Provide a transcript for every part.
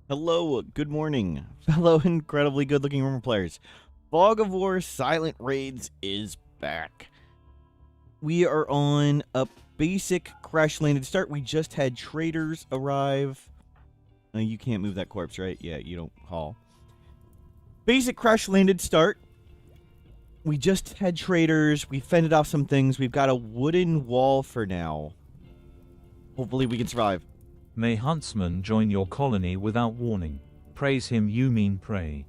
Hello, good morning, fellow incredibly good-looking Rimworld players. Fog of War Silent Raids is back. We are on a basic crash-landed start. We just had traders arrive. You can't move that corpse, right? Yeah, you don't haul. Basic crash-landed start. We just had traders. We fended off some things. We've got a wooden wall for now. Hopefully we can survive. May Huntsman join your colony without warning. Praise him, you mean pray.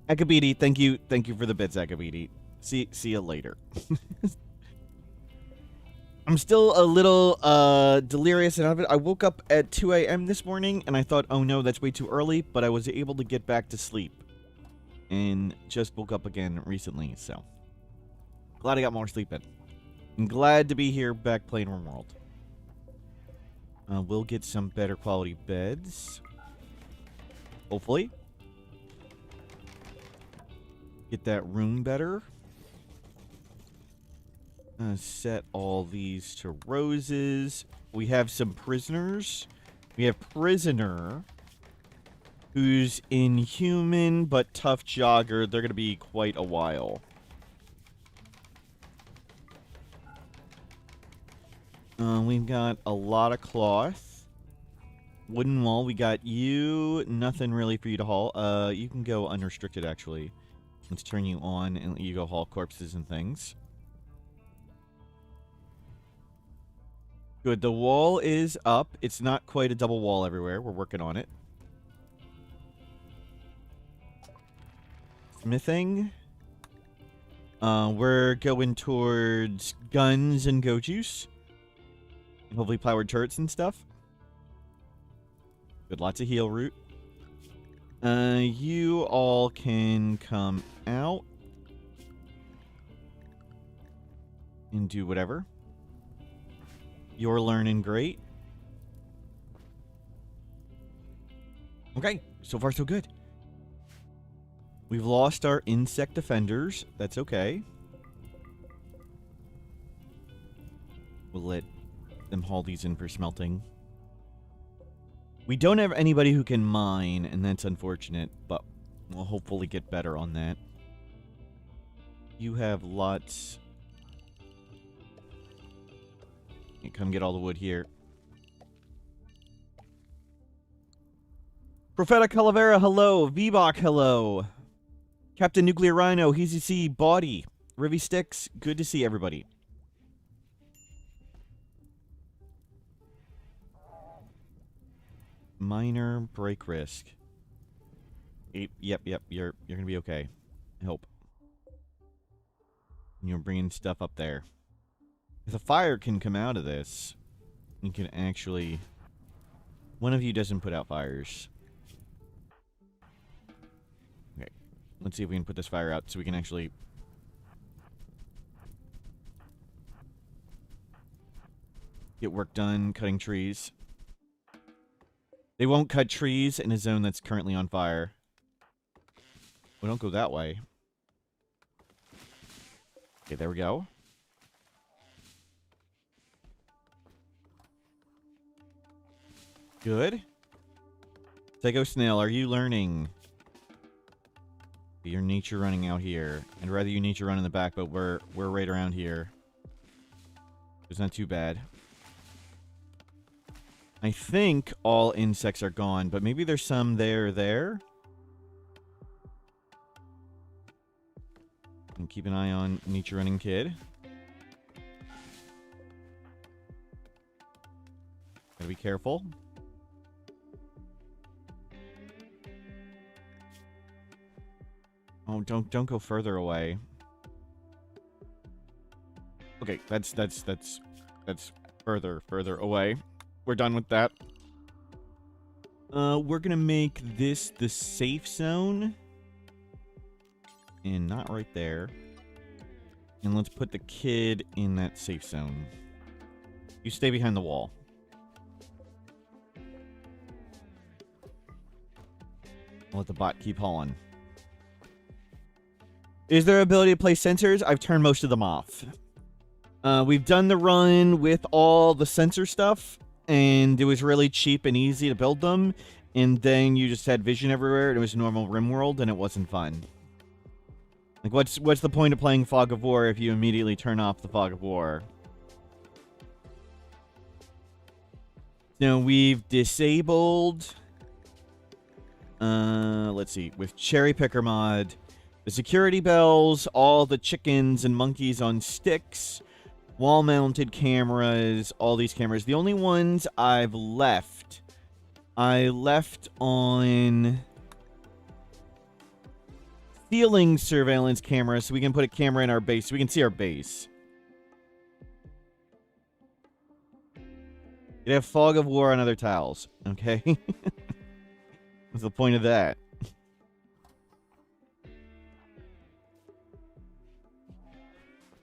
Akabidi, thank you for the bits, Akabidi. See you later. I'm still a little delirious and out of it. I woke up at 2 a.m. this morning and I thought, oh no, that's way too early, but I was able to get back to sleep. And just woke up again recently, so glad I got more sleep in. I'm glad to be here back playing Rimworld. We'll get some better quality beds. Hopefully. Get that room better. Set all these to roses. We have some prisoners. We have prisoner, who's inhuman but tough jogger. They're going to be quite a while. We've got a lot of cloth. Wooden wall. We got you. Nothing really for you to haul. You can go unrestricted, actually. Let's turn you on and let you go haul corpses and things. Good. The wall is up. It's not quite a double wall everywhere. We're working on it. Smithing. We're going towards guns and go juice. And hopefully powered turrets and stuff. Good. Lots of heal root. You all can come out. And do whatever. You're learning great. Okay, so far so good. We've lost our insect defenders. That's okay. We'll let them haul these in for smelting. We don't have anybody who can mine, and that's unfortunate, but we'll hopefully get better on that. You have lots. You come get all the wood here. Prophetic Calavera, hello. VBOC, hello. Captain Nuclear Rhino, Easy C, Body, Rivy Sticks, good to see everybody. Minor break risk. Yep, you're gonna be okay. I hope. And you're bringing stuff up there. If a fire can come out of this, you can actually... One of you doesn't put out fires. Okay, let's see if we can put this fire out so we can actually... get work done cutting trees. They won't cut trees in a zone that's currently on fire. We don't go that way. Okay, there we go. Good. Psycho Snail, are you learning? Your nature running out here. I'd rather you nature run in the back, but we're right around here. It's not too bad. I think all insects are gone, but maybe there's some there. And keep an eye on Nature Running Kid. Gotta be careful. Oh, don't go further away. Okay, that's further away. We're done with that. We're gonna make this the safe zone. And not right there. And let's put the kid in that safe zone. You stay behind the wall. I'll let the bot keep hauling. Is there ability to place sensors? I've turned most of them off. We've done the run with all the sensor stuff. And it was really cheap and easy to build them. and then you just had vision everywhere, and it was normal Rimworld, and it wasn't fun. Like, what's the point of playing Fog of War if you immediately turn off the Fog of War? So we've disabled... let's see. With Cherry Picker mod, the security bells, all the chickens and monkeys on sticks, wall-mounted cameras, all these cameras. The only ones I've left... I left on... ceiling surveillance camera, so we can put a camera in our base, so we can see our base. You'd have Fog of War on other tiles, okay? What's the point of that?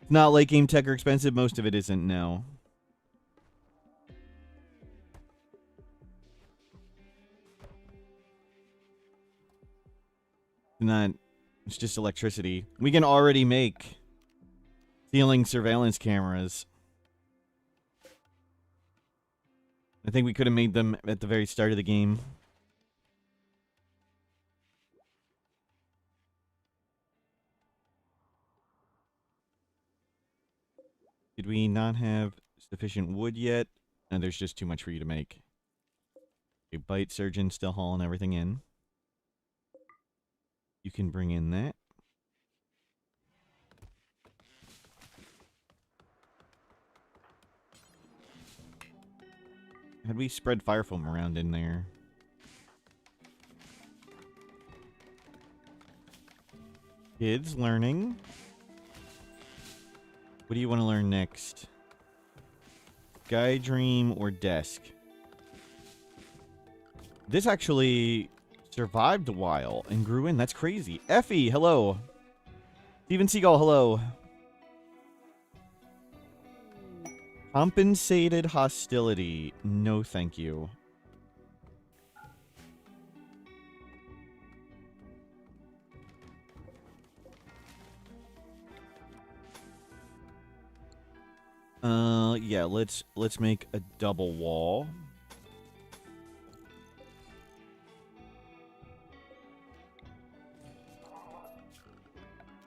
It's not late game tech or expensive. Most of it isn't, no. It's just electricity. We can already make ceiling surveillance cameras. I think we could have made them at the very start of the game. Did we not have sufficient wood yet? And there's just too much for you to make. A bite surgeon still hauling everything in. You can bring in that. Had we spread fire foam around in there? Kids learning. What do you want to learn next? Sky Dream or Desk? This actually survived a while and grew in. That's crazy. Effie, hello. Steven Seagull, hello. Compensated hostility. No, thank you. Yeah, let's make a double wall.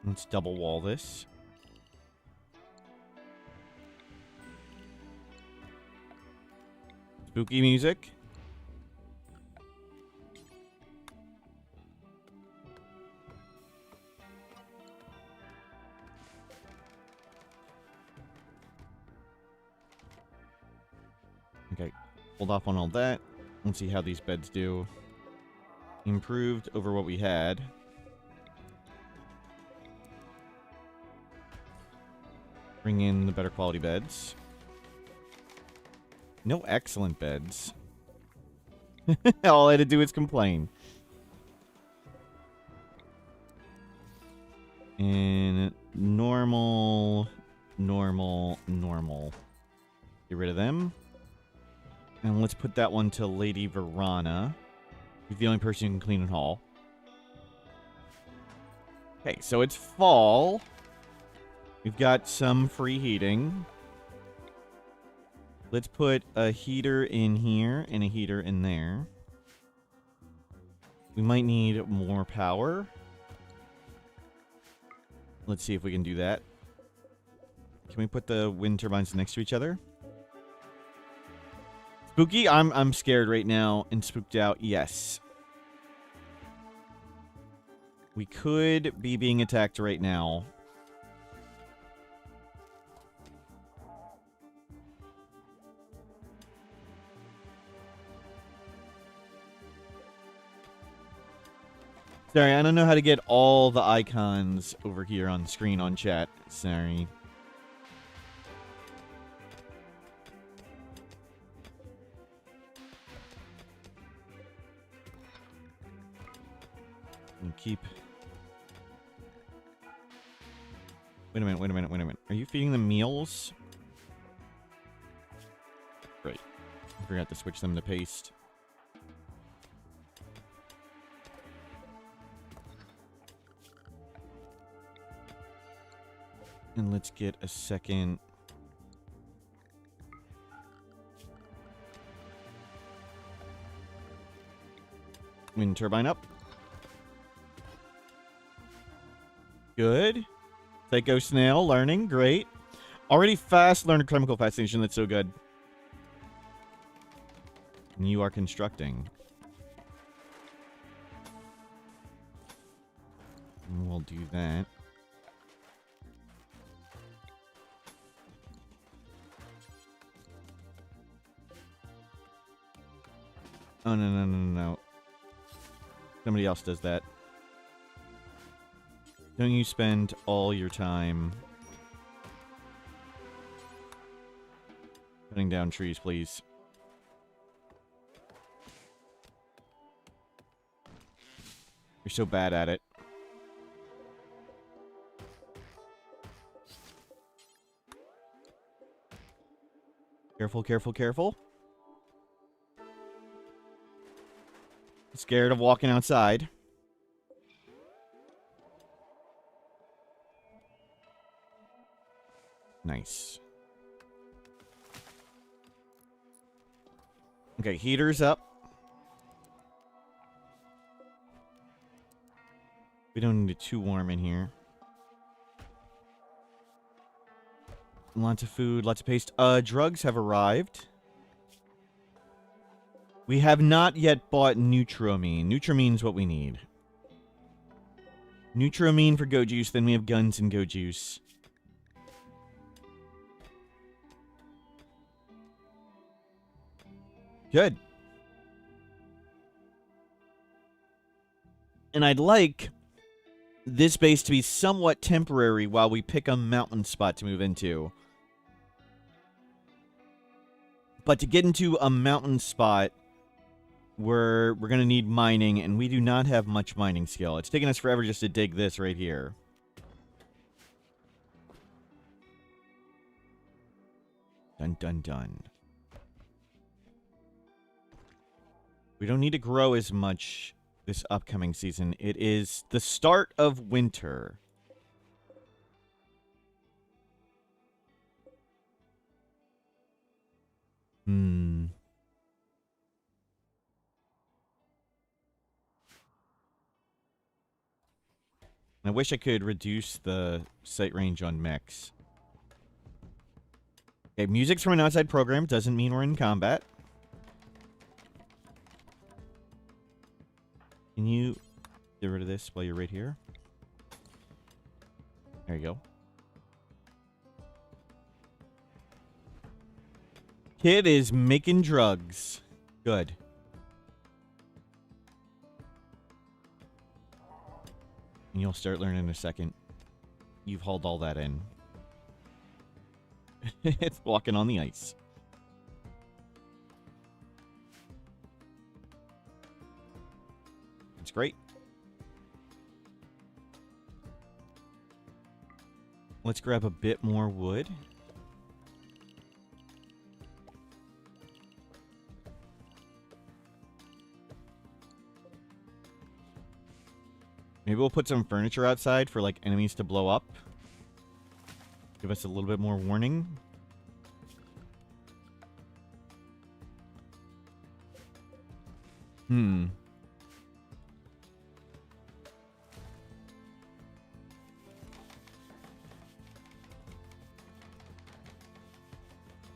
Let's double wall this. Spooky music. Okay, hold off on all that. Let's see how these beds do. Improved over what we had. Bring in the better quality beds. No excellent beds. All I had to do is complain. And normal. Get rid of them. And let's put that one to Lady Verana. Who's the only person who can clean and haul. Okay, so it's fall. We've got some free heating. Let's put a heater in here and a heater in there. We might need more power. Let's see if we can do that. Can we put the wind turbines next to each other? Spooky? I'm scared right now and spooked out. Yes. We could be being attacked right now. Sorry, I don't know how to get all the icons over here on screen on chat. Sorry. And keep... Wait a minute. Are you feeding them meals? Right. I forgot to switch them to paste. And let's get a second. Wind turbine up. Good. Psycho snail learning. Great. Already fast learner chemical fascination. That's so good. And you are constructing. And we'll do that. Oh, no. Somebody else does that. Don't you spend all your time cutting down trees, please. You're so bad at it. Careful, careful, careful. Scared of walking outside. Nice. Okay, heater's up. We don't need it too warm in here. Lots of food, lots of paste. Drugs have arrived. We have not yet bought Nutramine. Nutramine's what we need. Nutramine for goat juice, then we have guns and goat juice. Good. And I'd like this base to be somewhat temporary while we pick a mountain spot to move into. But to get into a mountain spot, we're going to need mining, and we do not have much mining skill. It's taking us forever just to dig this right here. Dun, dun, dun. We don't need to grow as much this upcoming season. It is the start of winter. I wish I could reduce the sight range on mechs. Okay, music's from an outside program. Doesn't mean we're in combat. Can you get rid of this while you're right here? There you go. Kid is making drugs. Good. And you'll start learning in a second. You've hauled all that in. It's walking on the ice. It's great. Let's grab a bit more wood. Maybe we'll put some furniture outside for, like, enemies to blow up. Give us a little bit more warning.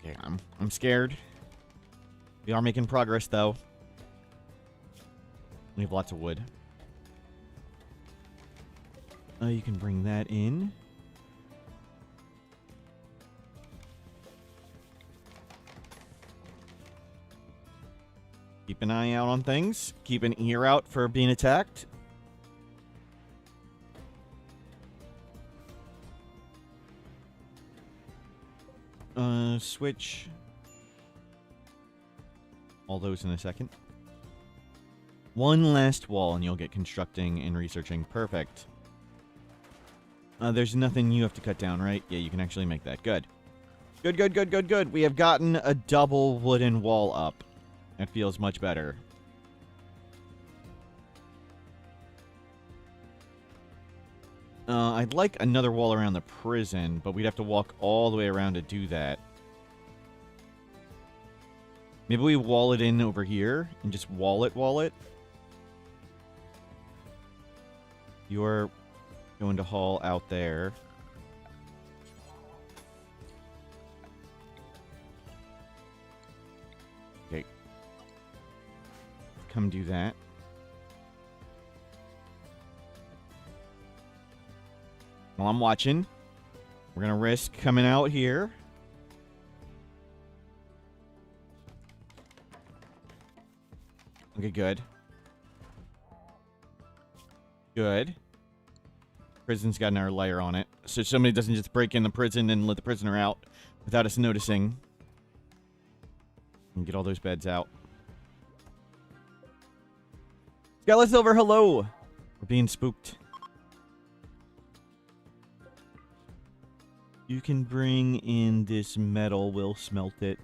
Okay, I'm scared. We are making progress, though. We have lots of wood. You can bring that in. Keep an eye out on things. Keep an ear out for being attacked. Switch all those in a second. One last wall and you'll get constructing and researching. Perfect. There's nothing you have to cut down, right? Yeah, you can actually make that. Good. Good, good, good, good, good. We have gotten a double wooden wall up. That feels much better. I'd like another wall around the prison, but we'd have to walk all the way around to do that. Maybe we wall it in over here and just wall it. You're going to haul out there. Okay. Come do that. While I'm watching, we're going to risk coming out here. Okay, good. Good. Prison's got another layer on it, so somebody doesn't just break in the prison and let the prisoner out without us noticing. And get all those beds out. Skylar Silver, hello! We're being spooked. You can bring in this metal, we'll smelt it.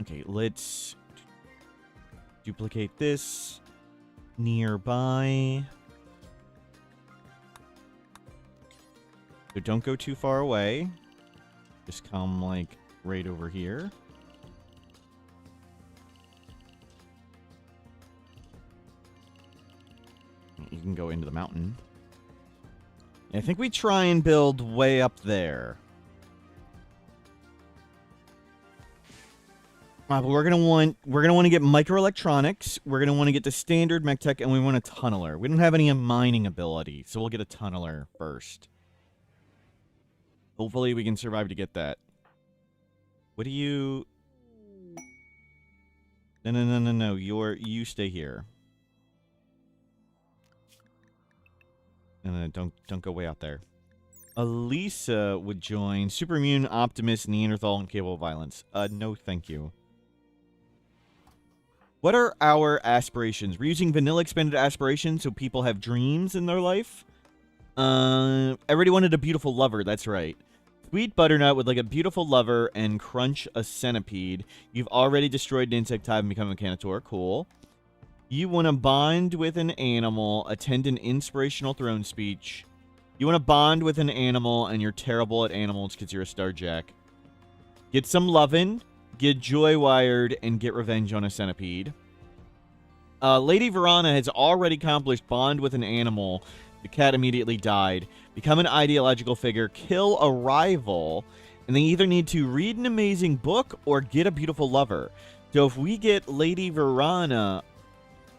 Okay, let's duplicate this nearby. So don't go too far away. Just come, like, right over here. You can go into the mountain. I think we try and build way up there. But we're gonna want to get microelectronics. We're gonna want to get the standard mech tech, and we want a tunneler. We don't have any mining ability, so we'll get a tunneler first. Hopefully, we can survive to get that. What do you? No. You stay here. No, don't go way out there. Elisa would join. Super immune, optimist, Neanderthal, and capable of violence. No, thank you. What are our aspirations? We're using vanilla expanded aspirations so people have dreams in their life. Everybody wanted a beautiful lover, that's right. Sweet butternut would like a beautiful lover and crunch a centipede. You've already destroyed an insect type and become a Mechanitor. Cool. You want to bond with an animal, attend an inspirational throne speech. You want to bond with an animal and you're terrible at animals because you're a Starjack. Get some lovin'. Get joy wired and get revenge on a centipede. Lady Verona has already accomplished bond with an animal. The cat immediately died. Become an ideological figure. Kill a rival. And they either need to read an amazing book or get a beautiful lover. So if we get Lady Verona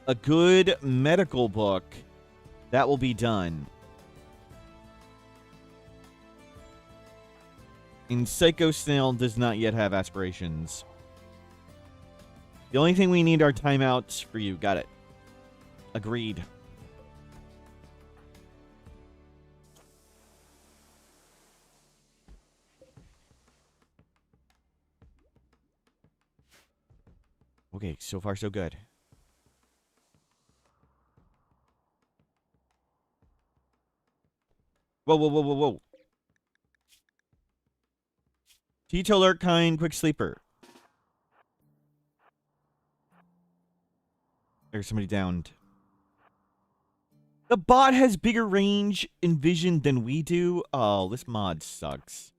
a good medical book, that will be done. And Psycho Snail does not yet have aspirations. The only thing we need are timeouts for you. Got it. Agreed. Okay, so far so good. Whoa. Teetotaler, kind, quick sleeper. There's somebody downed. The bot has bigger range and vision than we do. Oh, this mod sucks.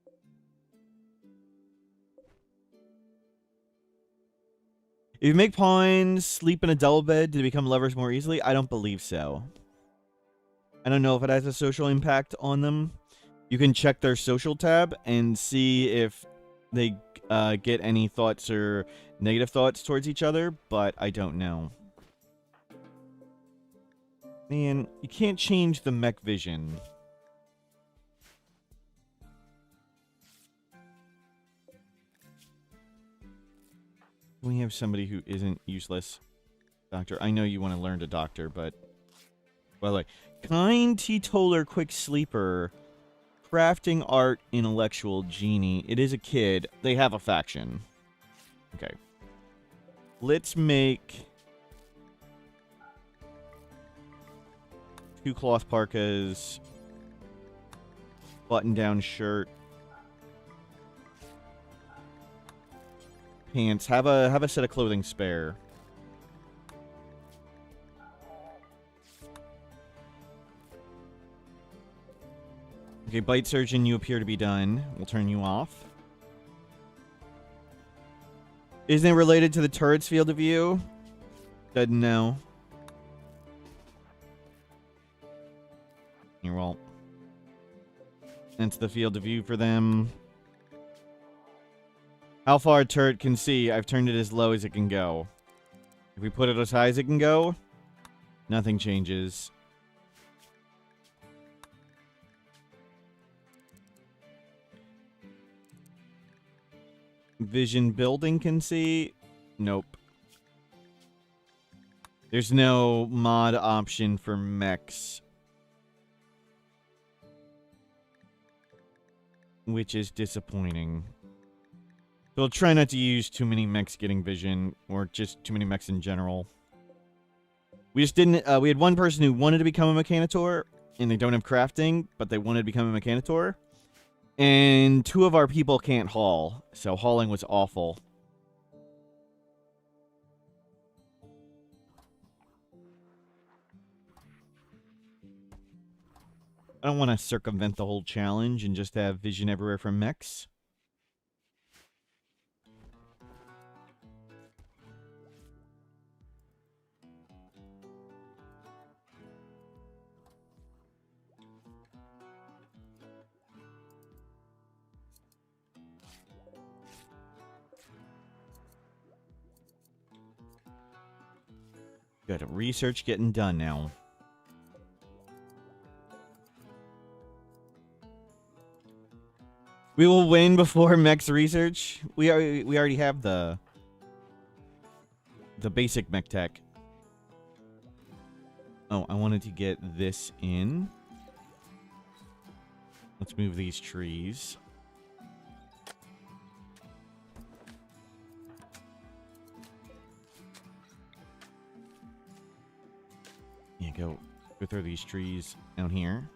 If you make pawns sleep in a double bed, do they become lovers more easily? I don't believe so. I don't know if it has a social impact on them. You can check their social tab and see if they get any thoughts or negative thoughts towards each other, but I don't know. Man, you can't change the mech vision. We have somebody who isn't useless. Doctor, I know you want to learn to doctor, but... By the way, kind teetotaler quick sleeper... Crafting art intellectual genie. It is a kid. They have a faction. Okay. Let's make 2 cloth parkas. Button down shirt. Pants. Have a set of clothing spare. Okay, Bite Surgeon, you appear to be done. We'll turn you off. Isn't it related to the turret's field of view? Doesn't know. Here, well. That's the field of view for them. How far a turret can see, I've turned it as low as it can go. If we put it as high as it can go, nothing changes. Vision building can see? Nope. There's no mod option for mechs. Which is disappointing. So we'll try not to use too many mechs getting vision, or just too many mechs in general. We just didn't, we had one person who wanted to become a Mechanitor, and they don't have crafting, but they wanted to become a Mechanitor. And 2 of our people can't haul, so hauling was awful. I don't want to circumvent the whole challenge and just have vision everywhere from mechs. Good. Research getting done now. We will win before mechs research. We already have the basic mech tech. Oh, I wanted to get this in. Let's move these trees. Yeah, go through these trees down here.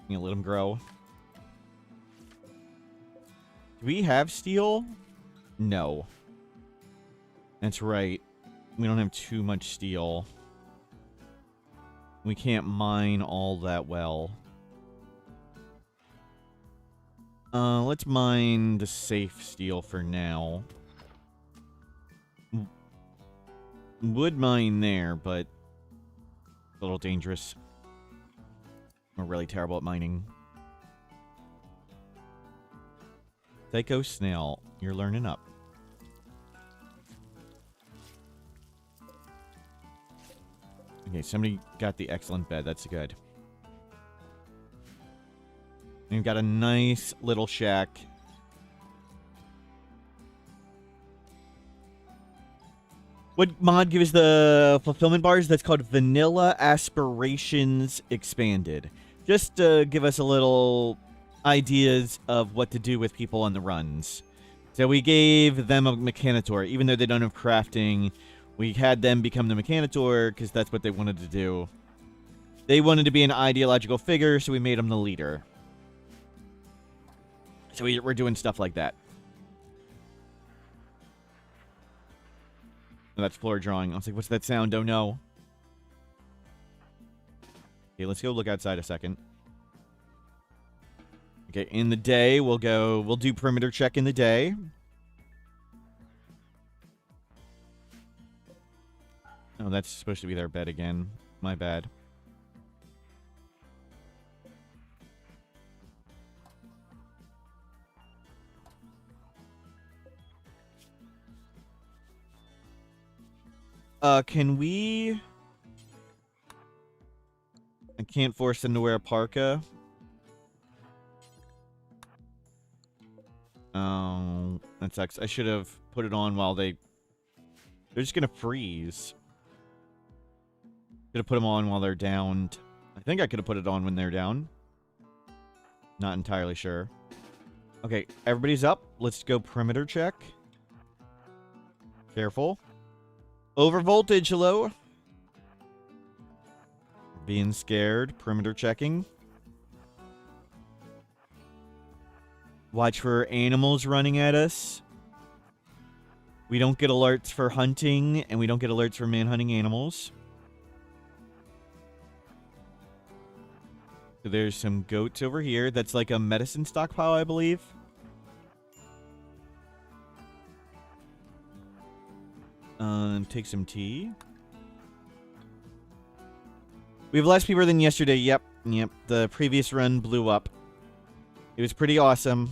You know, let them grow. Do we have steel? No. That's right. We don't have too much steel. We can't mine all that well. Let's mine the safe steel for now. Would mine there, but a little dangerous. We're really terrible at mining. Psycho Snail, you're learning up. Okay, somebody got the excellent bed. That's good. And we've got a nice little shack. What mod gives the fulfillment bars? That's called Vanilla Aspirations Expanded. Just to give us a little ideas of what to do with people on the runs. So we gave them a Mechanitor, even though they don't have crafting. We had them become the Mechanitor because that's what they wanted to do. They wanted to be an ideological figure, so we made them the leader. So we're doing stuff like that. Oh, that's floor drawing. I was like, what's that sound? Don't know. Okay, let's go look outside a second. Okay, in the day, we'll do perimeter check in the day. Oh, that's supposed to be their bed again. My bad. Can we... I can't force them to wear a parka. Oh, that sucks. I should have put it on while they're just gonna freeze. Could have put them on while they're downed. I think I could have put it on when they're down. Not entirely sure. Okay, everybody's up. Let's go perimeter check. Careful. Over voltage, hello. Being scared. Perimeter checking. Watch for animals running at us. We don't get alerts for hunting, and we don't get alerts for man-hunting animals. So there's some goats over here. That's like a medicine stockpile, I believe. Take some tea. We have less people than yesterday. Yep. The previous run blew up. It was pretty awesome.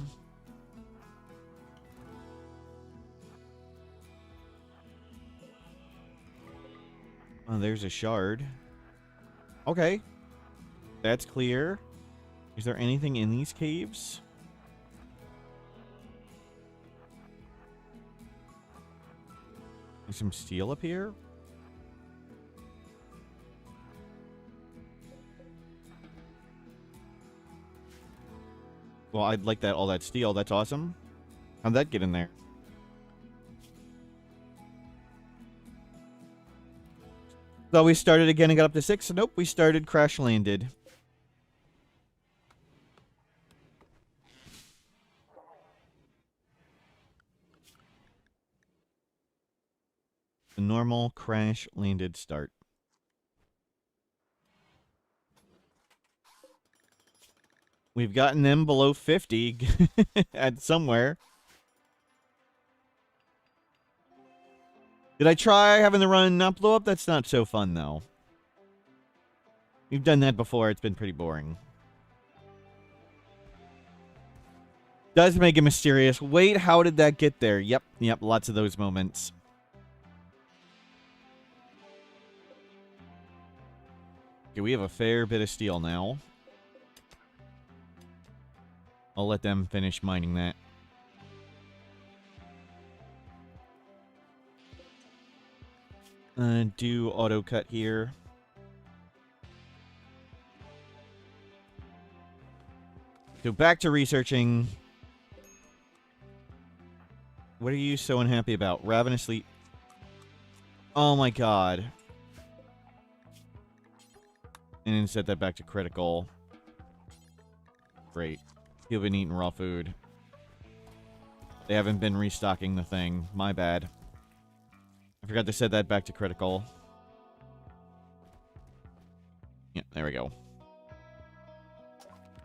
Oh, there's a shard. Okay. That's clear. Is there anything in these caves? There's some steel up here. Well, I'd like that, all that steel. That's awesome. How'd that get in there? So we started again and got up to 6. Nope, we started crash landed. The normal crash landed start. We've gotten them below 50 at somewhere. Did I try having the run not blow up? That's not so fun, though. We've done that before. It's been pretty boring. Does make it mysterious. Wait, how did that get there? Yep, lots of those moments. Okay, we have a fair bit of steel now. I'll let them finish mining that. Do auto cut here. So back to researching. What are you so unhappy about? Ravenously. Oh my god. And then set that back to critical. Great. You've been eating raw food. They haven't been restocking the thing. My bad. I forgot to set that back to critical. Yeah, there we go.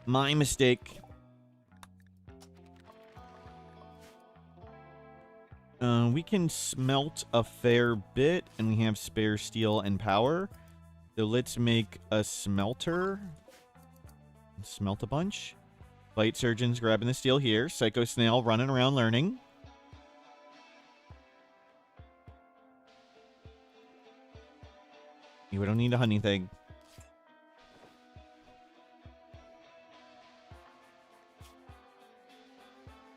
My mistake. We can smelt a fair bit, and we have spare steel and power. So let's make a smelter. Smelt a bunch. Light Surgeon's grabbing the steel here. Psycho Snail running around learning. We don't need a hunting thing.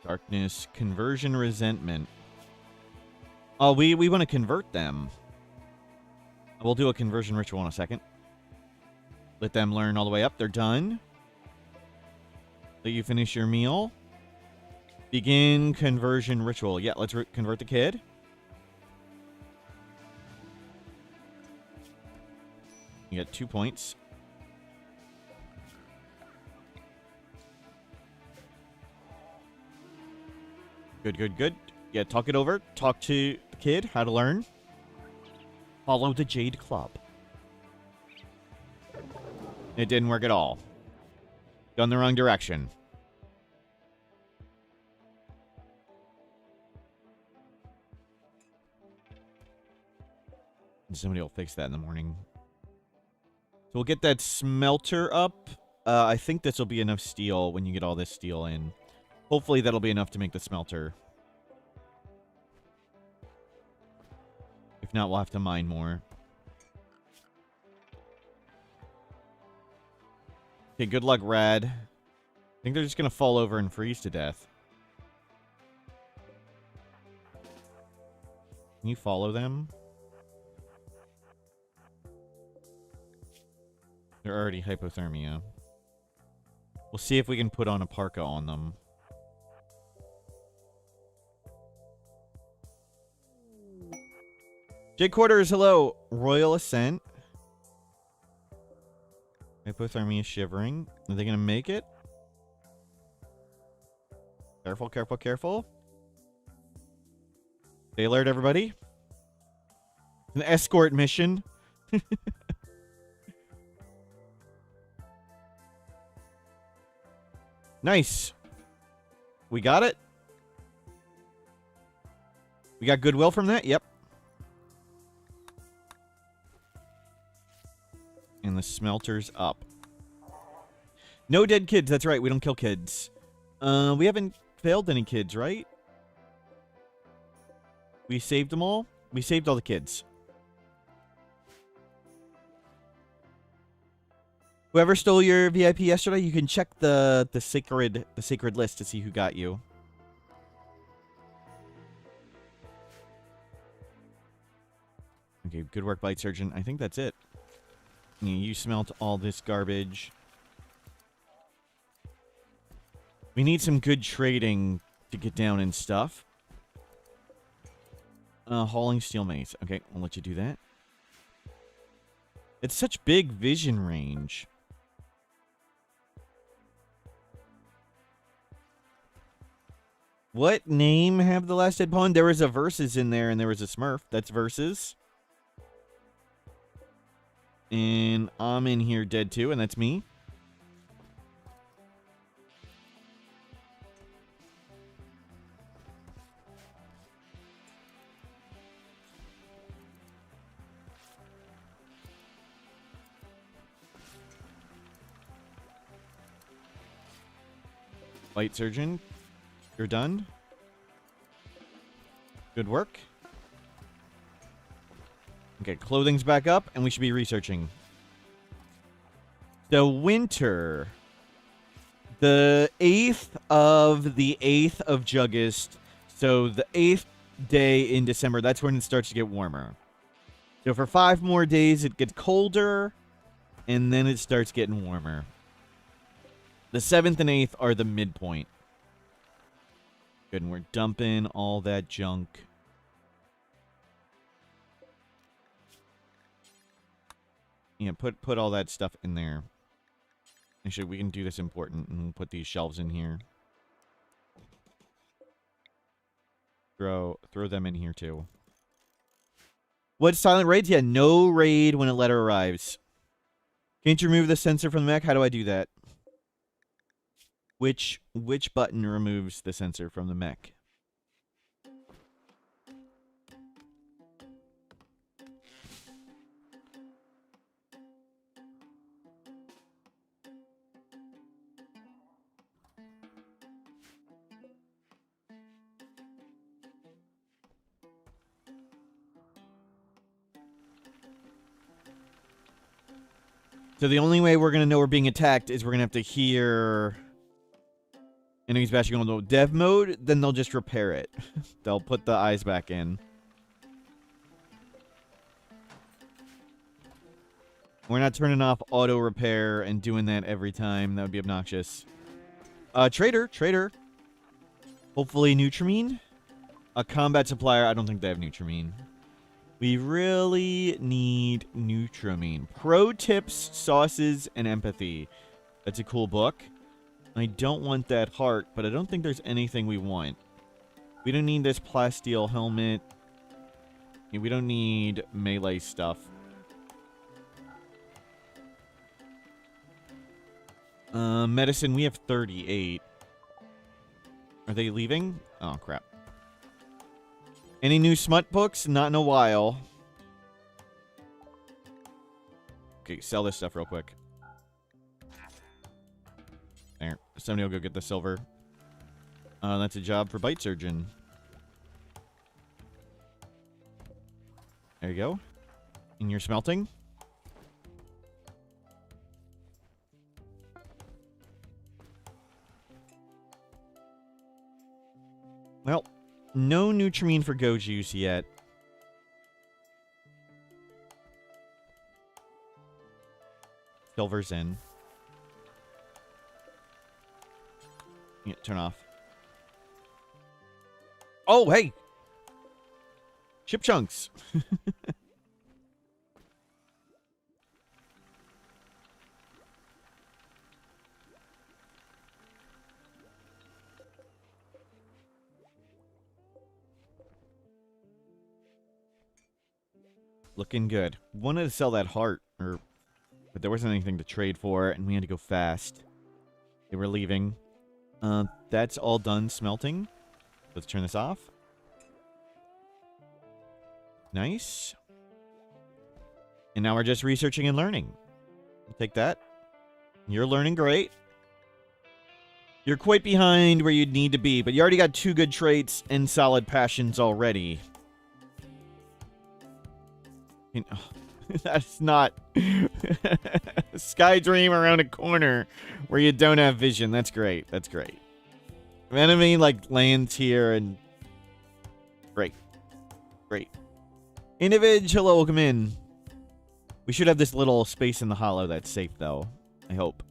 Darkness, conversion, resentment. Oh, we want to convert them. We'll do a conversion ritual in a second. Let them learn all the way up. They're done. Let you finish your meal. Begin conversion ritual. Yeah, let's convert the kid. You get 2 points. Good. Yeah, talk it over. Talk to the kid how to learn. Follow the Jade Club. It didn't work at all. Gone the wrong direction. Somebody will fix that in the morning. So we'll get that smelter up. I think this will be enough steel when you get all this steel in. Hopefully that'll be enough to make the smelter. If not, we'll have to mine more. Okay, good luck, Rad. I think they're just going to fall over and freeze to death. Can you follow them? They're already hypothermia. We'll see if we can put on a parka on them. J Quarters, hello. Royal Ascent. Hypothermia shivering. Are they going to make it? Careful, careful, careful. Stay alert, everybody. An escort mission. Nice. We got it. We got goodwill from that? Yep. And the smelter's up. No dead kids. That's right. We don't kill kids. We haven't failed any kids, right? We saved them all? We saved all the kids. Whoever stole your VIP yesterday, you can check the sacred list to see who got you. Okay, good work, Bite Surgeon. I think that's it. Yeah, you smelt all this garbage. We need some good trading to get down and stuff. Hauling steel mace. Okay, I'll let you do that. It's such big vision range. What name have the last dead pawn? There was a Versus in there, and there was a Smurf. That's Versus. And I'm in here dead too, and that's me. Light Surgeon, you're done. Good work. Okay, clothing's back up, and we should be researching. The winter. The 8th of the 8th of Juggist. So the 8th day in December, that's when it starts to get warmer. So for 5 more days, it gets colder, and then it starts getting warmer. The 7th and 8th are the midpoint. Good, and we're dumping all that junk. Yeah, put all that stuff in there. Actually, we can do this important and put these shelves in here. Throw them in here too. What silent raids? Yeah, no raid when a letter arrives. Can't you remove the sensor from the mech? How do I do that? Which button removes the sensor from the mech? So the only way we're going to know we're being attacked is we're going to have to hear enemies bashing on the dev mode, then they'll just repair it. They'll put the eyes back in. We're not turning off auto repair and doing that every time. That would be obnoxious. Trader. Hopefully Nutrimine. A combat supplier. I don't think they have Nutrimine. We really need Nutrimine. Pro tips, sauces, and empathy. That's a cool book. I don't want that heart, but I don't think there's anything we want. We don't need this plasteel helmet. Yeah, we don't need melee stuff. Medicine, we have 38. Are they leaving? Oh, crap. Any new smut books? Not in a while. Okay, sell this stuff real quick. There. Somebody will go get the silver. That's a job for Bite Surgeon. There you go. And you're smelting. Well, no Nutrimine for Go Juice yet. Silver's in. Yeah, turn off. Oh, hey! Chip chunks! Looking good. Wanted to sell that heart, but there wasn't anything to trade for, and we had to go fast. They were leaving. That's all done smelting. Let's turn this off. Nice. And now we're just researching and learning. Take that. You're learning great. You're quite behind where you'd need to be, but you already got 2 good traits and solid passions already. That's not Sky Dream around a corner where you don't have vision. That's great. That's great. If enemy like lands here and great. Great. Individ, hello, welcome in. We should have this little space in the hollow that's safe though. I hope.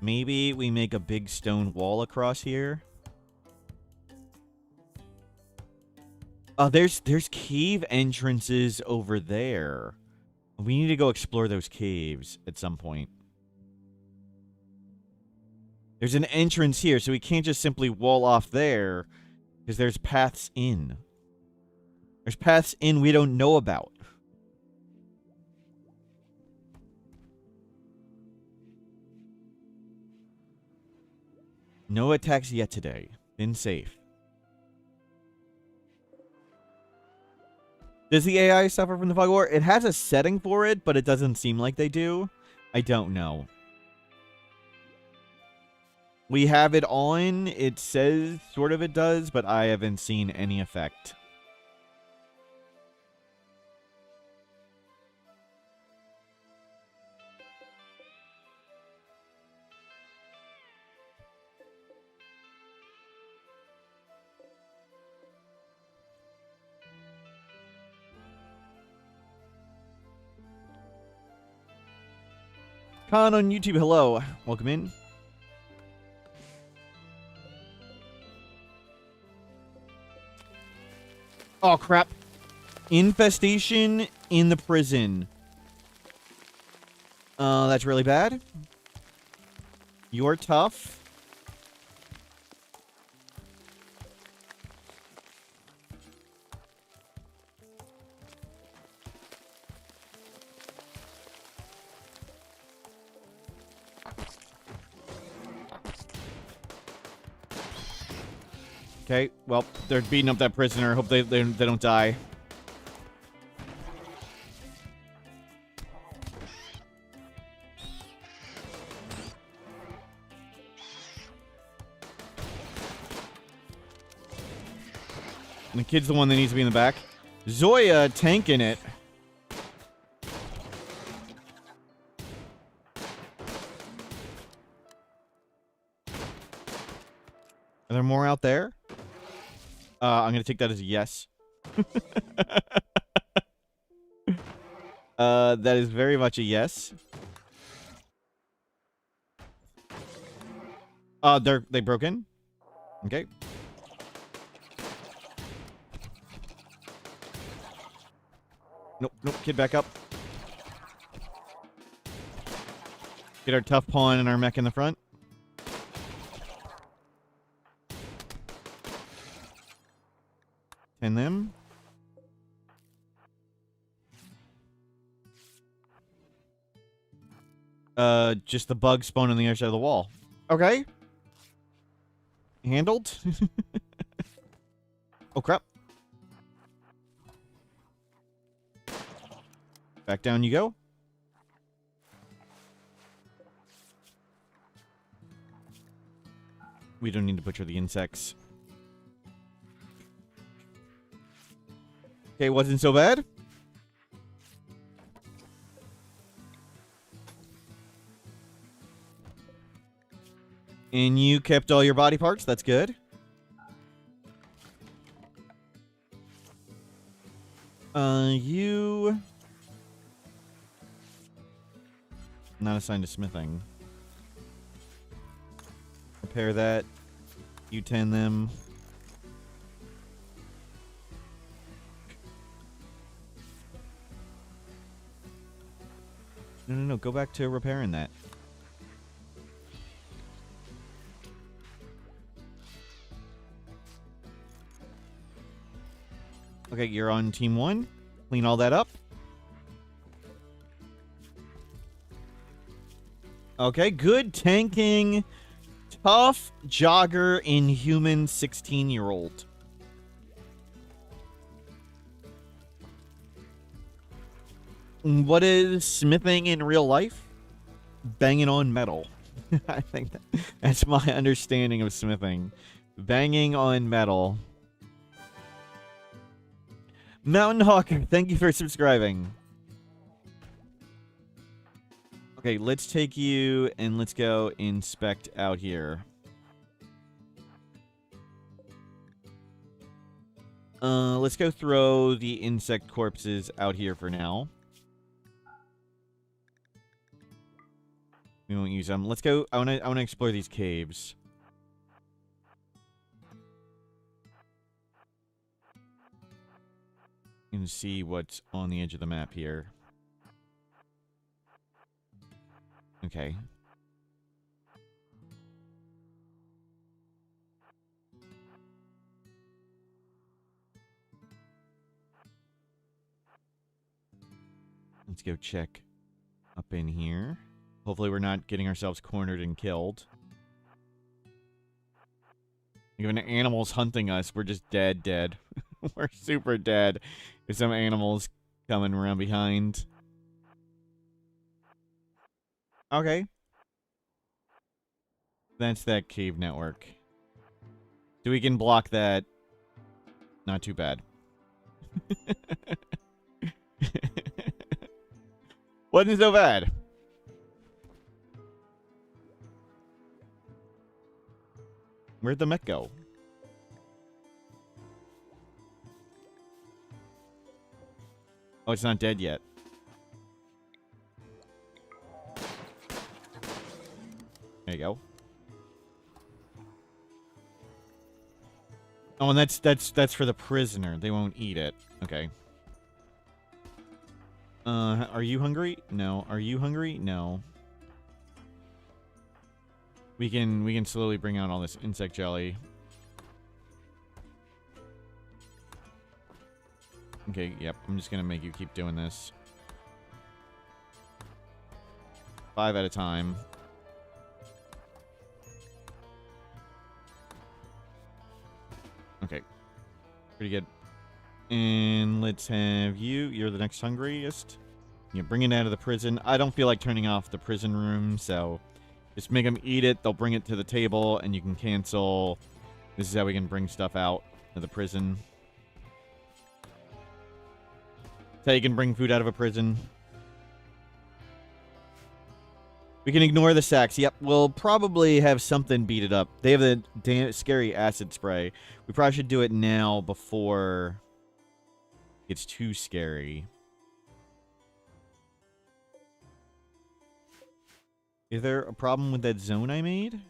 Maybe we make a big stone wall across here. Oh, there's cave entrances over there. We need to go explore those caves at some point. There's an entrance here, so we can't just simply wall off there, because there's paths in. There's paths in we don't know about. No attacks yet today. Been safe. Does the AI suffer from the fog war? It has a setting for it, but it doesn't seem like they do. I don't know. We have it on. It says sort of it does, but I haven't seen any effect. Khan on YouTube, hello. Welcome in. Oh, crap. Infestation in the prison. That's really bad. You're tough. Okay, well, they're beating up that prisoner. Hope they don't die. And the kid's the one that needs to be in the back. Zoya tanking it. Are there more out there? I'm going to take that as a yes. That is very much a yes. They broke in? Okay. Nope, kid back up. Get our tough pawn and our mech in the front. And them. Just the bug spawn on the other side of the wall. Okay. Handled. Oh, crap. Back down you go. We don't need to butcher the insects. Okay, wasn't so bad. And you kept all your body parts. That's good. You... Not assigned to smithing. Repair that. You tend them. No. Go back to repairing that. Okay, you're on team 1. Clean all that up. Okay, good tanking. Tough jogger in human 16-year-old. What is smithing in real life? Banging on metal. I think that's my understanding of smithing. Banging on metal. Mountain Hawker, thank you for subscribing. Okay, let's take you and let's go inspect out here. Let's go throw the insect corpses out here for now. We won't use them. Let's go. I wanna explore these caves. And see what's on the edge of the map here. Okay. Let's go check up in here. Hopefully we're not getting ourselves cornered and killed. If an animal's hunting us, we're just dead. We're super dead. If some animal's coming around behind. Okay. That's that cave network. So we can block that. Not too bad. Wasn't so bad. Where'd the mech go? Oh, it's not dead yet. There you go. Oh, and that's for the prisoner. They won't eat it. Okay. Are you hungry? No. Are you hungry? No. We can slowly bring out all this insect jelly. Okay, yep. I'm just gonna make you keep doing this. 5 at a time. Okay. Pretty good. And let's have you. You're the next hungriest. You bring it out of the prison. I don't feel like turning off the prison room, so just make them eat it. They'll bring it to the table, and you can cancel. This is how we can bring stuff out of the prison. That's how you can bring food out of a prison. We can ignore the sacks. Yep, we'll probably have something beat it up. They have the damn scary acid spray. We probably should do it now before it's too scary. Is there a problem with that zone I made?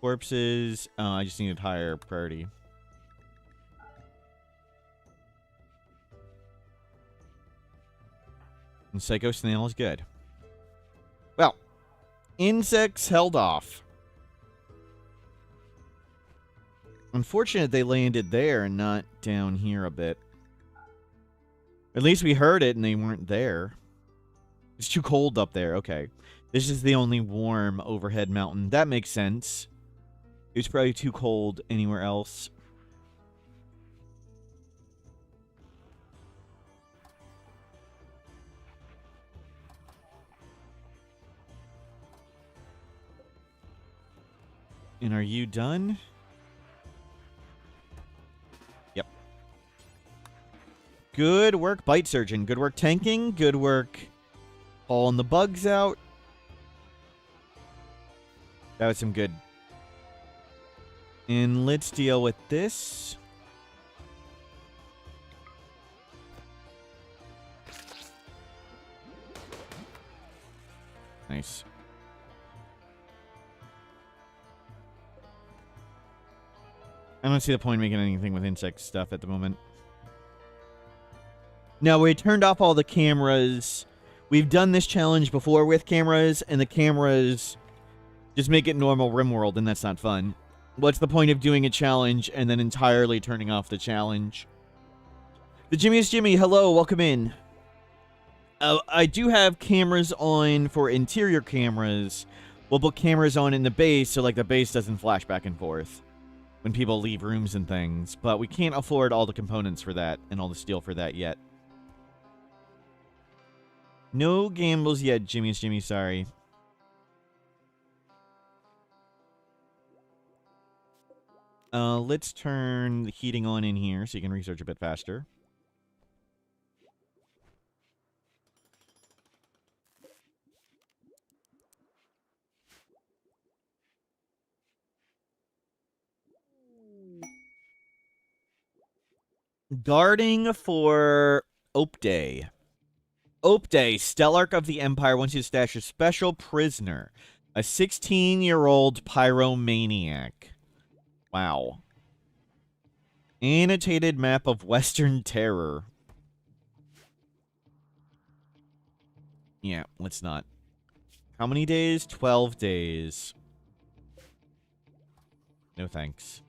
Corpses. Oh, I just needed higher priority. And Psycho Snail is good. Well, insects held off. Unfortunate they landed there and not down here a bit. At least we heard it and they weren't there. It's too cold up there. Okay. This is the only warm overhead mountain. That makes sense. It's probably too cold anywhere else. And are you done? Yep. Good work, Bite Surgeon. Good work tanking. Good work hauling the bugs out. That was some good. And let's deal with this. Nice. I don't see the point in making anything with insect stuff at the moment. Now, we turned off all the cameras. We've done this challenge before with cameras, and the cameras just make it normal Rimworld, and that's not fun. What's the point of doing a challenge and then entirely turning off the challenge? The Jimmy's Jimmy, hello, welcome in. I do have cameras on for interior cameras. We'll put cameras on in the base so like the base doesn't flash back and forth. when people leave rooms and things, but we can't afford all the components for that and all the steel for that yet. No gambles yet, Jimmy, sorry. Let's turn the heating on in here so you can research a bit faster. Guarding for Ope Day. Ope Day, Stellarch of the Empire wants you to stash a special prisoner. A 16-year-old pyromaniac. Wow. Annotated map of Western Terror. Yeah, let's not. How many days? 12 days. No thanks.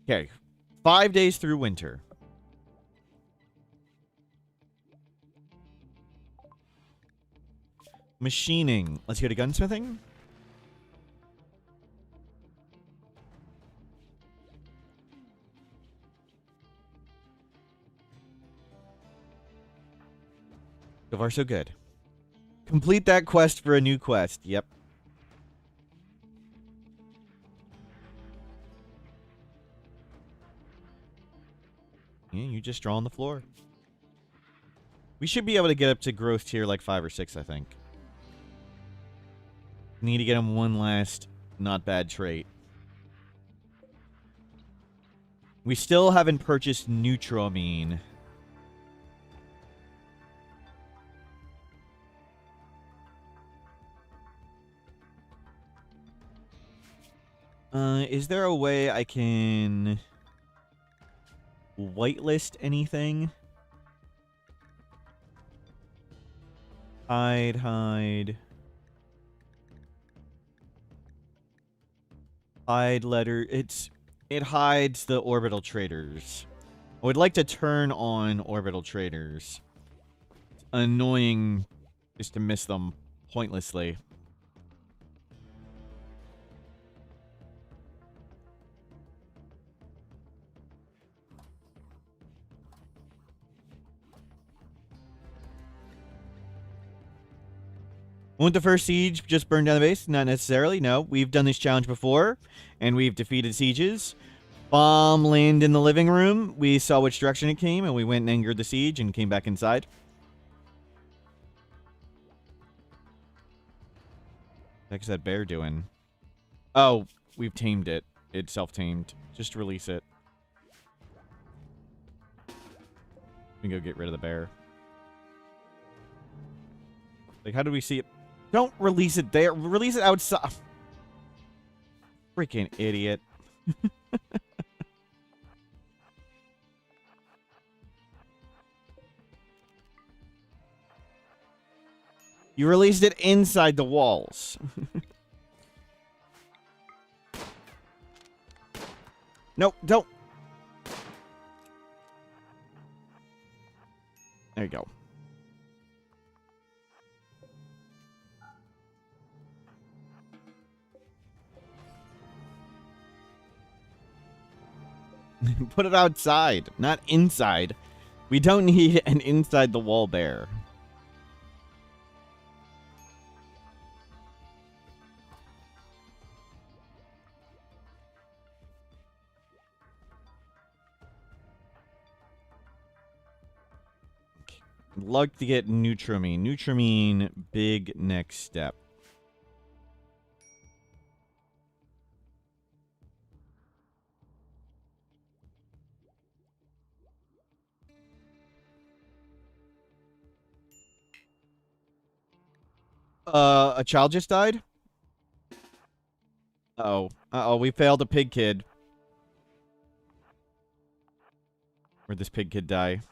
Okay. 5 days through winter. Machining. Let's go to gunsmithing. So far, so good. Complete that quest for a new quest. Yep. Yeah, you just draw on the floor. We should be able to get up to growth tier like 5 or 6, I think. Need to get him one last not bad trait. We still haven't purchased Neutramine. Is there a way I can whitelist anything? Hide. Hide letter. It hides the orbital traders. I would like to turn on orbital traders. It's annoying just to miss them pointlessly. Won't the first siege just burn down the base? Not necessarily, no. We've done this challenge before, and we've defeated sieges. Bomb landed in the living room. We saw which direction it came, and we went and angered the siege and came back inside. What the heck's that bear doing? Oh, we've tamed it. It's self-tamed. Just release it. We can go get rid of the bear. Like, how do we see it? Don't release it there. Release it outside. Freaking idiot. You released it inside the walls. No, don't. There you go. Put it outside, not inside. We don't need an inside the wall bear. Luck to get Neutramine. Neutramine, big next step. A child just died? Uh-oh. Uh-oh, we failed a pig kid. Where'd this pig kid die?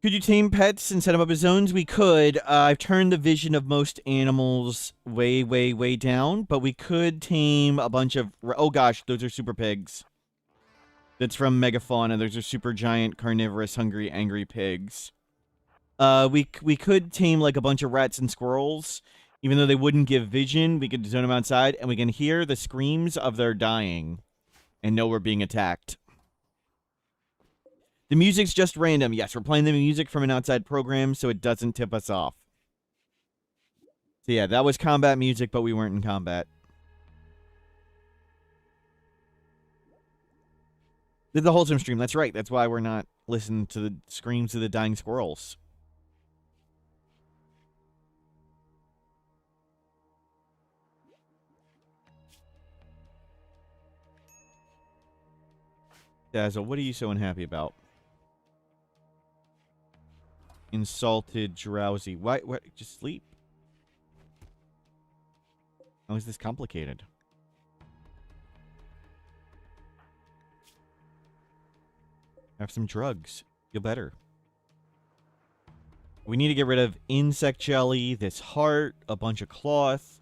Could you tame pets and set them up as zones? We could. I've turned the vision of most animals way, way, way down, but we could tame a bunch of... Oh gosh, those are super pigs. That's from Megafauna. Those are super giant, carnivorous, hungry, angry pigs. We could tame like a bunch of rats and squirrels Even though they wouldn't give vision, we could zone them outside, and we can hear the screams of their dying and know we're being attacked. The music's just random. Yes, we're playing the music from an outside program, so it doesn't tip us off. So yeah, that was combat music, but we weren't in combat. Did the wholesome stream. That's right. That's why we're not listening to the screams of the dying squirrels. Dazzle, what are you so unhappy about? Insulted, drowsy. Why? What? Just sleep. How is this complicated? Have some drugs. Feel better. We need to get rid of insect jelly, this heart, a bunch of cloth.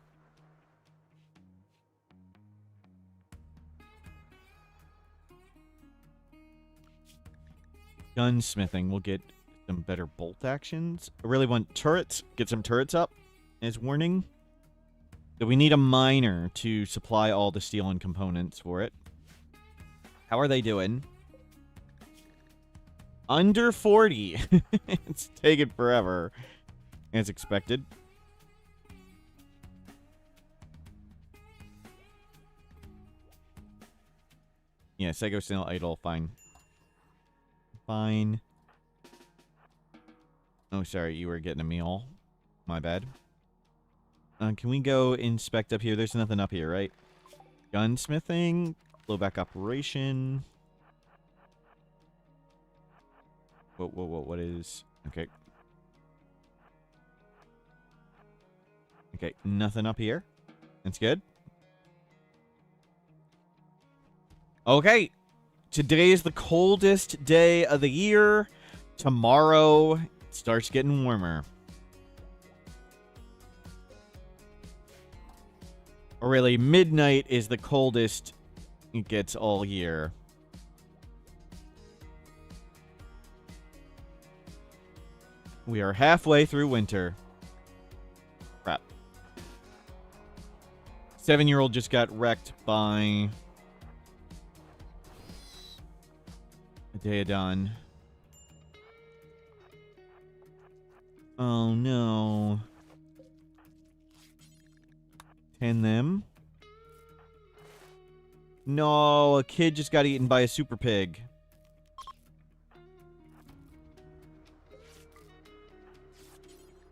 Gunsmithing. We'll get some better bolt actions. I really want turrets. Get some turrets up as warning. So we need a miner to supply all the steel and components for it. How are they doing? Under 40. It's taken forever. As expected. Yeah, Sego still idle. Fine. Fine. Oh, sorry. You were getting a meal. My bad. Can we go inspect up here? There's nothing up here, right? Gunsmithing. Blowback operation. Whoa, whoa, whoa. What is... Okay. Okay, nothing up here. That's good. Okay. Today is the coldest day of the year. Tomorrow, it starts getting warmer. Or really, midnight is the coldest it gets all year. We are halfway through winter. Crap. 7-year-old just got wrecked by a Daedon. Oh no. 10 them. No, a kid just got eaten by a super pig.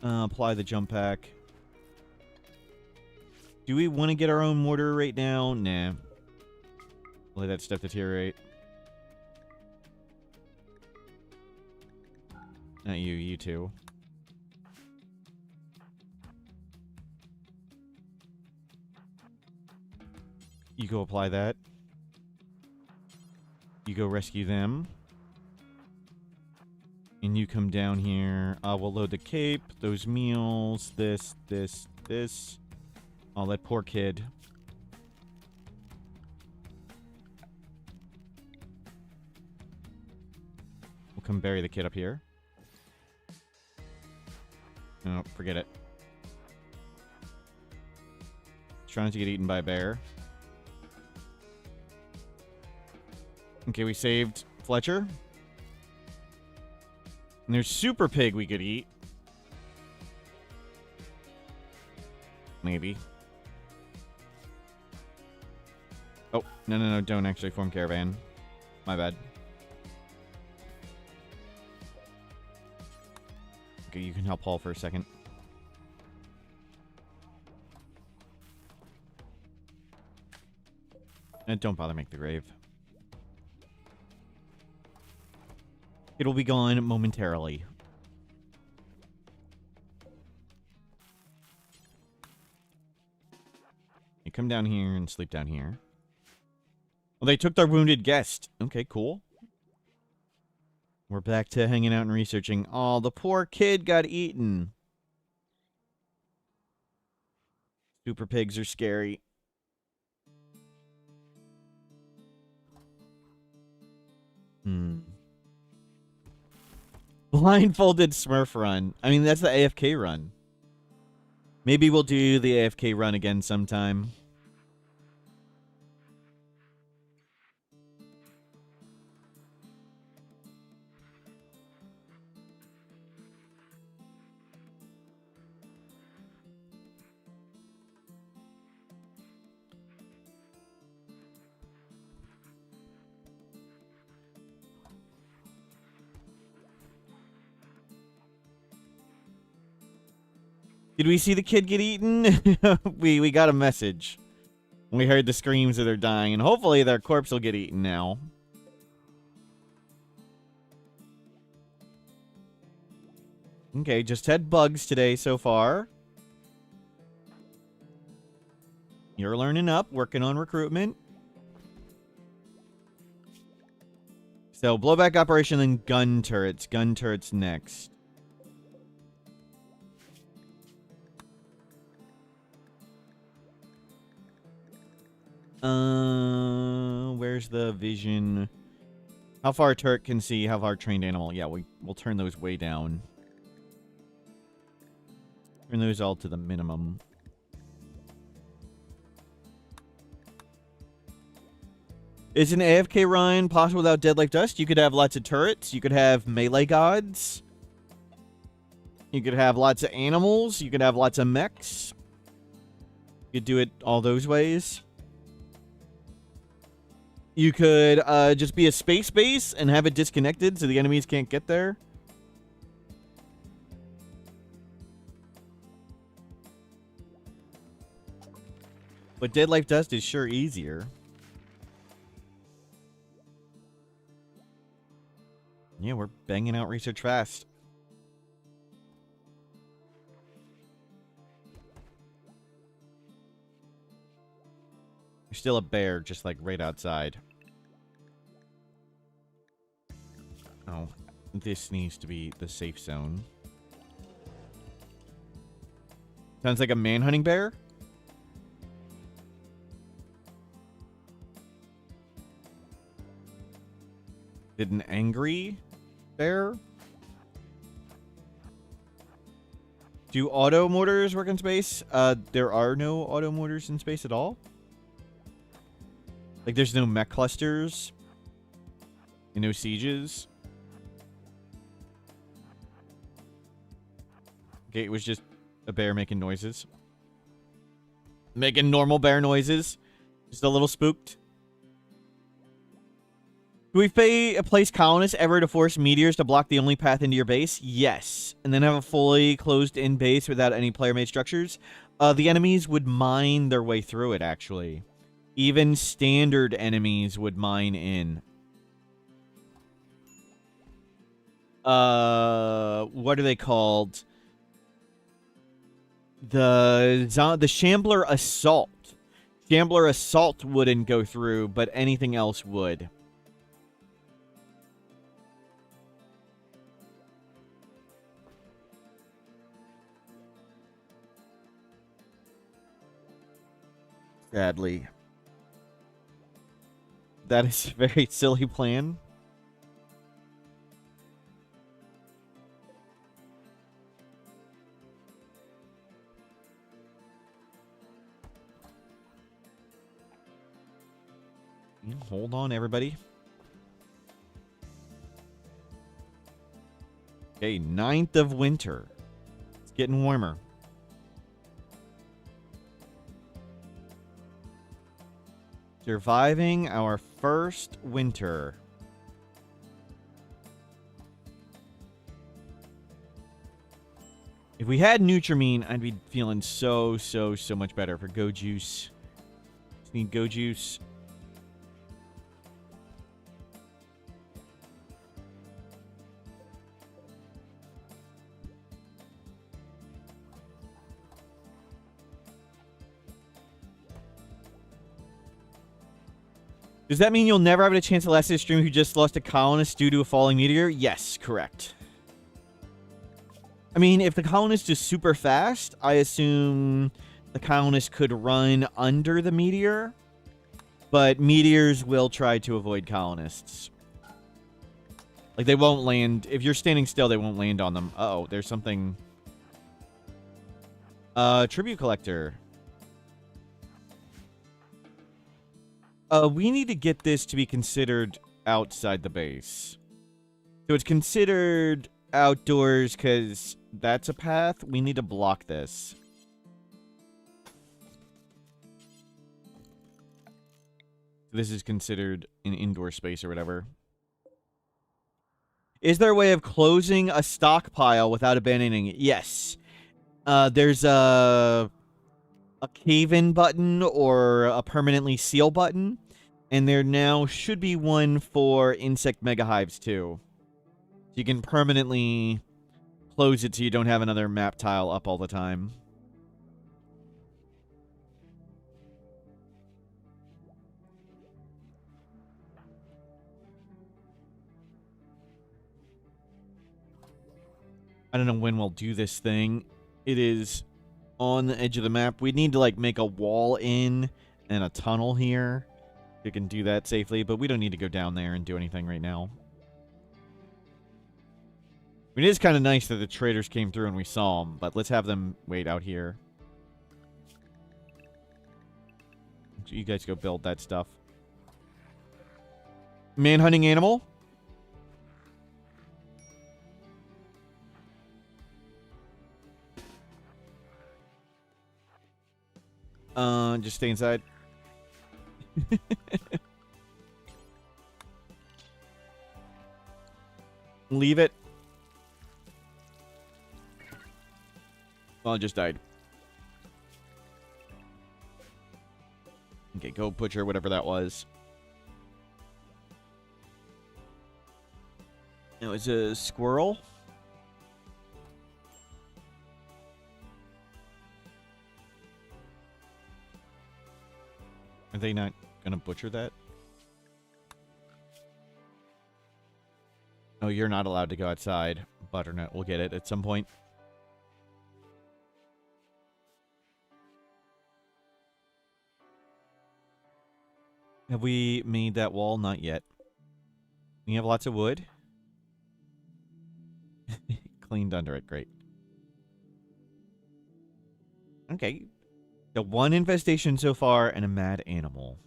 Apply the jump pack. Do we want to get our own mortar right now? Nah. Let that stuff deteriorate. Not you, you two. You go apply that. You go rescue them. And you come down here. We'll load the cape, those meals, this. Oh, that poor kid. We'll come bury the kid up here. No, forget it. Trying to get eaten by a bear. Okay, we saved Fletcher. And there's Super Pig we could eat. Maybe. Oh, no, don't actually form caravan. My bad. Okay, you can help Paul for a second. And don't bother make the grave. It'll be gone momentarily. You come down here and sleep down here. Well, they took their wounded guest. Okay, cool. We're back to hanging out and researching. Oh, the poor kid got eaten. Super pigs are scary. Blindfolded Smurf run. I mean, that's the AFK run. Maybe we'll do the AFK run again sometime. Did we see the kid get eaten? we got a message. We heard the screams of their dying, and hopefully their corpse will get eaten now. Okay, just had bugs today so far. You're learning up, working on recruitment. So, blowback operation, then gun turrets. Gun turrets next. Where's the vision? How far a turret can see, how far trained animal. Yeah, we'll turn those way down. Turn those all to the minimum. Is an AFK run possible without Dead Like Dust? You could have lots of turrets. You could have melee gods. You could have lots of animals. You could have lots of mechs. You could do it all those ways. You could just be a space base and have it disconnected so the enemies can't get there. But Dead Life Dust is sure easier. Yeah, we're banging out research fast. There's still a bear just like right outside. Oh, this needs to be the safe zone. Sounds like a man-hunting bear. Did an angry bear? Do auto mortars work in space? There are no auto mortars in space at all. Like, there's no mech clusters. And no sieges. Okay, it was just a bear making noises. Making normal bear noises. Just a little spooked. Do we place colonists ever to force meteors to block the only path into your base? Yes. And then have a fully closed-in base without any player-made structures? The enemies would mine their way through it, actually. Even standard enemies would mine in. What are they called? The Shambler Assault. Shambler Assault wouldn't go through, but anything else would. Sadly. That is a very silly plan. Hold on, everybody. Okay, 9th of winter. It's getting warmer. Surviving our first winter. If we had Nutrimine, I'd be feeling so much better for Go Juice. Just need Go Juice. Does that mean you'll never have a chance to last this stream who just lost a colonist due to a falling meteor? Yes, correct. I mean, if the colonist is super fast, I assume the colonist could run under the meteor. But meteors will try to avoid colonists. Like, they won't land. If you're standing still, they won't land on them. Uh-oh, there's something. Tribute collector. We need to get this to be considered outside the base. So it's considered outdoors because that's a path. We need to block this. This is considered an indoor space or whatever. Is there a way of closing a stockpile without abandoning it? Yes. There's a cave-in button or a permanently seal button. And there now should be one for insect mega hives too. So you can permanently close it so you don't have another map tile up all the time. I don't know when we'll do this thing. It is on the edge of the map. We need to like make a wall in and a tunnel here. We can do that safely, but we don't need to go down there and do anything right now. I mean, it is kind of nice that the traders came through and we saw them, but let's have them wait out here. You guys go build that stuff. Man-hunting animal? Just stay inside. Leave it. Well, it just died. Okay, go butcher whatever that was. It was a squirrel. Are they not gonna butcher that? Oh, you're not allowed to go outside. Butternut, we'll get it at some point. Have we made that wall? Not yet. We have lots of wood. Cleaned under it, great. Okay. The one infestation so far and a mad animal.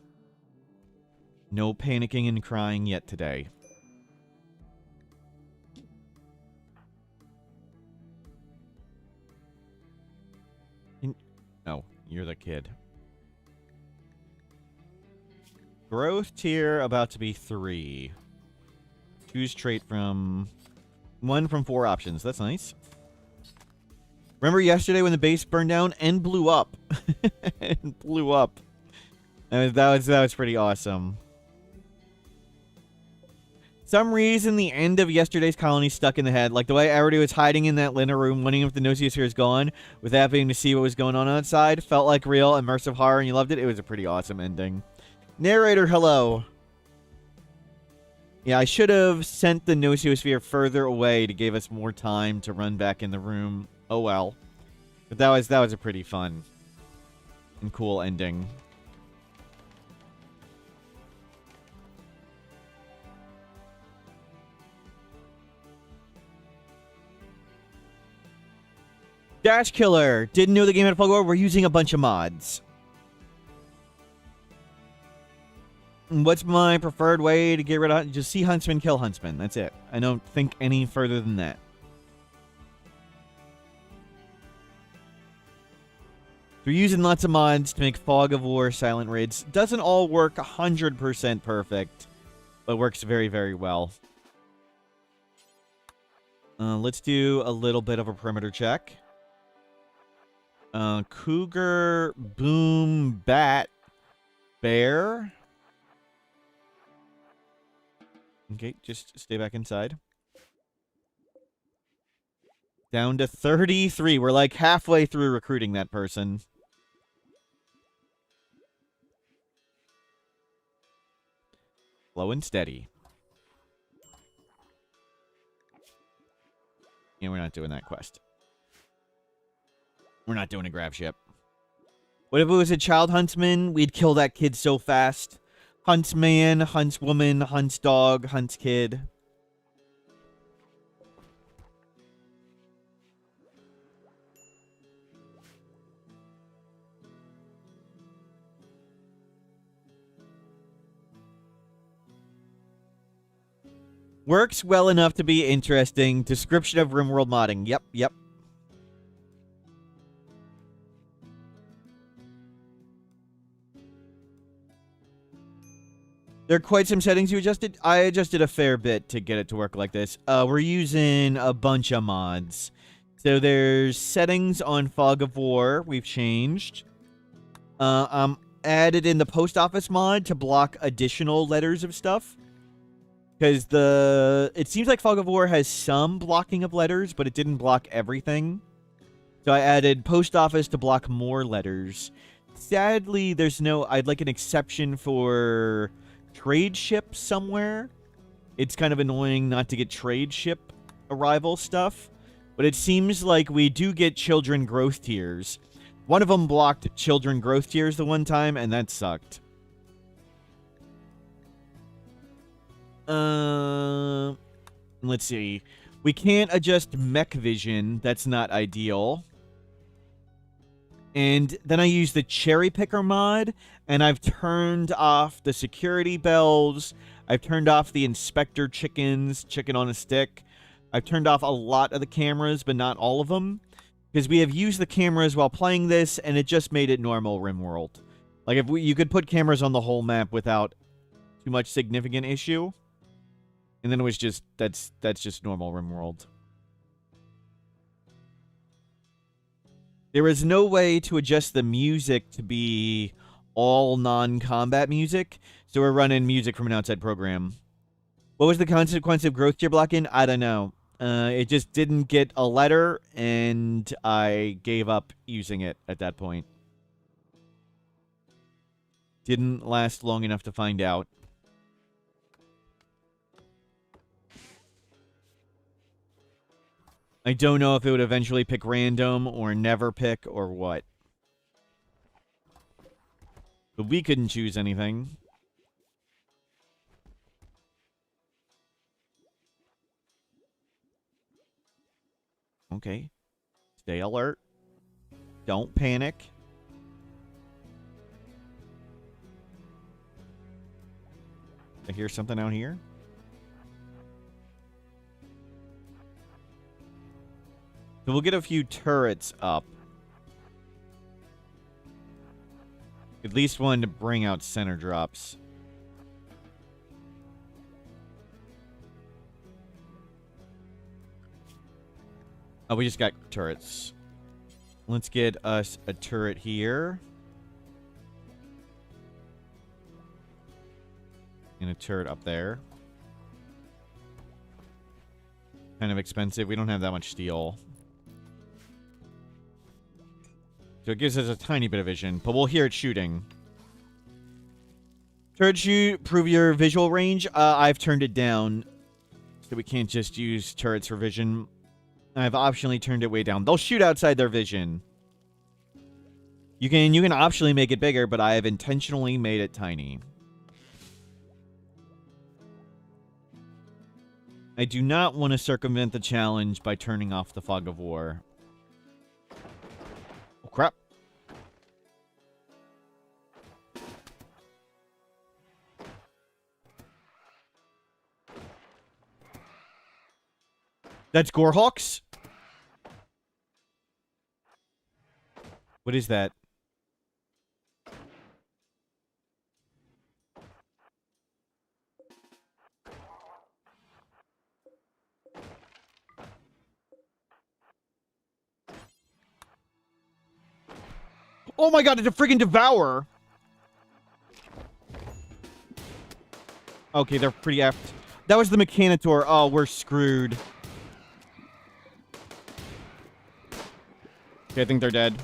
No panicking and crying yet today. No, you're the kid. Growth tier about to be 3. Choose trait from 1 from 4 options. That's nice. Remember yesterday when the base burned down and blew up? And blew up. That was pretty awesome. Some reason the end of yesterday's colony stuck in the head. Like the way everybody was hiding in that Lina room, wondering if the Nosiosphere is gone, without being to see what was going on outside. Felt like real immersive horror and you loved it. It was a pretty awesome ending. Narrator, hello. Yeah, I should have sent the Nosiosphere further away to give us more time to run back in the room. Oh well. But that was a pretty fun and cool ending. Dash Killer. Didn't know the game had a plug war. We're using a bunch of mods. What's my preferred way to get rid of... Just see Huntsman, kill Huntsman. That's it. I don't think any further than that. We're using lots of mods to make Fog of War Silent Raids. Doesn't all work 100% perfect, but works very, very well. Let's do a little bit of a perimeter check. Cougar, Boom, Bat, Bear. Okay, just stay back inside. Down to 33. We're like halfway through recruiting that person. Slow and steady. Yeah, we're not doing that quest. We're not doing a grab ship. What if it was a child huntsman? We'd kill that kid so fast. Huntsman, huntswoman, hunts dog, hunts kid. Works well enough to be interesting. Description of Rimworld modding. Yep, yep. There are quite some settings you adjusted. I adjusted a fair bit to get it to work like this. We're using a bunch of mods. So there's settings on Fog of War we've changed. Added in the post office mod to block additional letters of stuff. Because it seems like Fog of War has some blocking of letters, but it didn't block everything. So I added post office to block more letters. Sadly, I'd like an exception for trade ship somewhere. It's kind of annoying not to get trade ship arrival stuff. But it seems like we do get children growth tiers. One of them blocked children growth tiers the one time, and that sucked. Let's see. We can't adjust mech vision. That's not ideal. And then I use the cherry picker mod, and I've turned off the security bells. I've turned off the inspector chickens, chicken on a stick. I've turned off a lot of the cameras, but not all of them. Because we have used the cameras while playing this, and it just made it normal Rimworld. Like, you could put cameras on the whole map without too much significant issue. And then it was just, that's just normal Rimworld. There is no way to adjust the music to be all non-combat music, so we're running music from an outside program. What was the consequence of growth tier blocking? I don't know. It just didn't get a letter, and I gave up using it at that point. Didn't last long enough to find out. I don't know if it would eventually pick random or never pick or what. But we couldn't choose anything. Okay. Stay alert. Don't panic. I hear something out here. So we'll get a few turrets up. At least one to bring out center drops. Oh, we just got turrets. Let's get us a turret here. And a turret up there. Kind of expensive. We don't have that much steel. So it gives us a tiny bit of vision, but we'll hear it shooting. Turret shoot, prove your visual range. I've turned it down, so we can't just use turrets for vision. I've optionally turned it way down. They'll shoot outside their vision. You can optionally make it bigger, but I have intentionally made it tiny. I do not want to circumvent the challenge by turning off the Fog of War. Oh, crap. That's Gorehawks? What is that? Oh my god, it's a friggin' Devourer! Okay, they're pretty apt. That was the Mechanitor. Oh, we're screwed. Okay, I think they're dead.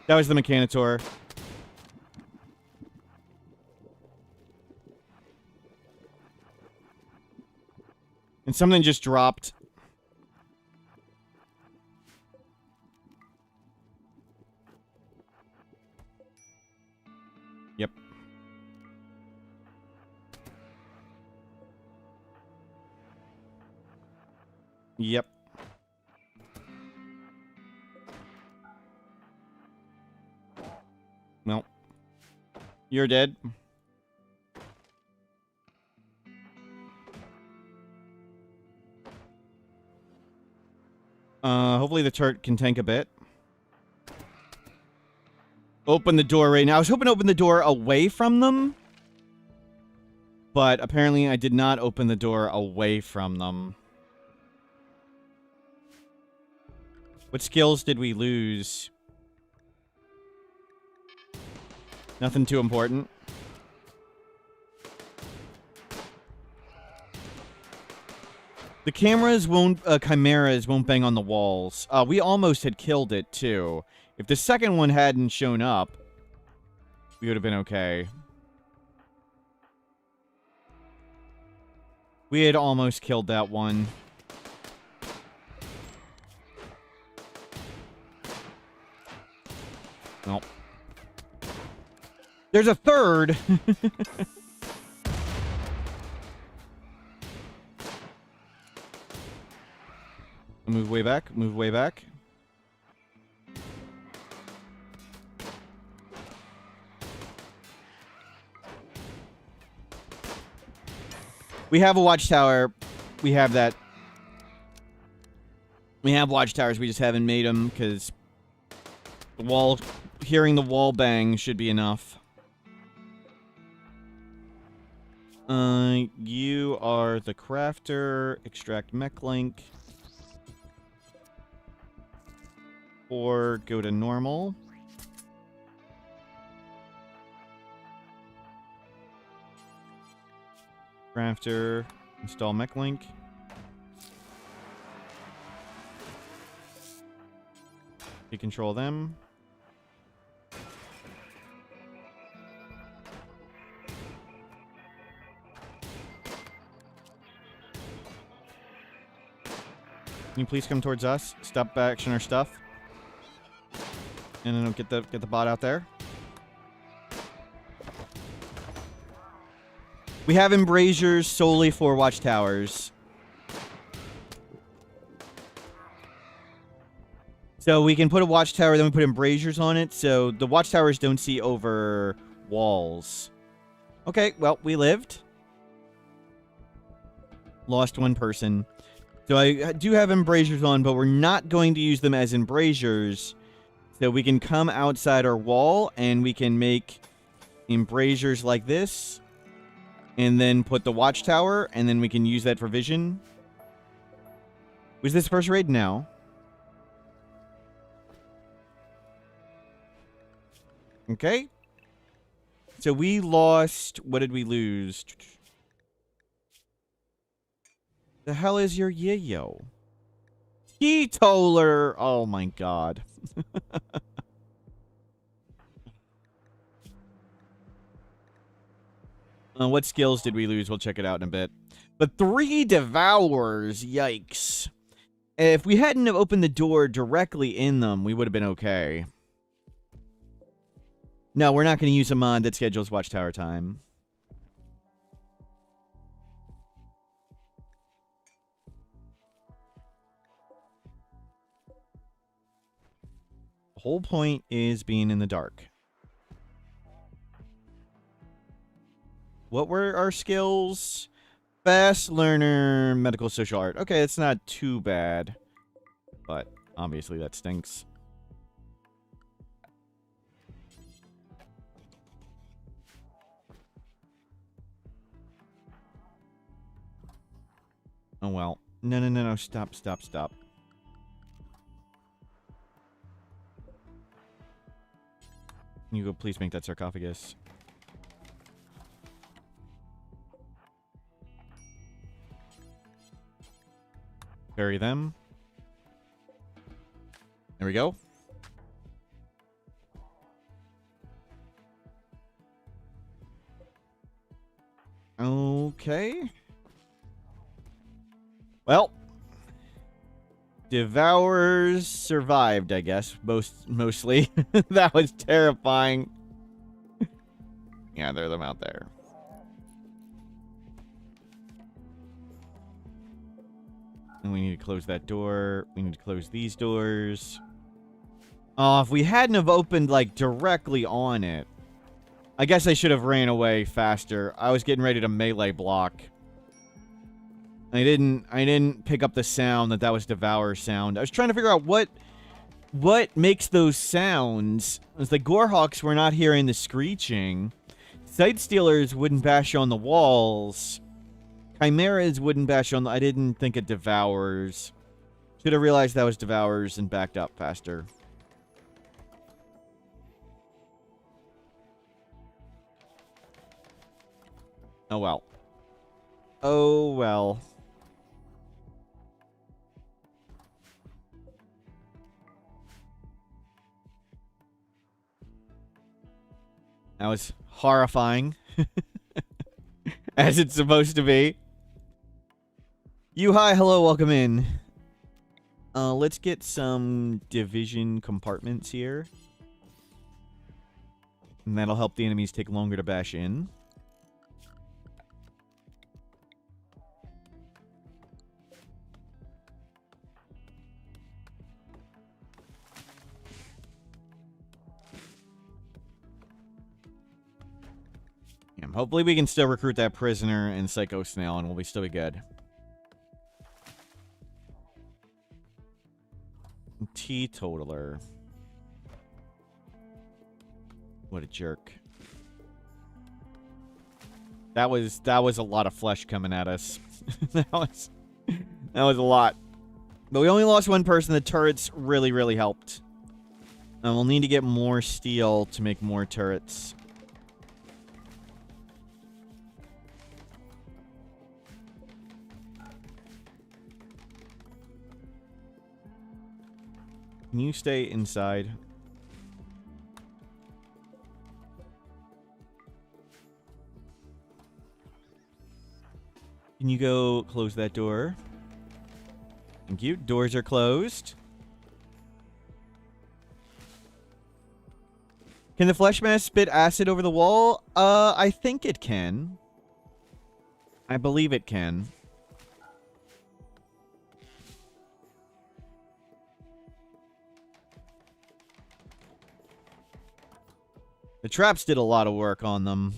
That was the Mechanitor. And something just dropped. Yep. Yep. Well. You're dead. Hopefully the turret can tank a bit. Open the door right now. I was hoping to open the door away from them. But apparently I did not open the door away from them. What skills did we lose? Nothing too important. The cameras won't, chimeras won't bang on the walls. We almost had killed it, too. If the second one hadn't shown up, we would have been okay. We had almost killed that one. Nope. There's a third! Move way back, move way back. We have a watchtower. We have that. We have watchtowers, we just haven't made them because the wall, hearing the wall bang should be enough. You are the crafter. Extract mech link. Or go to normal. Crafter. Install mech link. You control them. Can you please come towards us? Stop action our stuff. And then get the bot out there. We have embrasures solely for watchtowers. So we can put a watchtower, then we put embrasures on it, so the watchtowers don't see over walls. Okay, well, we lived. Lost one person. So I do have embrasures on, but we're not going to use them as embrasures. So we can come outside our wall, and we can make embrasures like this. And then put the watchtower, and then we can use that for vision. Was this first raid? No. Okay. So we lost... What did we lose? The hell is your yayo? Teetotaler! Oh my god. What skills did we lose? We'll check it out in a bit. But 3 devours. Yikes. If we hadn't have opened the door directly in them, we would have been okay. No, we're not going to use a mod that schedules watchtower time. The whole point is being in the dark. What were our skills? Fast learner, medical, social art. Okay, it's not too bad. But obviously that stinks. Oh well. No. Stop. Can you go please make that sarcophagus? Bury them. There we go. Okay. Well, Devourers survived, I guess. Mostly. That was terrifying. Yeah, there are them out there. And we need to close that door. We need to close these doors. Oh, if we hadn't have opened, like, directly on it. I guess I should have ran away faster. I was getting ready to melee block. I didn't pick up the sound that was Devour sound. I was trying to figure out what makes those sounds. It was like Gorehawks were not hearing the screeching. Sight Stealers wouldn't bash on the walls. Chimeras wouldn't bash on the... I didn't think of Devours. Should have realized that was Devours and backed up faster. Oh well. Oh well. That was horrifying. As it's supposed to be. You, hi, hello, welcome in. Let's get some division compartments here. And that'll help the enemies take longer to bash in. Hopefully we can still recruit that prisoner and Psycho Snail and we'll still be good. Teetotaler. What a jerk. That was a lot of flesh coming at us. that was a lot. But we only lost one person. The turrets really helped. And we'll need to get more steel to make more turrets. Can you stay inside? Can you go close that door? Thank you. Doors are closed. Can the flesh mass spit acid over the wall? I think it can. I believe it can. The traps did a lot of work on them.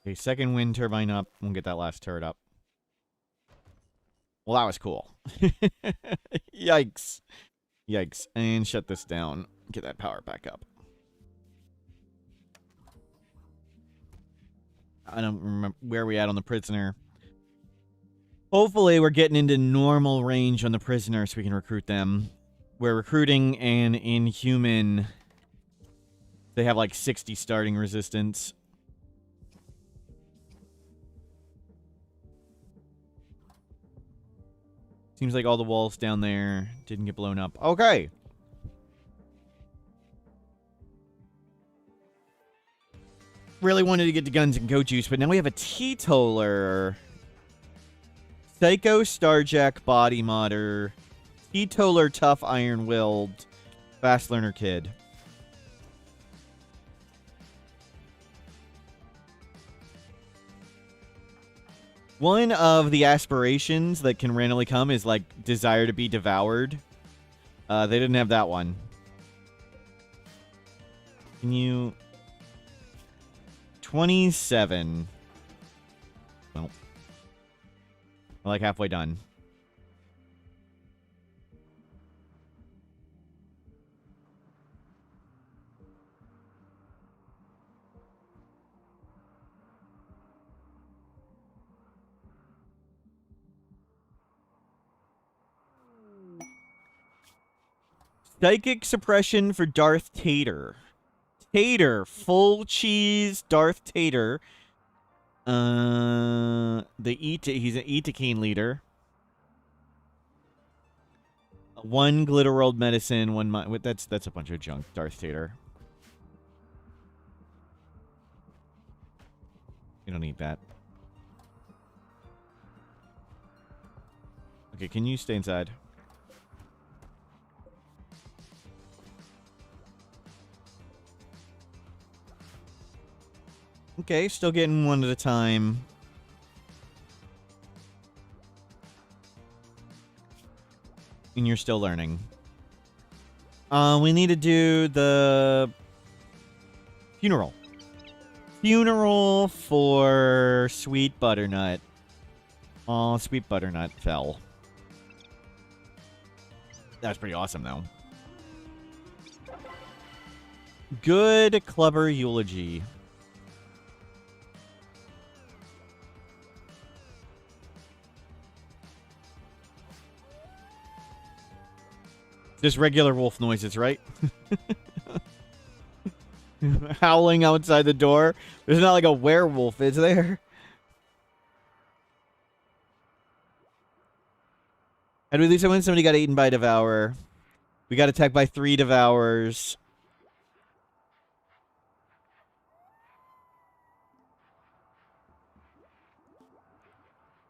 Okay, second wind turbine up. We'll get that last turret up. Well, that was cool. Yikes. Yikes. And shut this down. Get that power back up. I don't remember where we at on the prisoner. Hopefully we're getting into normal range on the prisoner so we can recruit them. We're recruiting an inhuman. They have like 60 starting resistance. Seems like all the walls down there didn't get blown up. Okay. Really wanted to get the guns and goat juice, but now we have a teetotaler. Psycho Starjack Body Modder. Teetotaler Tough Iron Willed. Fast Learner Kid. One of the aspirations that can randomly come is, like, desire to be devoured. They didn't have that one. Can you... 27. Well. We're like halfway done. Psychic suppression for Darth Tater. Full cheese Darth Tater. He's an Etakine leader. One Glitterworld medicine, one that's a bunch of junk, Darth Tater. You don't need that. Okay, can you stay inside? Okay, still getting one at a time. And you're still learning. We need to do the funeral. Funeral for Sweet Butternut. Oh, Sweet Butternut fell. That's pretty awesome, though. Good Clubber eulogy. Just regular wolf noises, right? Howling outside the door. There's not like a werewolf, is there? How do we lose it when somebody got eaten by a Devourer? We got attacked by 3 Devourers.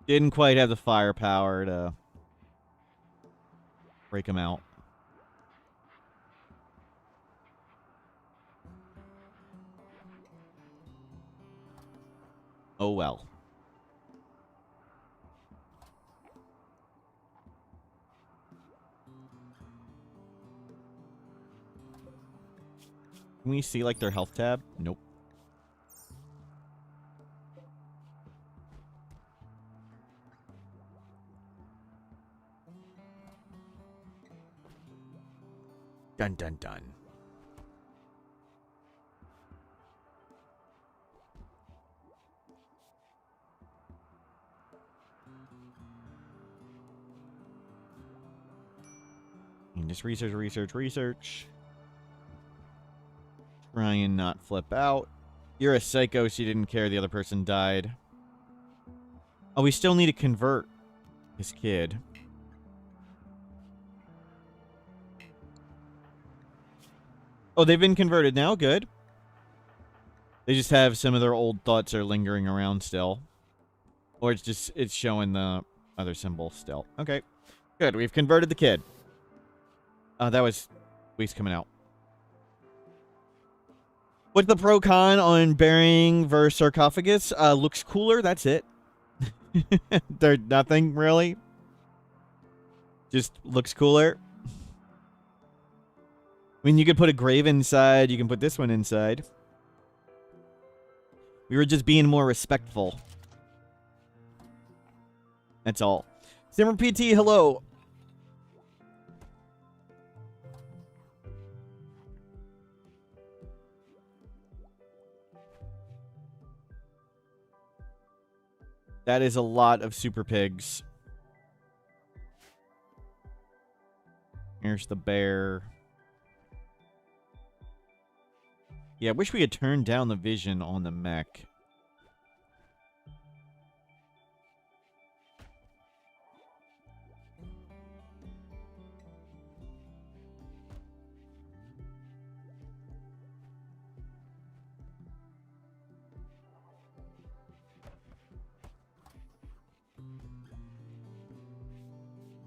Didn't quite have the firepower to break him out. Oh well. Can we see, like, their health tab? Nope. Dun dun dun. And just research. Try and not flip out. You're a psycho, so you didn't care the other person died. Oh, we still need to convert this kid. Oh, they've been converted now? Good. They just have some of their old thoughts are lingering around still. Or it's showing the other symbol still. Okay. Good. We've converted the kid. That was waste coming out. What's the pro con on burying versus sarcophagus? Looks cooler. That's it. There's nothing really. Just looks cooler. I mean, you could put a grave inside. You can put this one inside. We were just being more respectful. That's all. Simmer PT, hello. That is a lot of super pigs. Here's the bear. Yeah, I wish we had turned down the vision on the mech.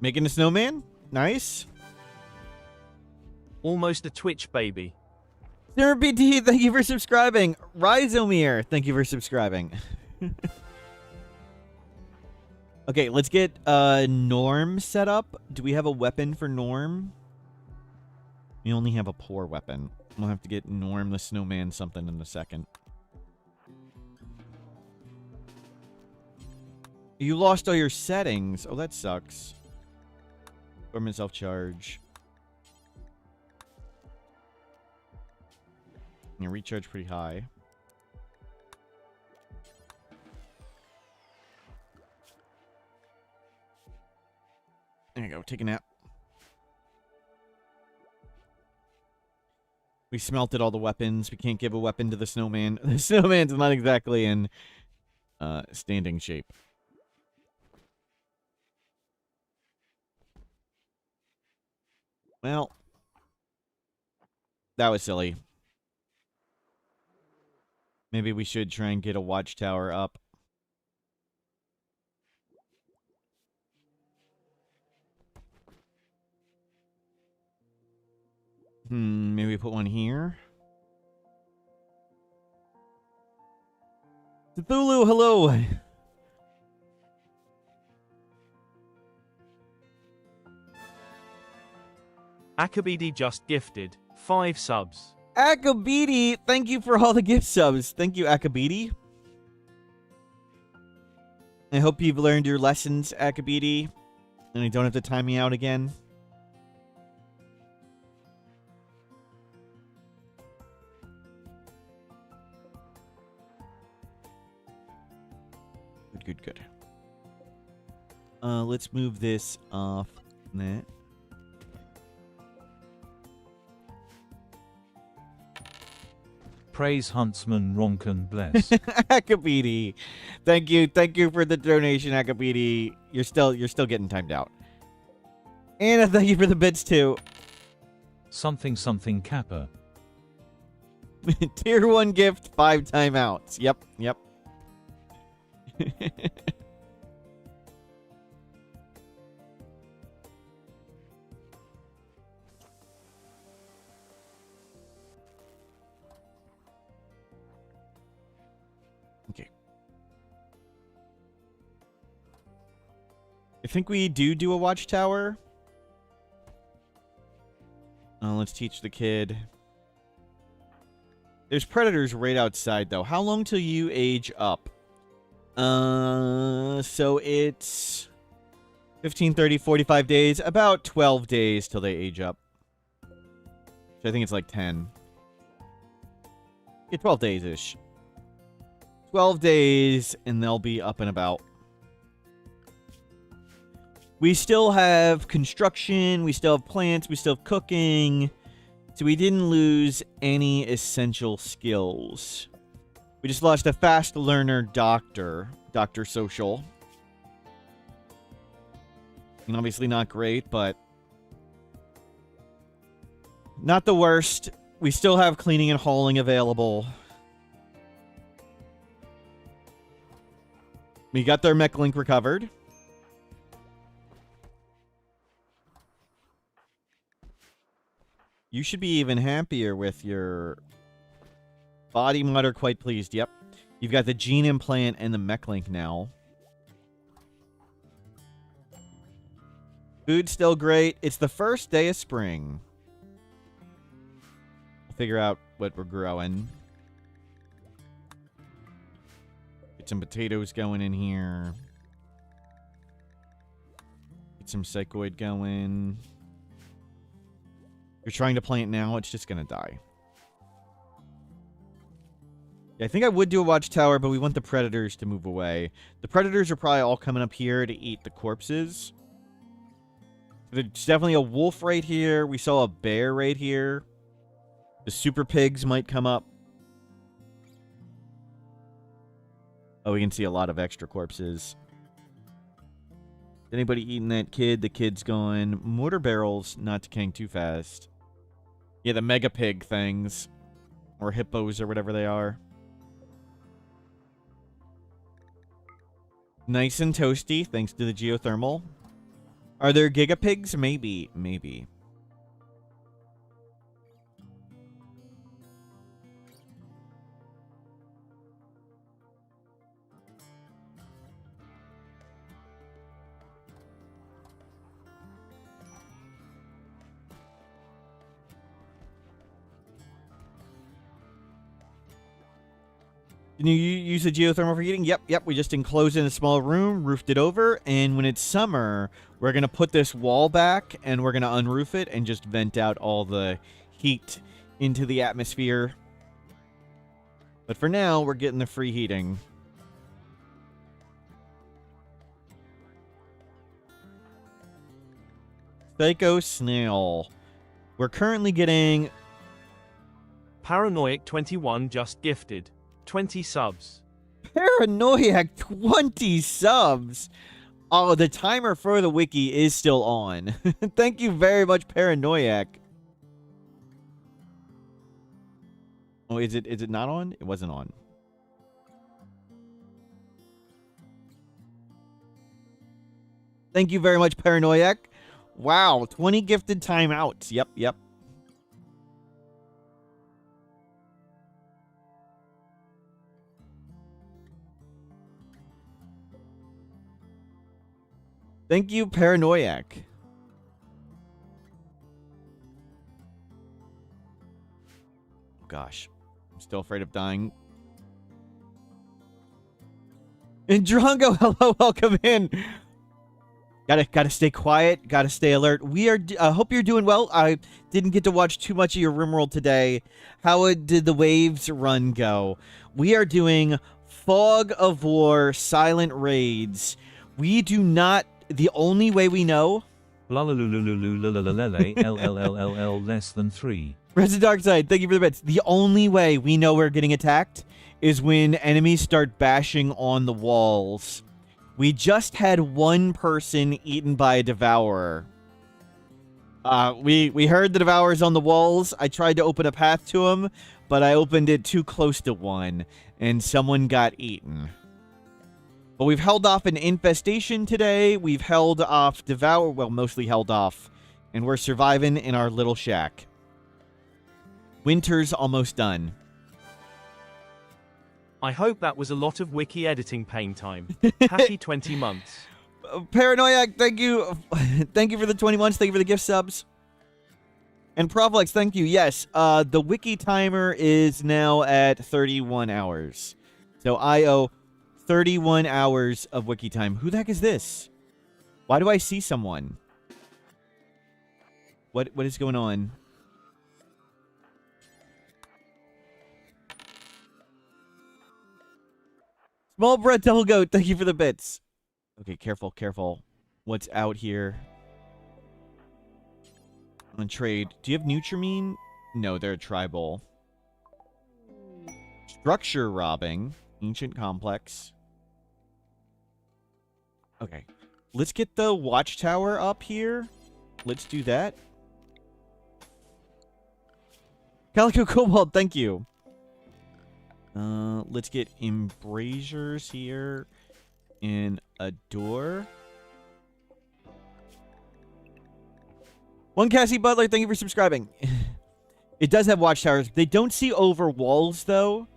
Making a snowman? Nice. Almost a Twitch baby. Sarah PT, thank you for subscribing. Rhizomir, thank you for subscribing. Okay, let's get Norm set up. Do we have a weapon for Norm? We only have a poor weapon. We'll have to get Norm the snowman something in a second. You lost all your settings. Oh, that sucks. Dormant self-charge. Your recharge pretty high. There you go. Take a nap. We smelted all the weapons. We can't give a weapon to the snowman. The snowman's not exactly in standing shape. Well, that was silly. Maybe we should try and get a watchtower up. Maybe put one here. Cthulhu, hello. Akabidi just gifted 5 subs. Akabidi, thank you for all the gift subs. Thank you, Akabidi. I hope you've learned your lessons, Akabidi, and you don't have to time me out again. Good. Let's move this off that. Praise Huntsman Ronken bless. Akabidi. Thank you for the donation, Akabidi. You're still getting timed out. Anna, thank you for the bits too. Something Kappa. Tier 1 gift, 5 timeouts. Yep. Okay. I think we do a watchtower. Let's teach the kid. There's predators right outside, though. How long till you age up? So it's 15, 30, 45 days. About 12 days till they age up. So I think it's like 10. Yeah, 12 days-ish. 12 days, and they'll be up and about. We still have construction, we still have plants, we still have cooking. So we didn't lose any essential skills. We just lost a fast learner doctor. Dr. Social. And obviously not great, but not the worst. We still have cleaning and hauling available. We got their mech link recovered. You should be even happier with your body mod. Are quite pleased. Yep. You've got the gene implant and the mech link now. Food's still great. It's the first day of spring. We'll figure out what we're growing. Get some potatoes going in here. Get some psychoid going. You're trying to plant now, it's just gonna die. Yeah, I think I would do a watchtower, but we want the predators to move away. The predators are probably all coming up here to eat the corpses. There's definitely a wolf right here. We saw a bear right here. The super pigs might come up. Oh, we can see a lot of extra corpses. Anybody eating that kid? The kid's gone. Mortar barrels not decaying too fast. Yeah, the mega pig things. Or hippos or whatever they are. Nice and toasty, thanks to the geothermal. Are there gigapigs? Maybe. Maybe. Can you use the geothermal for heating? Yep. We just enclosed in a small room, roofed it over, and when it's summer, we're going to put this wall back, and we're going to unroof it and just vent out all the heat into the atmosphere. But for now, we're getting the free heating. Psycho Snail. We're currently getting... Paranoic 21 just gifted 20 subs. Paranoiac 20 subs. Oh, the timer for the wiki is still on. Thank you very much, Paranoiac. Oh, is it not on? It wasn't on. Thank you very much, Paranoiac. Wow, 20 gifted timeouts. Yep. Thank you, Paranoiac. Oh, gosh. I'm still afraid of dying. And Drongo, hello, welcome in. Gotta stay quiet. Gotta stay alert. We are. Hope you're doing well. I didn't get to watch too much of your Rimworld today. How did the waves run go? We are doing Fog of War Silent Raids. We do not. The only way we know. LLLLL less than 3. Resident Darkside, thank you for the bits. The only way we know we're getting attacked is when enemies start bashing on the walls. We just had one person eaten by a devourer. We heard the devourers on the walls. I tried to open a path to him, but I opened it too close to one, and someone got eaten. But we've held off an infestation today. We've held off devour, well, mostly held off, and we're surviving in our little shack. Winter's almost done. I hope that was a lot of wiki editing pain time. Happy 20 months. Paranoiac, thank you. Thank you for the 20 months. Thank you for the gift subs. And Proflex, thank you. Yes, the wiki timer is now at 31 hours. So I owe 31 hours of wiki time. Who the heck is this? Why do I see someone? What is going on? Small bread double goat, thank you for the bits. Okay, careful, careful. What's out here? On trade. Do you have Nutrimine? No, they're a tribal. Structure robbing. Ancient complex. Okay. Let's get the watchtower up here. Let's do that. Calico Cobalt, thank you. Let's get Embrasures here in a door. One Cassie Butler, thank you for subscribing. It does have watchtowers. They don't see over walls, though.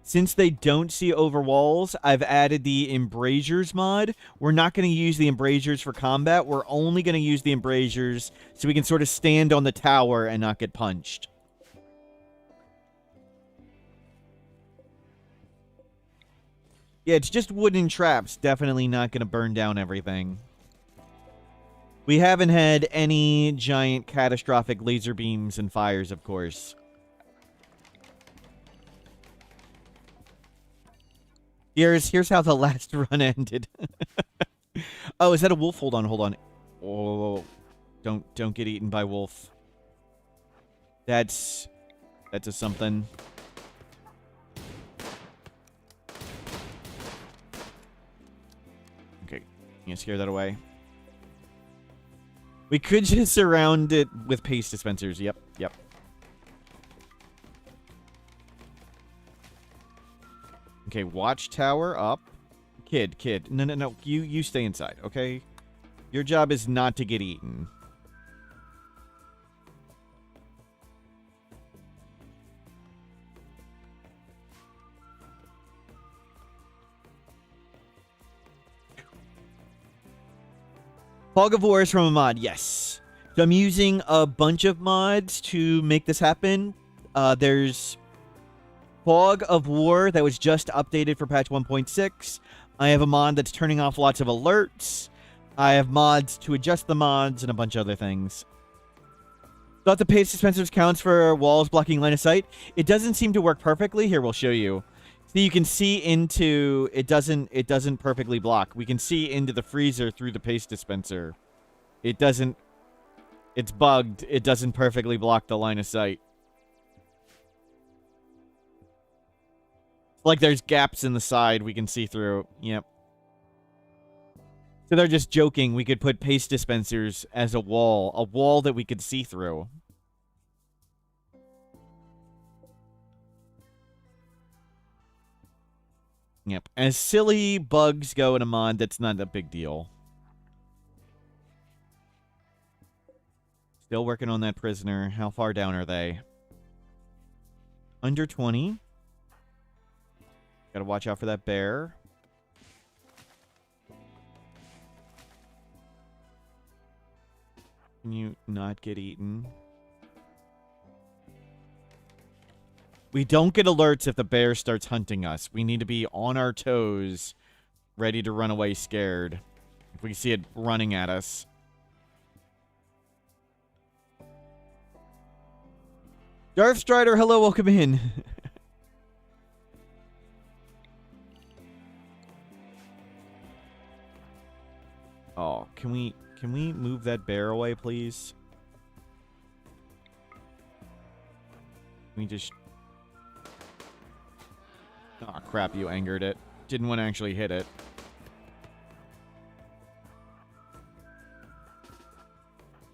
Since they don't see over walls, I've added the Embrasures mod. We're not going to use the Embrasures for combat. We're only going to use the Embrasures so we can sort of stand on the tower and not get punched. Yeah, it's just wooden traps. Definitely not going to burn down everything. We haven't had any giant catastrophic laser beams and fires, of course. Here's how the last run ended. Oh, is that a wolf? Hold on. Oh, don't get eaten by wolf. That's a something. Okay, you gonna scare that away? We could just surround it with paste dispensers. Yep. Okay, watchtower up. Kid. No. You stay inside, okay? Your job is not to get eaten. Fog of War is from a mod, yes. So I'm using a bunch of mods to make this happen. There's Fog of War that was just updated for patch 1.6. I have a mod that's turning off lots of alerts. I have mods to adjust the mods and a bunch of other things. Thought the paste dispensers counts for walls blocking line of sight. It doesn't seem to work perfectly. Here, we'll show you. So you can see into it doesn't perfectly block. We can see into the freezer through the paste dispenser. It doesn't. It's bugged. It doesn't perfectly block the line of sight. Like there's gaps in the side we can see through. Yep. So they're just joking. We could put paste dispensers as a wall that we could see through. Yep. As silly bugs go in a mod, that's not a big deal. Still working on that prisoner. How far down are they? Under 20. Gotta watch out for that bear. Can you not get eaten? We don't get alerts if the bear starts hunting us. We need to be on our toes, ready to run away scared if we see it running at us. Darth Strider, hello, welcome in. Oh, can we move that bear away, please? Can we just... Oh, crap, you angered it. Didn't want to actually hit it.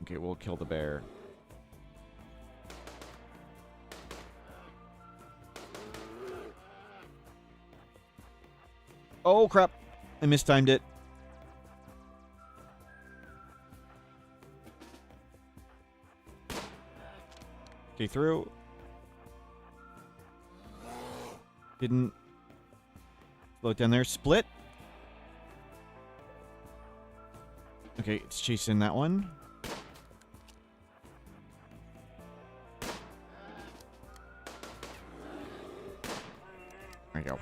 Okay, we'll kill the bear. Oh, crap. I mistimed it. Okay, through. Didn't float down there. Split. Okay, it's chasing that one. There we go.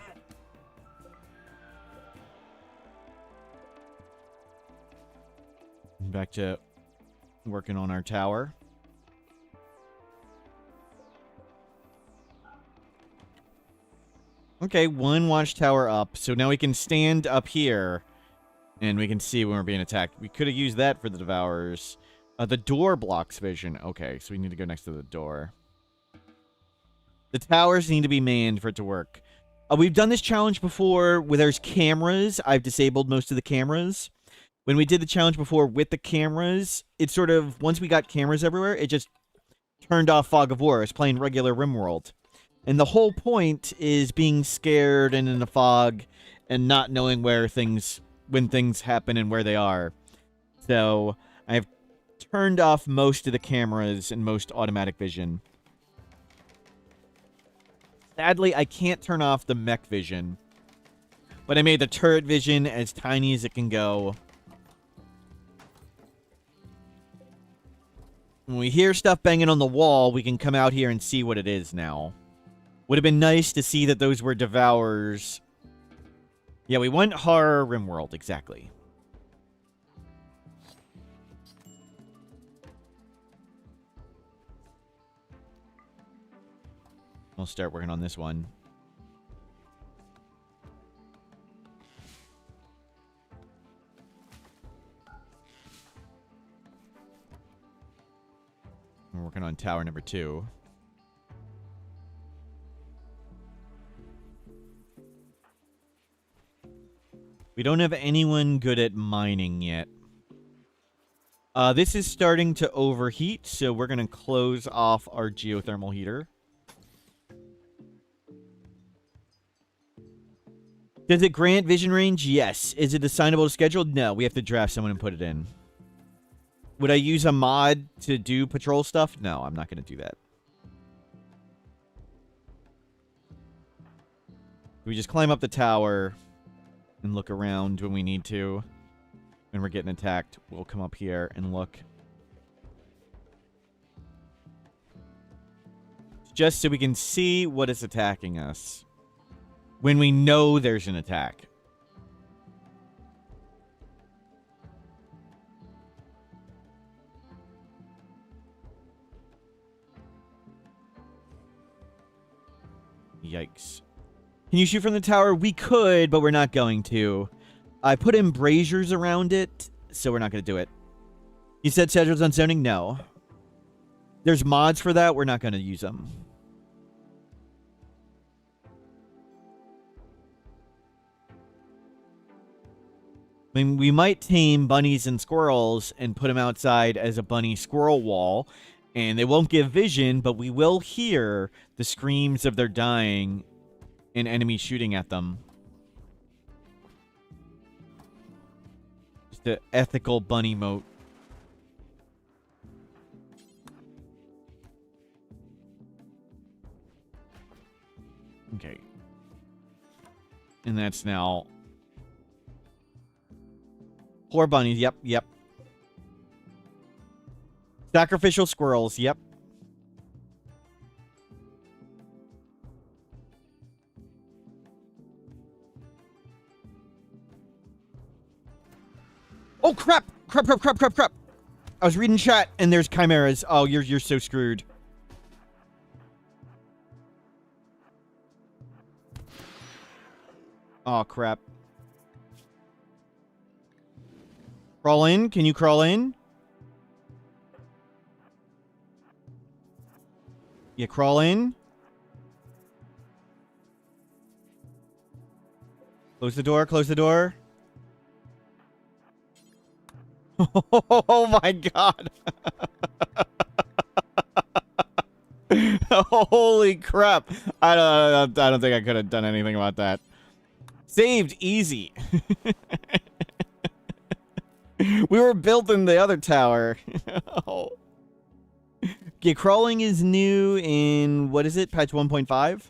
Back to working on our tower. Okay, one watchtower up. So now we can stand up here, and we can see when we're being attacked. We could have used that for the Devourers. The door blocks vision. Okay, so we need to go next to the door. The towers need to be manned for it to work. We've done this challenge before where there's cameras. I've disabled most of the cameras. When we did the challenge before with the cameras, it sort of, once we got cameras everywhere, it just turned off Fog of War. It's playing regular Rimworld. And the whole point is being scared and in the fog and not knowing where things, when things happen and where they are. So I've turned off most of the cameras and most automatic vision. Sadly, I can't turn off the mech vision. But I made the turret vision as tiny as it can go. When we hear stuff banging on the wall, we can come out here and see what it is now. Would have been nice to see that those were Devourers. Yeah, we want horror Rimworld, exactly. We'll start working on this one. We're working on tower number 2. We don't have anyone good at mining yet. This is starting to overheat, so we're going to close off our geothermal heater. Does it grant vision range? Yes. Is it assignable to schedule? No. We have to draft someone and put it in. Would I use a mod to do patrol stuff? No, I'm not going to do that. We just climb up the tower and look around when we need to. When we're getting attacked, we'll come up here and look. Just so we can see what is attacking us. When we know there's an attack. Yikes. Can you shoot from the tower? We could, but we're not going to. I put Embrasures around it, so we're not going to do it. You said schedules on zoning? No. There's mods for that. We're not going to use them. I mean, we might tame bunnies and squirrels and put them outside as a bunny-squirrel wall, and they won't give vision, but we will hear the screams of their dying and enemies shooting at them. Just an ethical bunny moat. Okay. And that's now... Poor bunnies. Yep, yep. Sacrificial squirrels, yep. Oh, crap! Crap, crap, crap, crap, crap! I was reading chat, and there's chimeras. Oh, you're so screwed. Oh, crap. Crawl in? Can you crawl in? Yeah, crawl in. Close the door, close the door. Oh my god. Holy crap. I don't think I could have done anything about that. Saved easy. We were built in the other tower. Oh. Okay, crawling is new in, what is it, patch 1.5?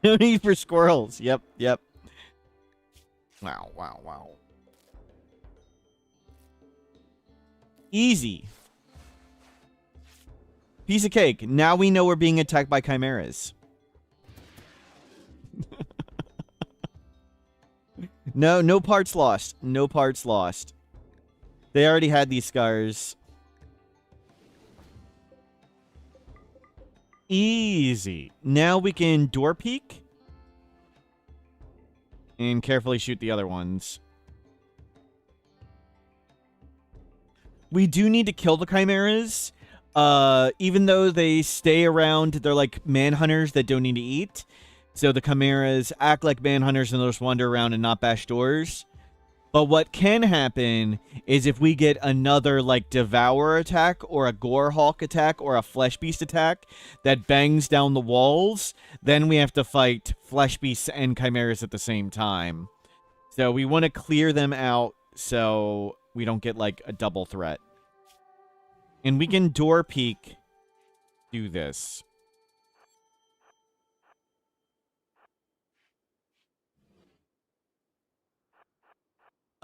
No need for squirrels. Yep, yep. Wow, wow, wow. Easy. Piece of cake. Now we know we're being attacked by chimeras. No parts lost. No parts lost. They already had these scars. Easy. Now we can door peek. And carefully shoot the other ones. We do need to kill the chimeras. Even though they stay around, they're like manhunters that don't need to eat. So the chimeras act like manhunters and they'll just wander around and not bash doors. But what can happen is if we get another like Devour attack or a Gore Hawk attack or a Flesh Beast attack that bangs down the walls, then we have to fight Flesh Beasts and chimeras at the same time. So we want to clear them out so we don't get like a double threat. And we can door peek do this.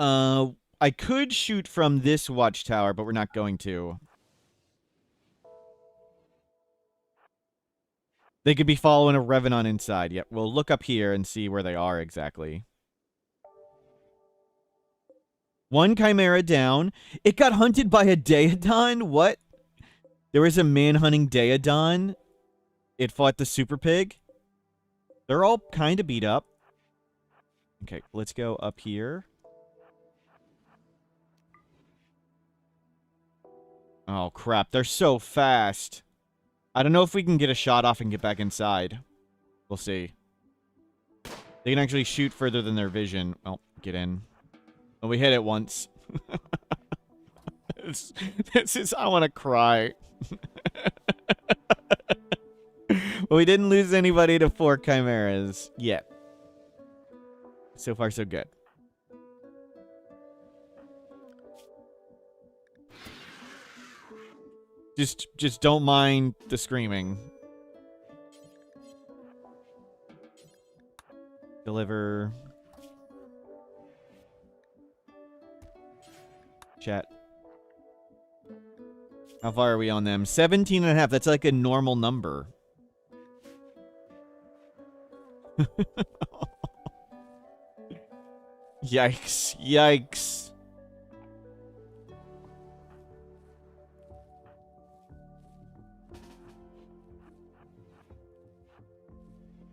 I could shoot from this watchtower, but we're not going to. They could be following a Revenant inside. Yep, we'll look up here and see where they are exactly. One Chimera down. It got hunted by a Daedon? What? There was a man-hunting Daedon. It fought the Super Pig. They're all kind of beat up. Okay, let's go up here. Oh, crap. They're so fast. I don't know if we can get a shot off and get back inside. We'll see. They can actually shoot further than their vision. Oh, get in. Oh, we hit it once. This is... I want to cry. Well, we didn't lose anybody to 4 chimeras yet. So far, so good. Just don't mind the screaming. Deliver. Chat. How far are we on them? 17 and a half. That's like a normal number. Yikes. Yikes.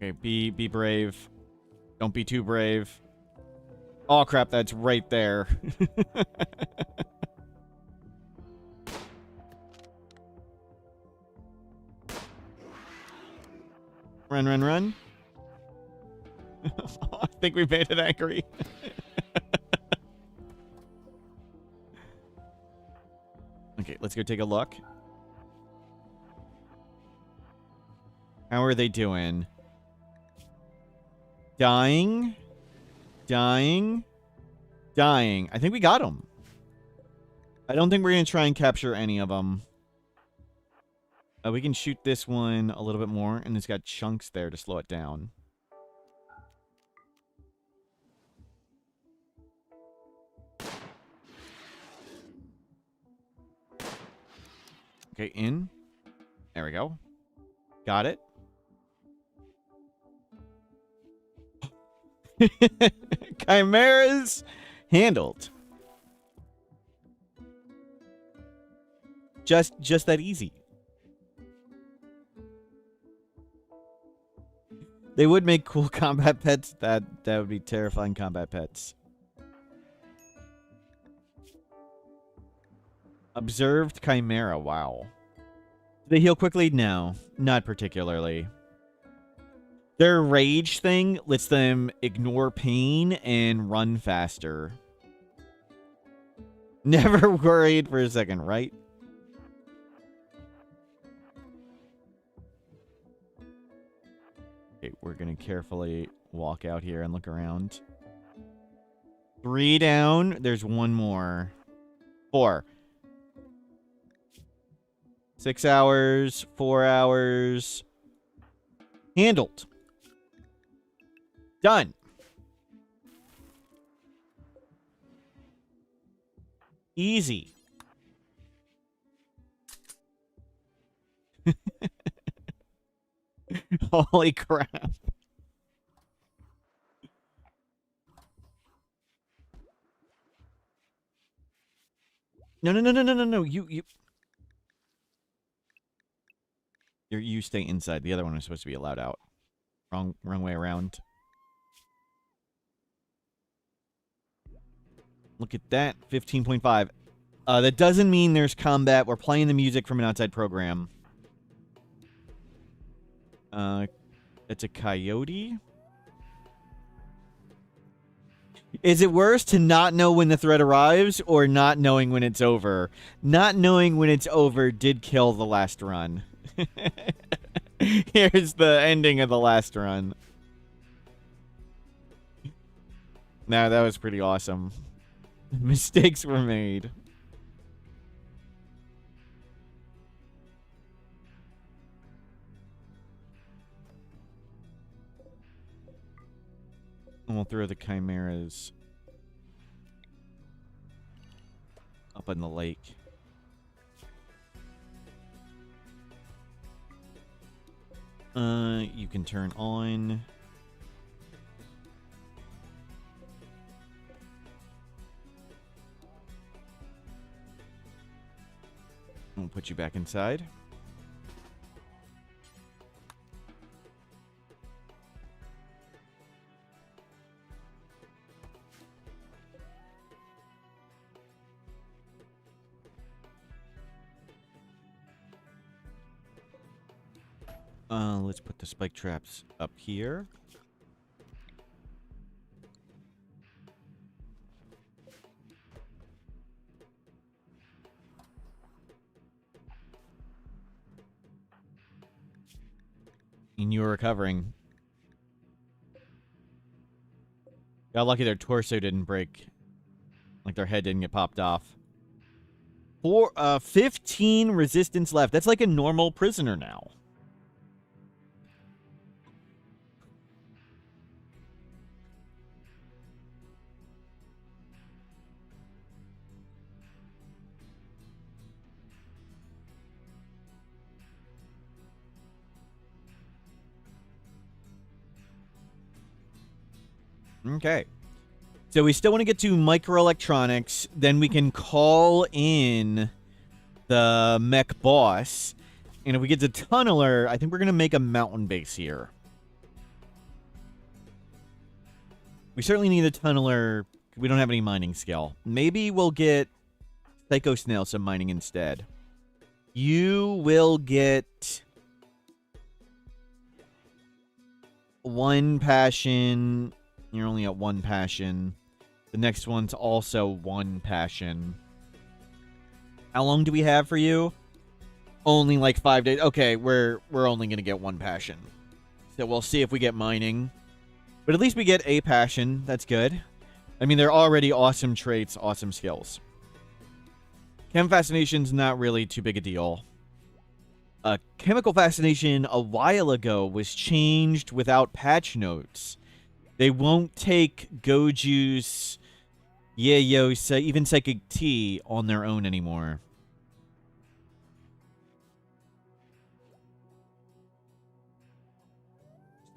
Okay, be brave. Don't be too brave. Oh, crap, that's right there. Run, run, run. I think we made it angry. Okay, let's go take a look. How are they doing? Dying. Dying. Dying. I think we got them. I don't think we're going to try and capture any of them. We can shoot this one a little bit more, and it's got chunks there to slow it down. Okay, in. There we go. Got it. Chimeras handled. Just that easy. They would make cool combat pets. That would be terrifying combat pets. Observed Chimera. Wow. Do they heal quickly? No, not particularly. Their rage thing lets them ignore pain and run faster. Never worried for a second, right? Okay, we're going to carefully walk out here and look around. 3 down. There's 1 more. 4. 6 hours. 4 hours. Handled. Done. Easy. Holy crap. No. You stay inside. The other one is supposed to be allowed out. Wrong way around. Look at that. 15.5. That doesn't mean there's combat. We're playing the music from an outside program. It's a coyote. Is it worse to not know when the threat arrives or not knowing when it's over? Not knowing when it's over did kill the last run. Here's the ending of the last run. Nah, that was pretty awesome. Mistakes were made. And we'll throw the chimeras up in the lake. You can turn on. We'll put you back inside. Let's put the spike traps up here. And you're recovering. Got lucky their torso didn't break. Like their head didn't get popped off. 15 resistance left. That's like a normal prisoner now. Okay. So we still want to get to microelectronics. Then we can call in the mech boss. And if we get to Tunneler, I think we're going to make a mountain base here. We certainly need a Tunneler. We don't have any mining skill. Maybe we'll get Psycho Snail some mining instead. You will get 1 passion. You're only at 1 passion. The next one's also 1 passion. How long do we have for you? Only like 5 days. Okay, we're only going to get 1 passion. So we'll see if we get mining. But at least we get a passion. That's good. I mean, they're already awesome traits, awesome skills. Chem Fascination's not really too big a deal. Chemical Fascination a while ago was changed without patch notes. They won't take Go Juice, Yayo, even Psychic T on their own anymore.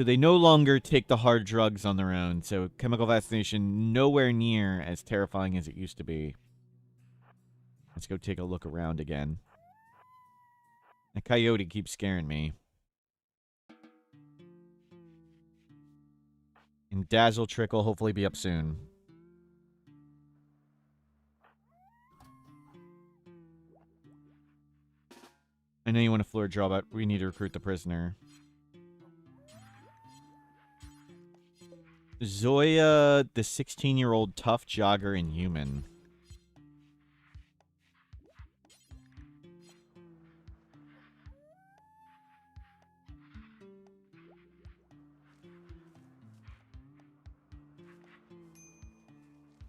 So they no longer take the hard drugs on their own. So chemical vaccination nowhere near as terrifying as it used to be. Let's go take a look around again. The coyote keeps scaring me. And Dazzle Trick will hopefully be up soon. I know you want a floor draw, but we need to recruit the prisoner. Zoya, the 16-year-old tough jogger and human.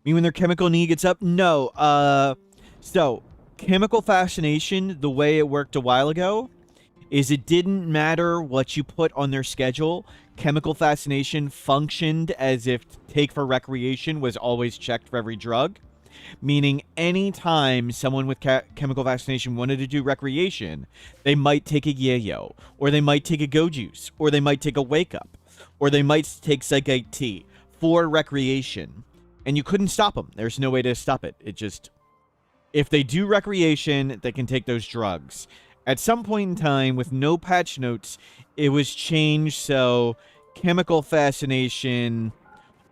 Mean when their chemical need gets up? No. So, chemical fascination, the way it worked a while ago, is it didn't matter what you put on their schedule. Chemical fascination functioned as if take for recreation was always checked for every drug. Meaning anytime someone with chemical fascination wanted to do recreation, they might take a yayo, or they might take a go juice, or they might take a wake up, or they might take psychite tea for recreation. And you couldn't stop them. There's no way to stop it. It just... If they do recreation, they can take those drugs. At some point in time, with no patch notes, it was changed so chemical fascination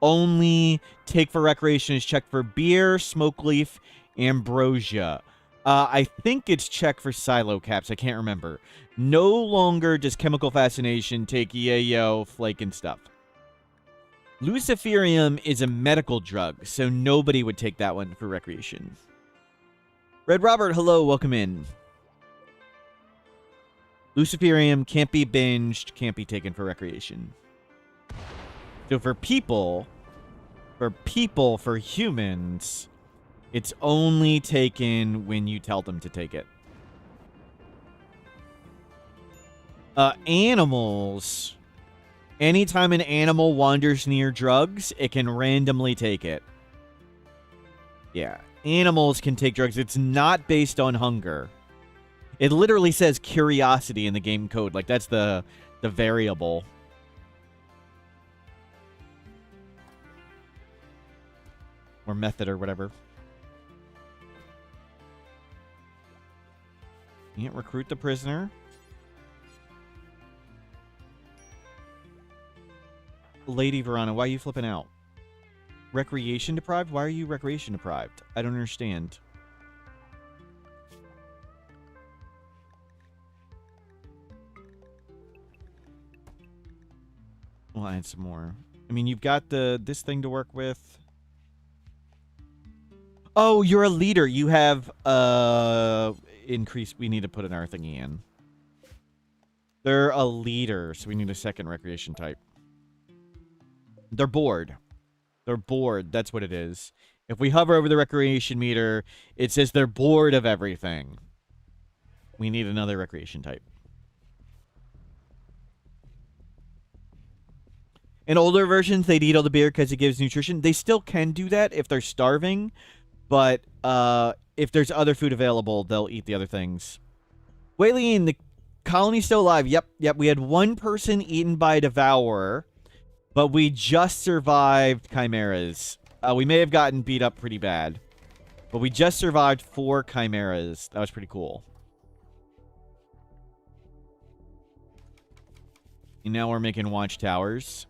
only take for recreation is checked for beer, smoke leaf, ambrosia. I think it's checked for silo caps. I can't remember. No longer does chemical fascination take yayo, flake, and stuff. Luciferium is a medical drug, so nobody would take that one for recreation. Red Robert, hello, welcome in. Luciferium can't be binged, can't be taken for recreation. So for humans, it's only taken when you tell them to take it. Animals... Anytime an animal wanders near drugs, it can randomly take it. Yeah. Animals can take drugs. It's not based on hunger. It literally says curiosity in the game code. Like, that's the variable. Or method or whatever. You can't recruit the prisoner. Lady Verona, why are you flipping out? Recreation deprived? Why are you recreation deprived? I don't understand. We'll add some more. I mean, you've got this thing to work with. Oh, you're a leader. You have increased. We need to put another thingy in. They're a leader, so we need a second recreation type. They're bored. They're bored. That's what it is. If we hover over the recreation meter, it says they're bored of everything. We need another recreation type. In older versions, they'd eat all the beer because it gives nutrition. They still can do that if they're starving, but if there's other food available, they'll eat the other things. Waylene, the colony's still alive. Yep. We had one person eaten by a devourer. But we just survived chimeras. We may have gotten beat up pretty bad. But we just survived 4 chimeras. That was pretty cool. And now we're making watchtowers.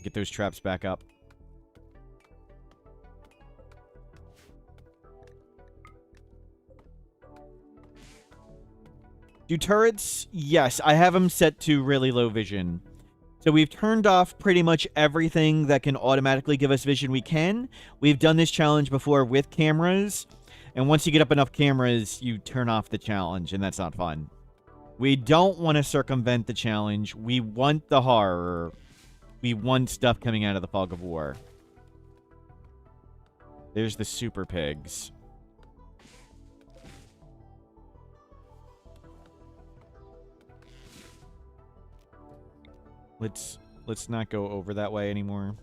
Get those traps back up. Do turrets? Yes, I have them set to really low vision. So we've turned off pretty much everything that can automatically give us vision we can. We've done this challenge before with cameras. And once you get up enough cameras, you turn off the challenge, and that's not fun. We don't want to circumvent the challenge. We want the horror. We want stuff coming out of the fog of war. There's the super pigs. Let's not go over that way anymore.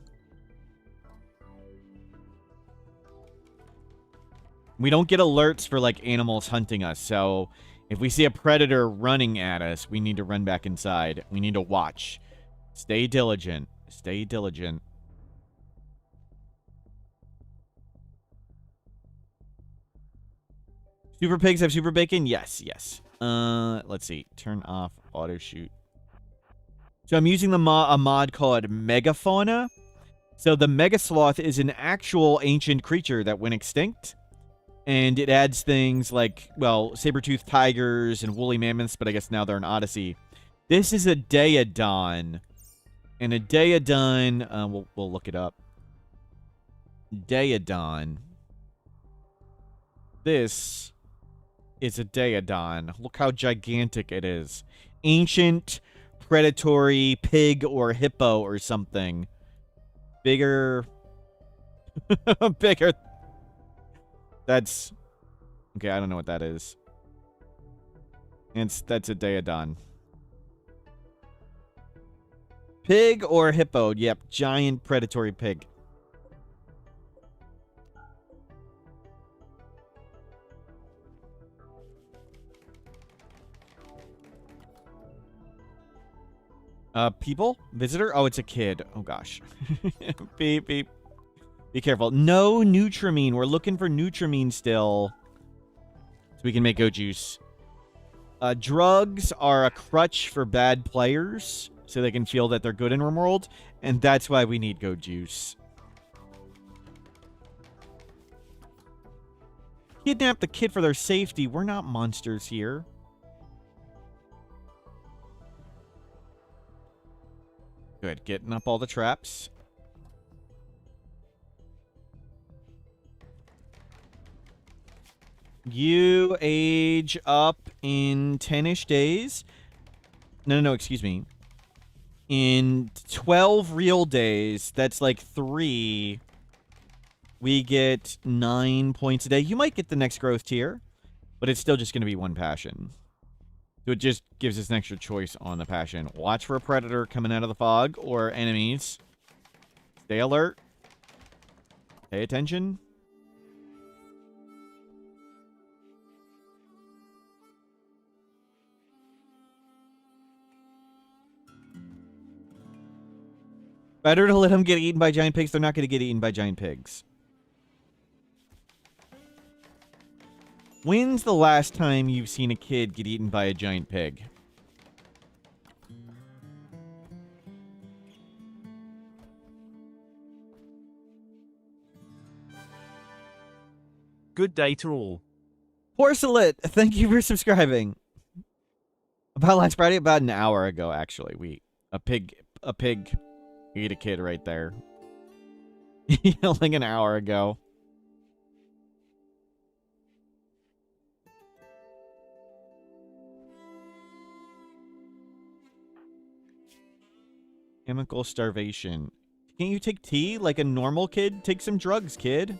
We don't get alerts for, like, animals hunting us, so If we see a predator running at us, we need to run back inside. We need to watch. Stay diligent. Stay diligent. Super pigs have super bacon? Yes, yes. Let's see. Turn off auto shoot. So I'm using a mod called Megafauna. So the Mega Sloth is an actual ancient creature that went extinct. And it adds things like, well, saber-toothed tigers and woolly mammoths, but I guess now they're an Odyssey. This is a Daeodon. And a Daeodon, we'll look it up. Daeodon. This is a Daeodon. Look how gigantic it is. Ancient, predatory pig or hippo or something. Bigger. Bigger. That's... Okay, I don't know what that is. That's a Daeodon. Pig or hippo? Yep, giant predatory pig. People? Visitor? Oh, it's a kid. Oh, gosh. Beep, beep. Be careful. No Nutrimine. We're looking for Nutrimine still. So we can make Go Juice. Drugs are a crutch for bad players. So they can feel that they're good in Rimworld. And that's why we need Go Juice. Kidnap the kid for their safety. We're not monsters here. Good. Getting up all the traps. You age up in 10-ish days. No, excuse me. In 12 real days, that's like 3. We get 9 points a day. You might get the next growth tier, but it's still just going to be 1 passion. So it just gives us an extra choice on the passion. Watch for a predator coming out of the fog or enemies. Stay alert. Pay attention. Better to let them get eaten by giant pigs. They're not going to get eaten by giant pigs. When's the last time you've seen a kid get eaten by a giant pig? Good day to all. Porcelet, thank you for subscribing. About last Friday, about an hour ago, actually, a pig ate a kid right there. Like an hour ago. Chemical starvation. Can't you take tea like a normal kid? Take some drugs, kid.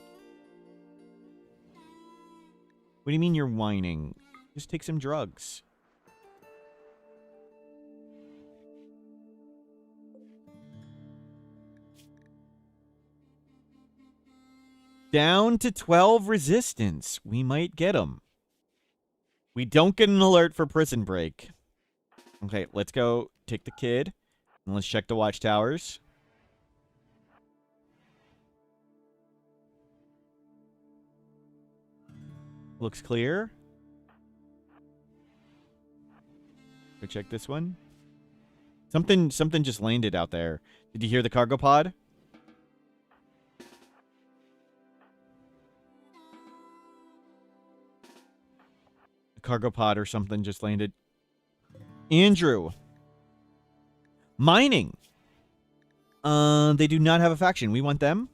What do you mean you're whining? Just take some drugs. Down to 12 resistance. We might get them. We don't get an alert for prison break. Okay, let's go take the kid. And let's check the watchtowers. Looks clear. Go check this one. Something just landed out there. Did you hear the cargo pod? A cargo pod or something just landed. Andrew. Mining. They do not have a faction. We want them.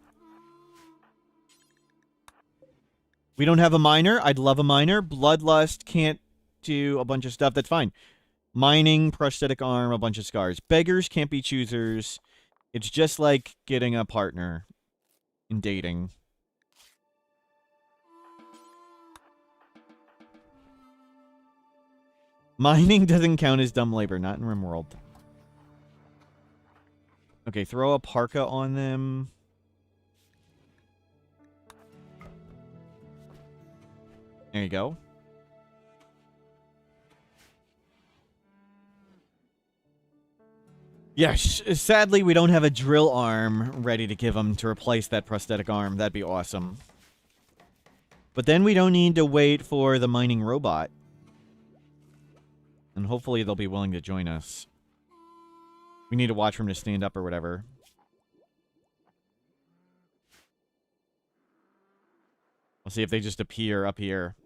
We don't have a miner. I'd love a miner. Bloodlust can't do a bunch of stuff. That's fine. Mining, prosthetic arm, a bunch of scars. Beggars can't be choosers. It's just like getting a partner in dating. Mining doesn't count as dumb labor, not in Rimworld. Okay, throw a parka on them. There you go. Yeah, sadly, we don't have a drill arm ready to give him to replace that prosthetic arm. That'd be awesome. But then we don't need to wait for the mining robot. And hopefully they'll be willing to join us. We need to watch for him to stand up or whatever. I'll see if they just appear up here.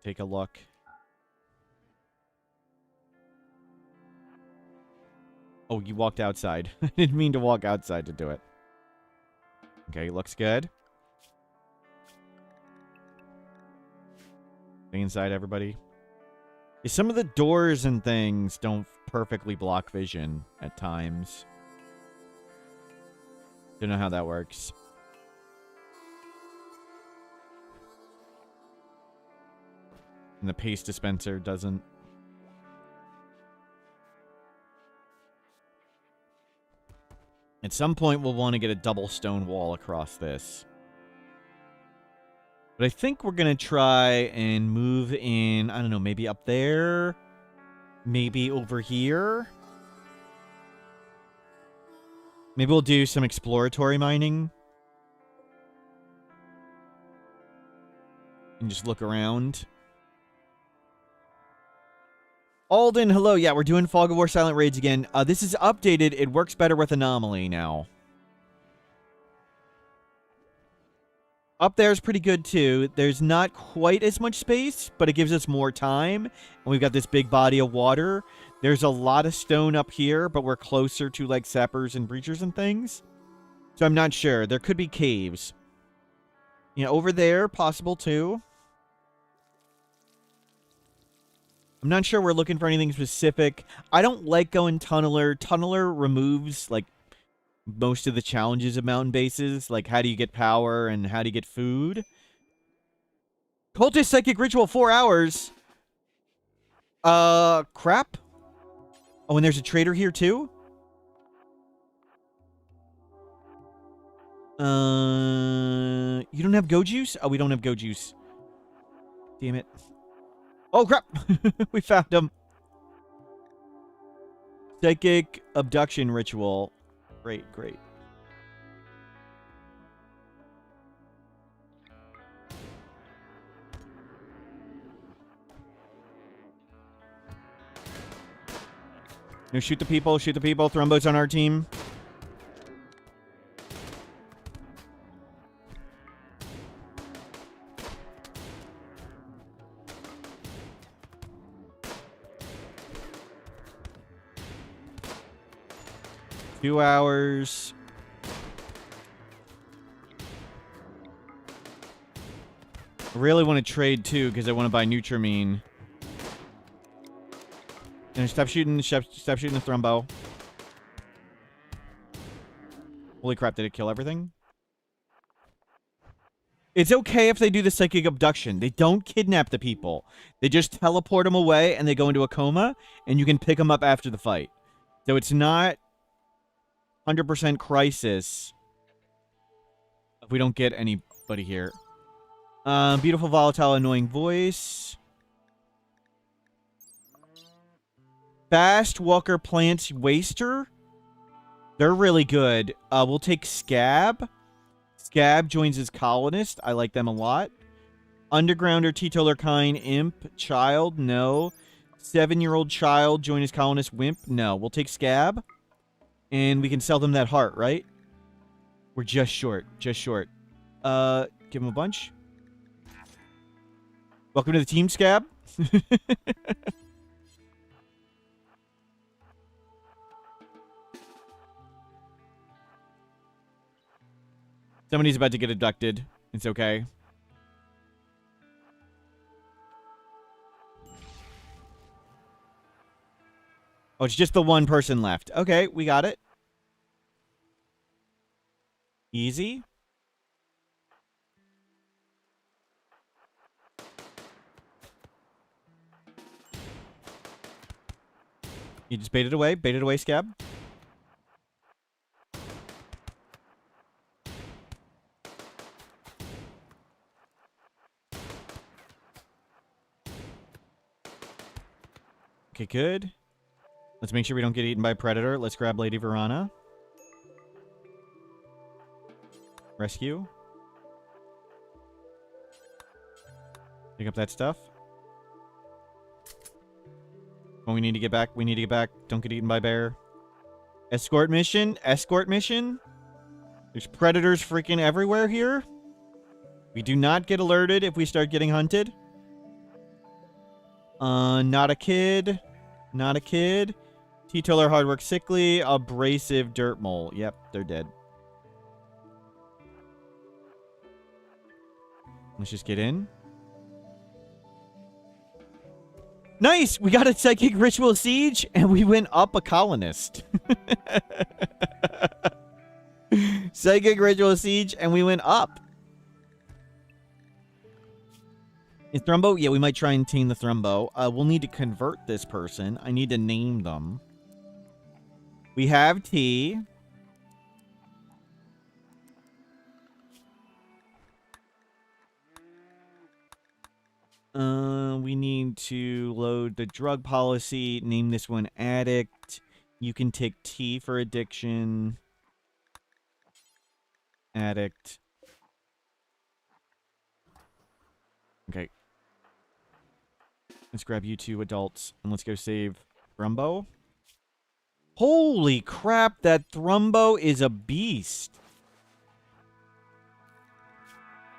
Take a look. Oh, you walked outside. I didn't mean to walk outside to do it. Okay, looks good. Stay inside, everybody. Yeah, some of the doors and things don't perfectly block vision at times. Don't know how that works. And the paste dispenser doesn't. At some point, we'll want to get a double stone wall across this. But I think we're going to try and move in, I don't know, maybe up there? Maybe over here? Maybe we'll do some exploratory mining. And just look around. Alden, hello. Yeah, we're doing Fog of War Silent Raids again. This is updated. It works better with Anomaly now. Up there is pretty good, too. There's not quite as much space, but it gives us more time. And we've got this big body of water. There's a lot of stone up here, but we're closer to, like, sappers and breachers and things. So I'm not sure. There could be caves. You know, over there, possible, too. I'm not sure we're looking for anything specific. I don't like going Tunneler. Tunneler removes, like, most of the challenges of mountain bases. Like, how do you get power and how do you get food? Cultist Psychic Ritual, 4 hours. Crap. Oh, and there's a trader here, too? You don't have Go Juice? Oh, we don't have Go Juice. Damn it. Oh, crap! We found him. Psychic Abduction Ritual. Great, great. No, shoot the people, shoot the people. Thrombo's on our team. Two hours. I really want to trade too because I want to buy Nutramine. And stop shooting the Thrombo. Holy crap! Did it kill everything? It's okay if they do the psychic abduction. They don't kidnap the people. They just teleport them away and they go into a coma, and you can pick them up after the fight. So it's not 100% crisis if we don't get anybody here. Beautiful, volatile, annoying voice. Fast Walker Plants Waster. They're really good. We'll take Scab. Scab joins as colonist. I like them a lot. Undergrounder, Teetotaler Kind, Imp, Child, no. 7-year-old child, join as colonist, Wimp, no. We'll take Scab. And we can sell them that heart, right? We're just short. Just short. Give them a bunch. Welcome to the team, Scab. Somebody's about to get abducted. It's okay. Oh, it's just the one person left. Okay, we got it. Easy. You just bait it away, Scab. Okay, good. Let's make sure we don't get eaten by a predator. Let's grab Lady Verana. Rescue. Pick up that stuff. When we need to get back, we need to get back. Don't get eaten by bear. Escort mission. Escort mission. There's predators freaking everywhere here. We do not get alerted if we start getting hunted. Not a kid. Not a kid. Teetotaler, hard work, sickly, abrasive, dirt mole. Yep, they're dead. Let's just get in. Nice! We got a psychic ritual siege, and we went up a colonist. Psychic ritual siege, and we went up. Is Thrumbo? Yeah, we might try and tame the Thrumbo. We'll need to convert this person. I need to name them. We have T. We need to load the drug policy. Name this one Addict. You can take T for addiction. Addict. Okay. Let's grab you two adults and let's go save Thrumbo. Holy crap, that Thrumbo is a beast.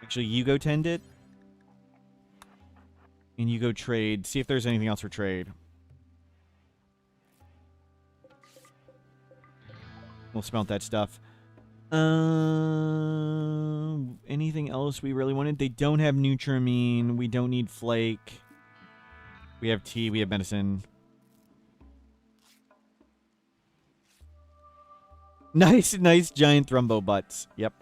Actually, you go tend it. And you go trade. See if there's anything else for trade. We'll smelt that stuff. Anything else we really wanted? They don't have Nutramine. We don't need Flake. We have tea. We have medicine. Nice, nice giant Thrumbo butts. Yep.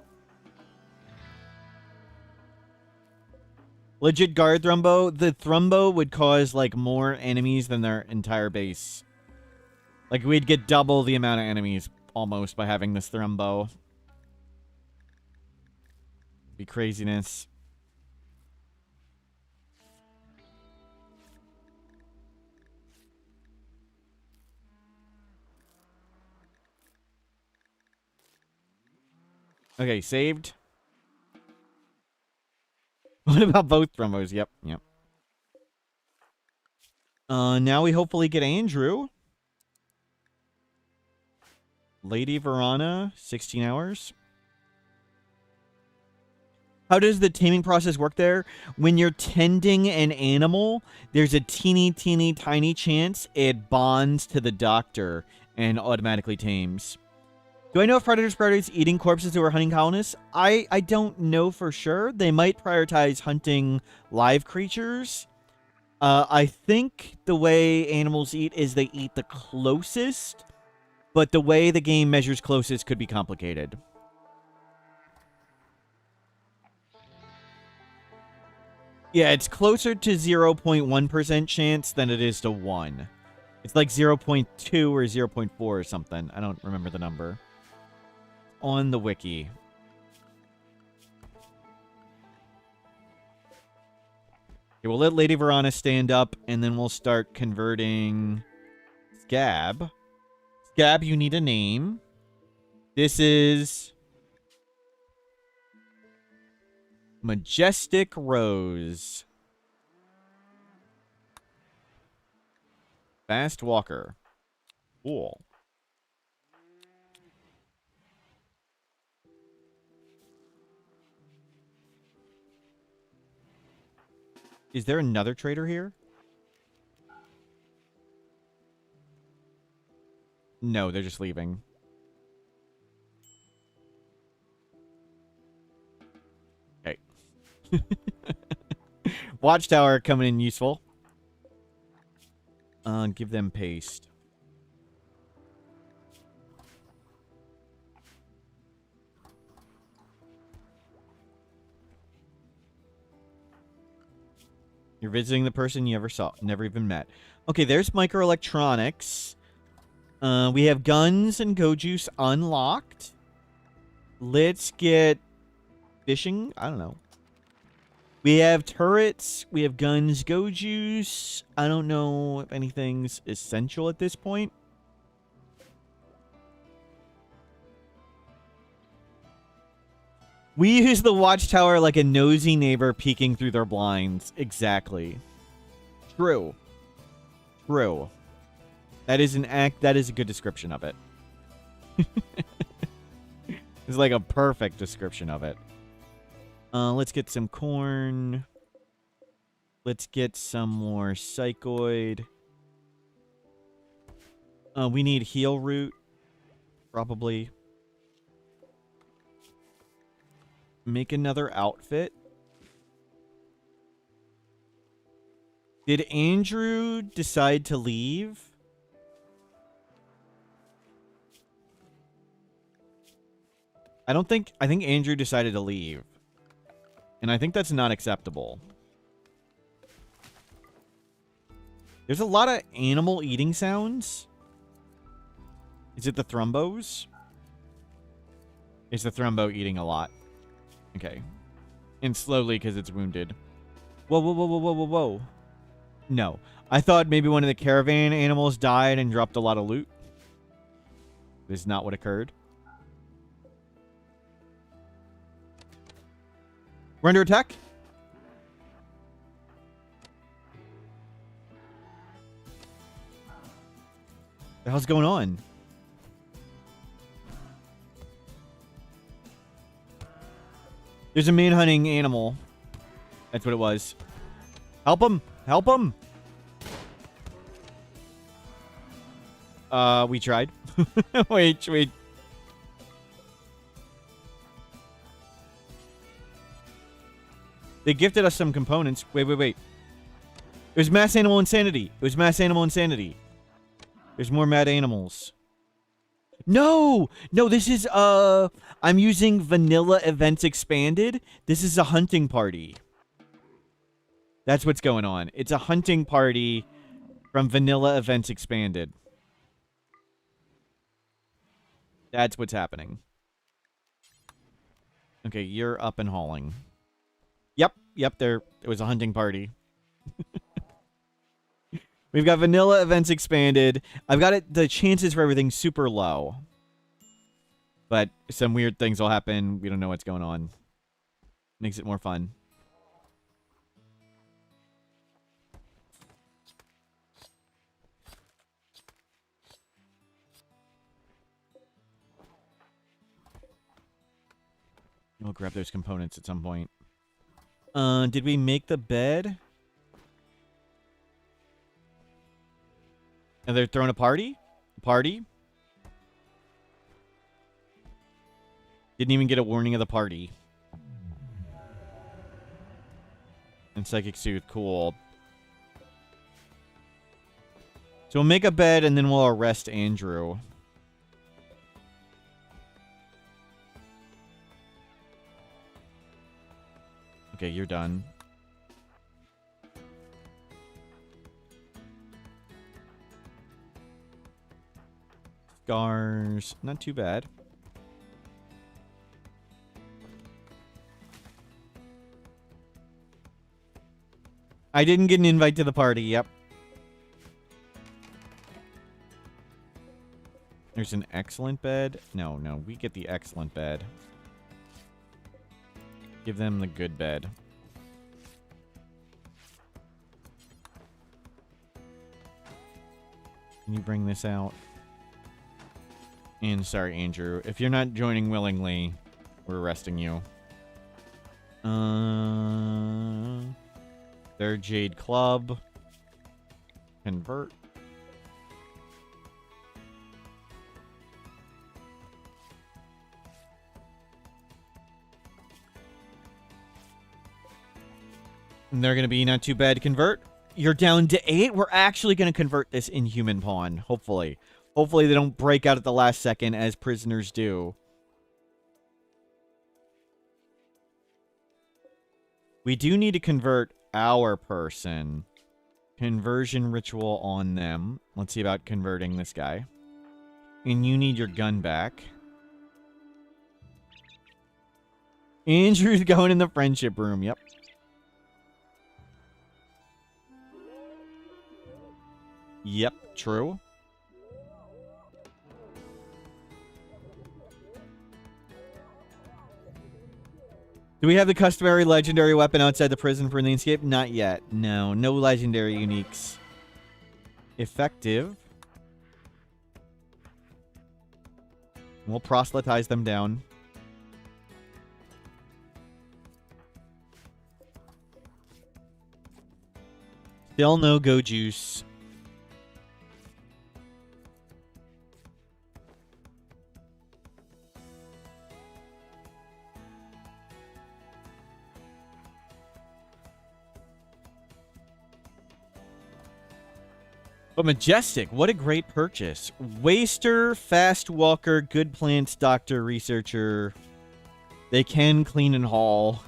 Legit guard Thrumbo. The Thrumbo would cause, like, more enemies than their entire base. Like, we'd get double the amount of enemies, almost, by having this Thrumbo. Be craziness. Okay, saved. What about both Thrumbos? Yep, yep. Now we hopefully get Andrew. Lady Verana, 16 hours. How does the taming process work there? When you're tending an animal, there's a teeny tiny chance it bonds to the doctor and automatically tames. Do I know if predators prioritize eating corpses who are hunting colonists? I don't know for sure. They might prioritize hunting live creatures. I think the way animals eat is they eat the closest, but the way the game measures closest could be complicated. Yeah, it's closer to 0.1% chance than it is to 1. It's like 0.2 or 0.4 or something. I don't remember the number. On the wiki. Okay, we'll let Lady Verana stand up, and then we'll start converting Scab. Scab, you need a name. This is Majestic Rose. Fast Walker. Cool. Is there another trader here? No, they're just leaving. Okay. Watchtower coming in useful. Give them paste. You're visiting the person you never even met. Okay, there's microelectronics. We have guns and go juice unlocked. Let's get fishing. I don't know. We have turrets. We have guns. Go juice. I don't know if anything's essential at this point. We use the watchtower like a nosy neighbor peeking through their blinds. Exactly. True. True. That is a good description of it. It's like a perfect description of it. Let's get some corn. Let's get some more psychoid. We need heal root. Probably. Make another outfit. Did Andrew decide to leave? I think Andrew decided to leave. And I think that's not acceptable. There's a lot of animal eating sounds. Is it the thrumbos? Is the thrumbo eating a lot? Okay. And slowly because it's wounded. Whoa, whoa, whoa, whoa, whoa, whoa, whoa. No. I thought maybe one of the caravan animals died and dropped a lot of loot. This is not what occurred. We're under attack. The hell's going on? There's a man-hunting animal. That's what it was. Help him! Help him! We tried. Wait. They gifted us some components. Wait. It was mass animal insanity. There's more mad animals. No, this is, I'm using vanilla events expanded. This is a hunting party. That's what's going on. It's a hunting party from vanilla events expanded. That's what's happening. Okay, you're up and hauling. Yep, there was a hunting party. We've got vanilla events expanded. I've got it, the chances for everything super low. But some weird things will happen. We don't know what's going on. Makes it more fun. We'll grab those components at some point. Did we make the bed? And they're throwing a party? Didn't even get a warning of the party. And Psychic Soothe, cool. So we'll make a bed and then we'll arrest Andrew. Okay, you're done. Scars. Not too bad. I didn't get an invite to the party, yep. There's an excellent bed. No, we get the excellent bed. Give them the good bed. Can you bring this out? And sorry, Andrew. If you're not joining willingly, we're arresting you. Their Jade Club. Convert. And they're going to be not too bad to convert. You're down to 8. We're actually going to convert this Inhuman pawn, hopefully. Hopefully they don't break out at the last second as prisoners do. We do need to convert our person. Conversion ritual on them. Let's see about converting this guy. And you need your gun back. Andrew's going in the friendship room. Yep. Yep, true. Do we have the customary legendary weapon outside the prison for Landscape? Not yet. No, no legendary uniques. Effective. We'll proselytize them down. Still no go juice. But Majestic, what a great purchase. Waster, Fast Walker, Good Plants, Doctor, Researcher. They can clean and haul.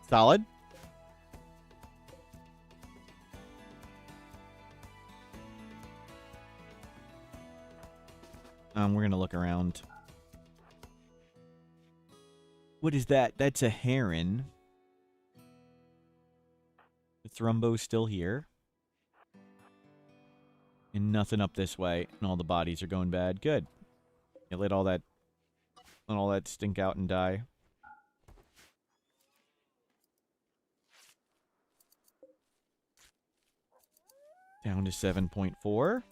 Solid. We're going to look around. What is that? That's a heron. The Thrumbo's still here. And nothing up this way. And all the bodies are going bad. Good. Yeah, let all that stink out and die. Down to 7.4.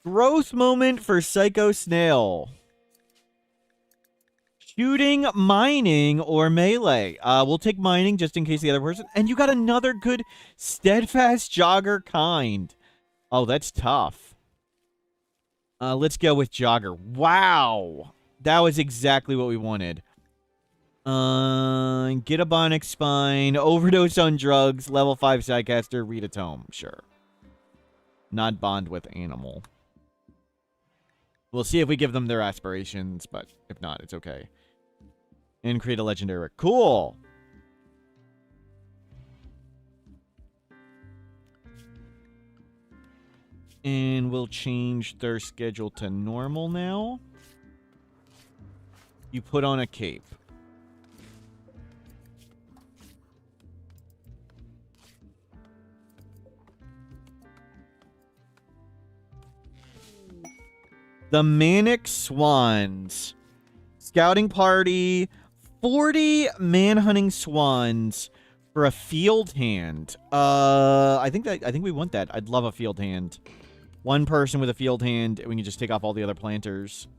Growth moment for Psycho Snail. Shooting, mining, or melee. We'll take mining just in case the other person... And you got another good steadfast jogger kind. Oh, that's tough. Let's go with jogger. Wow. That was exactly what we wanted. Get a bionic spine, overdose on drugs, level 5 sidecaster, read a tome. Sure. Not bond with animal. We'll see if we give them their aspirations, but if not, it's okay. And create a legendary. Cool. And we'll change their schedule to normal now. You put on a cape. The Manic Swans. Scouting party. 40 manhunting swans for a field hand. I think we want that. I'd love a field hand. One person with a field hand, and we can just take off all the other planters.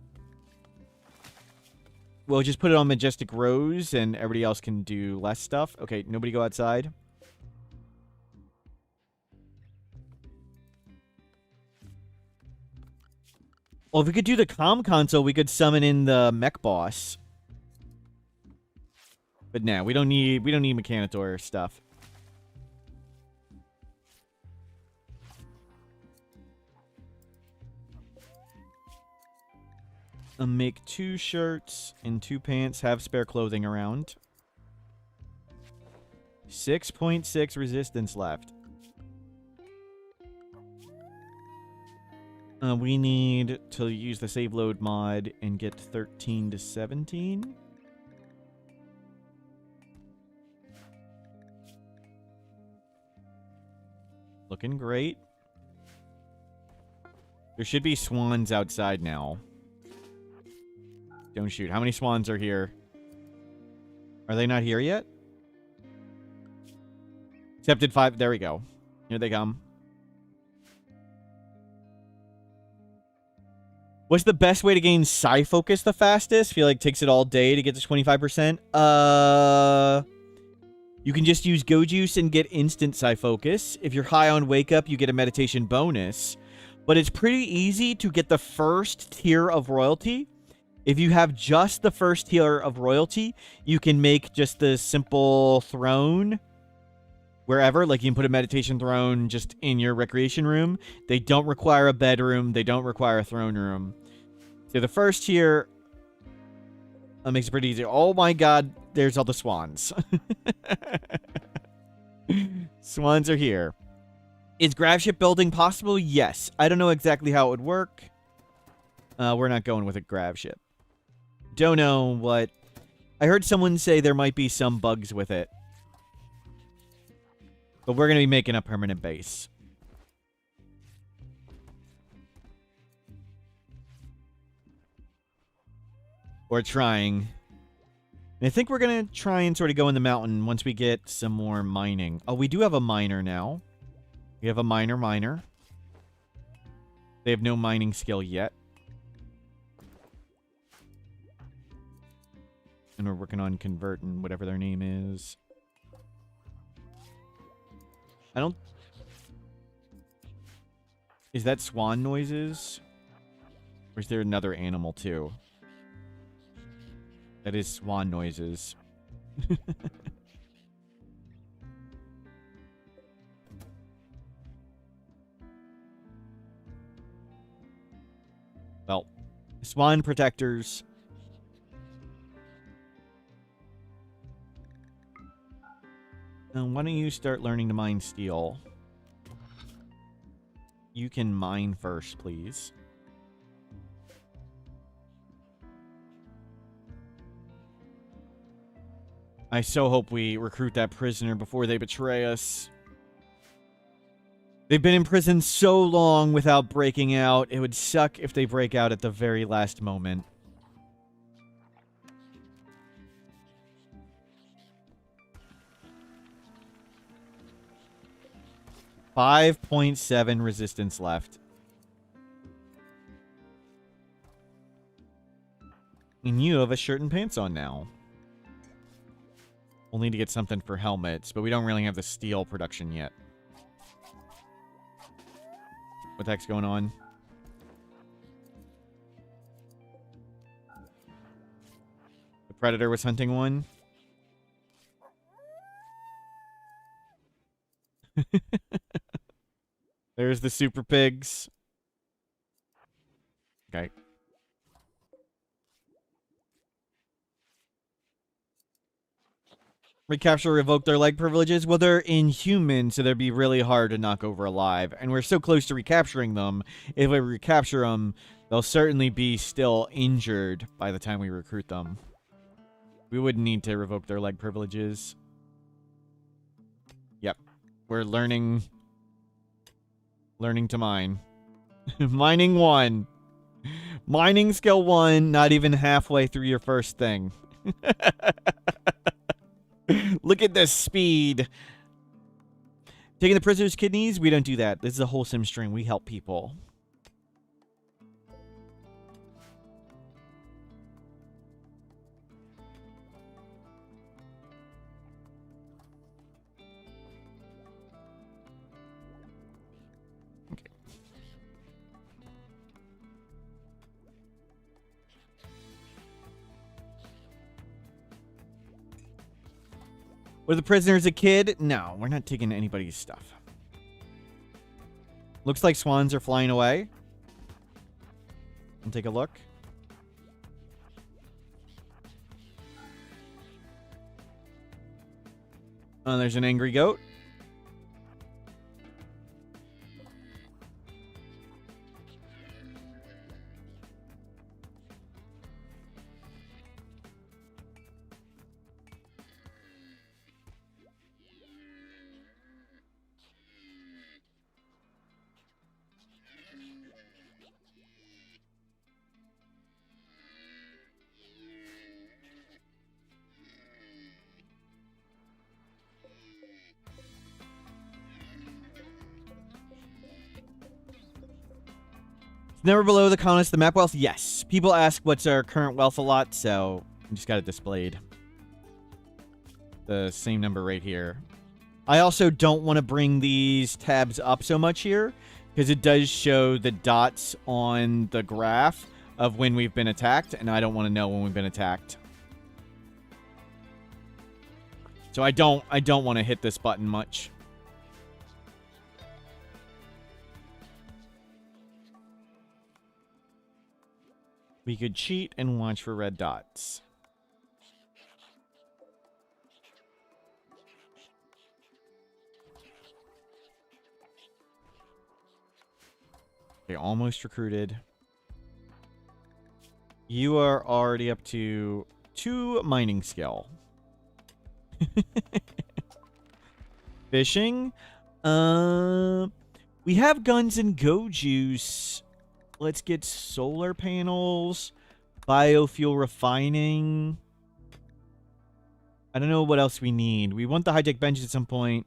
We'll just put it on Majestic Rose, and everybody else can do less stuff. Okay, nobody go outside. Well, if we could do the comm console, we could summon in the mech boss. But nah, we don't need Mechanitor stuff. I'll make 2 shirts and 2 pants. Have spare clothing around. 6.6 resistance left. We need to use the save load mod and get 13 to 17. Looking great. There should be swans outside now. Don't shoot. How many swans are here? Are they not here yet? Accepted 5. There we go. Here they come. What's the best way to gain Psi Focus the fastest? Feel like it takes it all day to get to 25%. You can just use Go Juice and get instant Psi Focus. If you're high on Wake Up, you get a meditation bonus. But it's pretty easy to get the first tier of royalty. If you have just the first tier of royalty, you can make just the simple throne wherever. Like, you can put a meditation throne just in your recreation room. They don't require a bedroom. They don't require a throne room. So the first tier makes it pretty easy. Oh my god, there's all the swans. Swans are here. Is grab ship building possible? Yes. I don't know exactly how it would work. We're not going with a grab ship. Don't know what... I heard someone say there might be some bugs with it. But we're going to be making a permanent base. Or trying. And I think we're going to try and sort of go in the mountain once we get some more mining. Oh, we do have a miner now. We have a miner. They have no mining skill yet. And we're working on converting whatever their name is. I don't... Is that swan noises? Or is there another animal too? That is swan noises. Well, swan protectors. Now, why don't you start learning to mine steel? You can mine first, please. I so hope we recruit that prisoner before they betray us. They've been in prison so long without breaking out. It would suck if they break out at the very last moment. .7 resistance left. And you have a shirt and pants on now. We'll need to get something for helmets, but we don't really have the steel production yet. What the heck's going on? The predator was hunting one. There's the super pigs. Okay. Recapture or revoke their leg privileges? Well, they're inhuman, so they'd be really hard to knock over alive. And we're so close to recapturing them. If we recapture them, they'll certainly be still injured by the time we recruit them. We wouldn't need to revoke their leg privileges. Yep. We're learning to mine. Mining 1. Mining skill 1, not even halfway through your first thing. Look at this speed. Taking the prisoner's kidneys? We don't do that. This is a wholesome stream. We help people. Okay. Were the prisoners a kid? No, we're not taking anybody's stuff. Looks like swans are flying away. I'll take a look. Oh, there's an angry goat. Never below the colonists, the map wealth? Yes. People ask what's our current wealth a lot, so I just got it displayed. The same number right here. I also don't want to bring these tabs up so much here, because it does show the dots on the graph of when we've been attacked, and I don't want to know when we've been attacked. So I don't want to hit this button much. We could cheat and watch for red dots. Okay, almost recruited. You are already up to 2 mining skill. fishing. We have guns and go juice. Let's get solar panels, biofuel refining. I don't know what else we need. We want the high-tech bench at some point.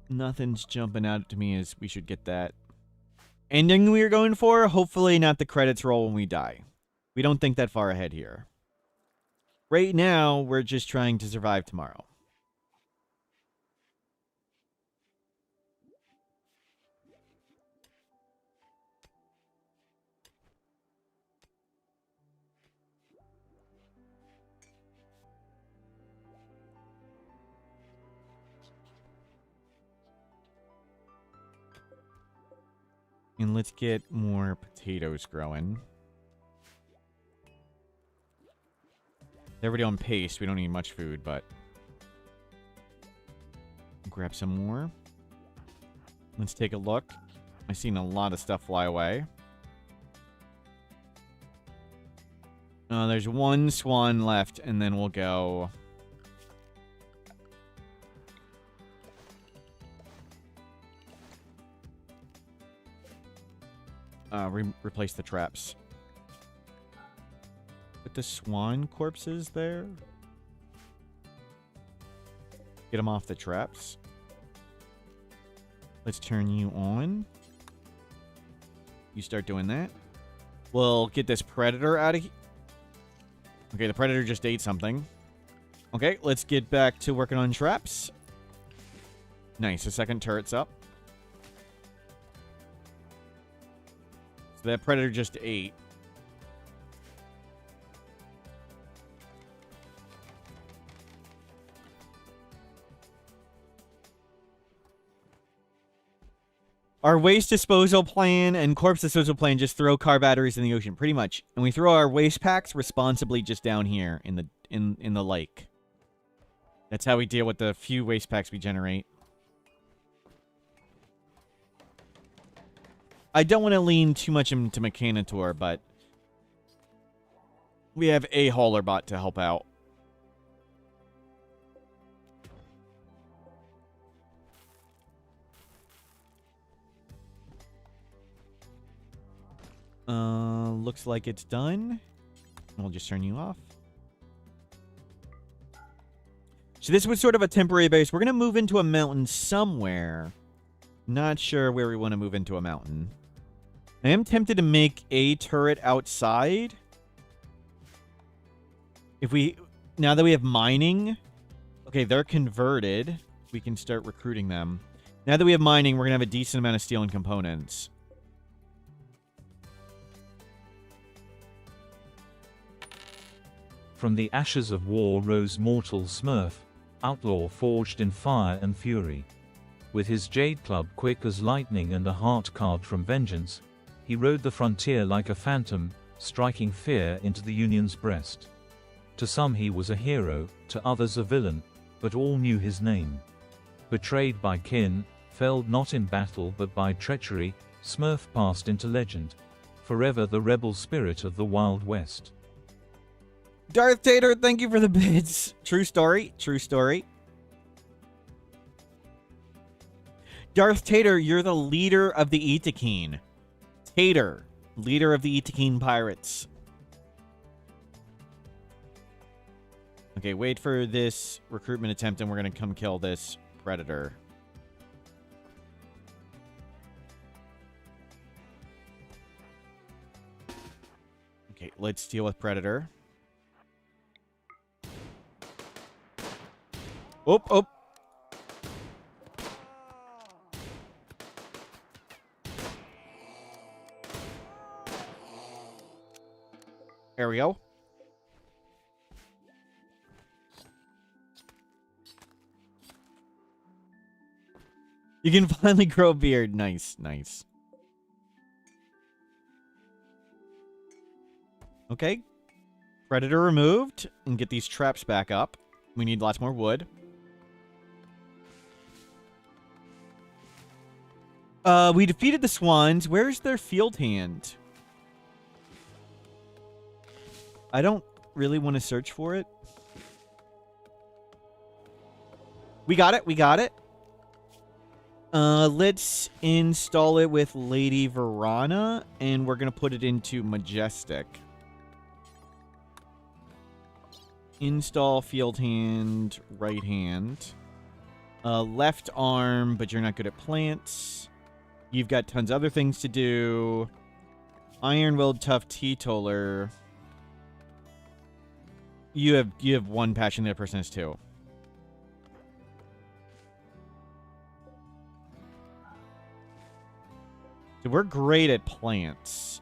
Nothing's jumping out to me as we should get that. Ending we are going for? Hopefully not the credits roll when we die. We don't think that far ahead here. Right now, we're just trying to survive tomorrow. And let's get more potatoes growing. They're already on pace. We don't need much food, but... grab some more. Let's take a look. I've seen a lot of stuff fly away. There's one swan left, and then we'll go... replace the traps. Put the swan corpses there. Get them off the traps. Let's turn you on. You start doing that. We'll get this predator out of here. Okay, the predator just ate something. Okay, let's get back to working on traps. Nice, the second turret's up. So that predator just ate. Our waste disposal plan and corpse disposal plan just throw car batteries in the ocean, pretty much. And we throw our waste packs responsibly just down here in the lake. That's how we deal with the few waste packs we generate. I don't want to lean too much into Mechanitor, but we have a hauler bot to help out. Looks like it's done. We'll just turn you off. So this was sort of a temporary base. We're going to move into a mountain somewhere. Not sure where we want to move into a mountain. I am tempted to make a turret outside. Now that we have mining. Okay, they're converted. We can start recruiting them. Now that we have mining, we're going to have a decent amount of steel and components. From the ashes of war rose mortal Smurf, outlaw forged in fire and fury. With his jade club quick as lightning and a heart carved from vengeance, he rode the frontier like a phantom, striking fear into the Union's breast. To some he was a hero, to others a villain, but all knew his name. Betrayed by kin, felled not in battle but by treachery, Smurf passed into legend. Forever the rebel spirit of the Wild West. Darth Tater, thank you for the bits. True story. True story. Darth Tater, you're the leader of the Itakeen. Tater, leader of the Itakeen pirates. Okay, wait for this recruitment attempt and we're going to come kill this predator. Okay, let's deal with predator. Oh, oh. There we go. You can finally grow a beard. Nice, nice. Okay. Predator removed. And get these traps back up. We need lots more wood. We defeated the swans. Where's their field hand? I don't really want to search for it. We got it. We got it. Let's install it with Lady Verana, and we're going to put it into Majestic. Install field hand, right hand. Left arm, but you're not good at plants. You've got tons of other things to do. Iron-willed tough teetotaler. You have one passion, the other person has two. So we're great at plants.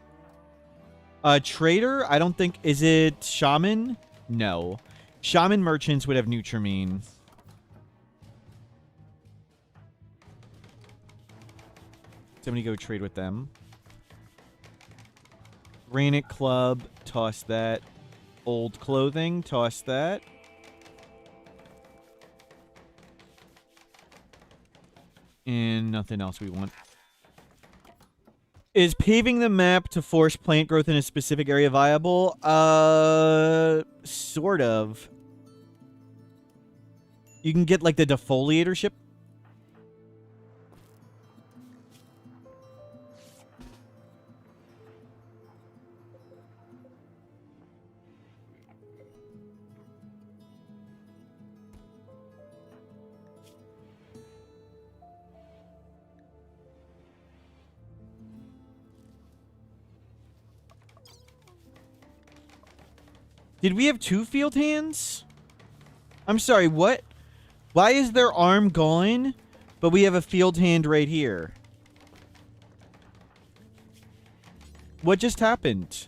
Trader, I don't think... Is it Shaman? No. Shaman merchants would have Nutrimine. Somebody go trade with them. Granite Club, toss that. Old clothing, toss that. And nothing else we want. Is paving the map to force plant growth in a specific area viable? Sort of. You can get, like, the defoliatorship. Did we have 2 field hands? I'm sorry, what? Why is their arm gone, but we have a field hand right here? What just happened?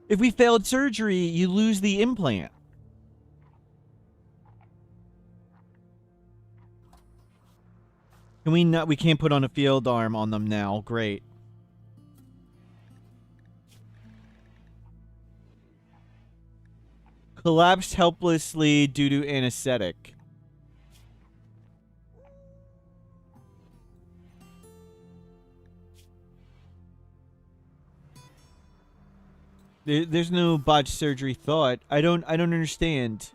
If we failed surgery, you lose the implant. Can we not? We can't put on a field arm on them now. Great. Collapsed helplessly due to anesthetic. There's no botched surgery thought. I don't understand.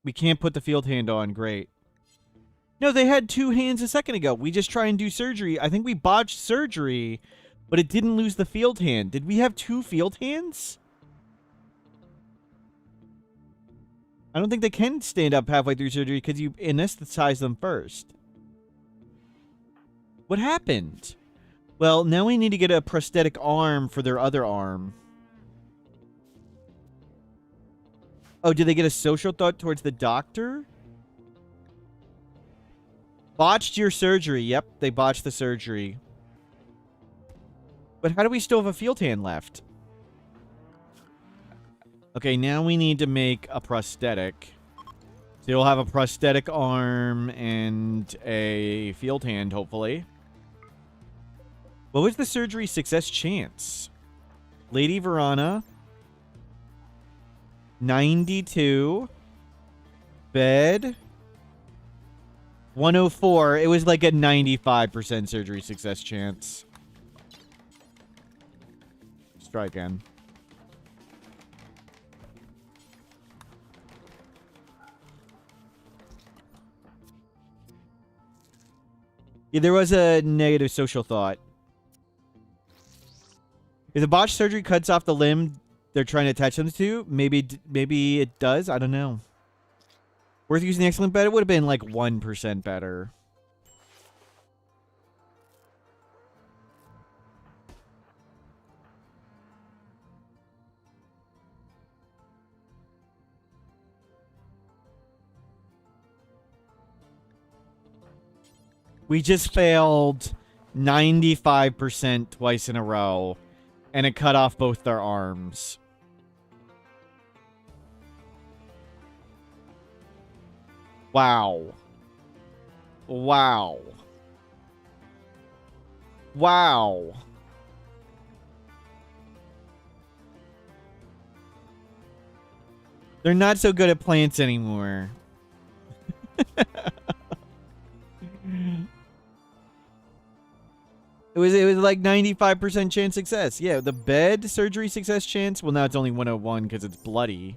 We can't put the field hand on. Great. No, they had 2 hands a second ago. We just try and do surgery. I think we botched surgery, but it didn't lose the field hand. Did we have 2 field hands? I don't think they can stand up halfway through surgery because you anesthetize them first. What happened? Well, now we need to get a prosthetic arm for their other arm. Oh, did they get a social thought towards the doctor? Botched your surgery. Yep, they botched the surgery. But how do we still have a field hand left? Okay, now we need to make a prosthetic. So you'll have a prosthetic arm and a field hand, hopefully. What was the surgery success chance? Lady Verana. 92. Bed. 104. It was like a 95% surgery success chance. Let's try again. Yeah, there was a negative social thought. If the botched surgery cuts off the limb they're trying to attach them to, maybe it does. I don't know. Worth using the excellent bet? It would have been like 1% better. We just failed 95% twice in a row. And it cut off both their arms. Wow. Wow. Wow. They're not so good at plants anymore. It was like 95% chance success. Yeah, the bed surgery success chance. Well, now it's only 101 because it's bloody.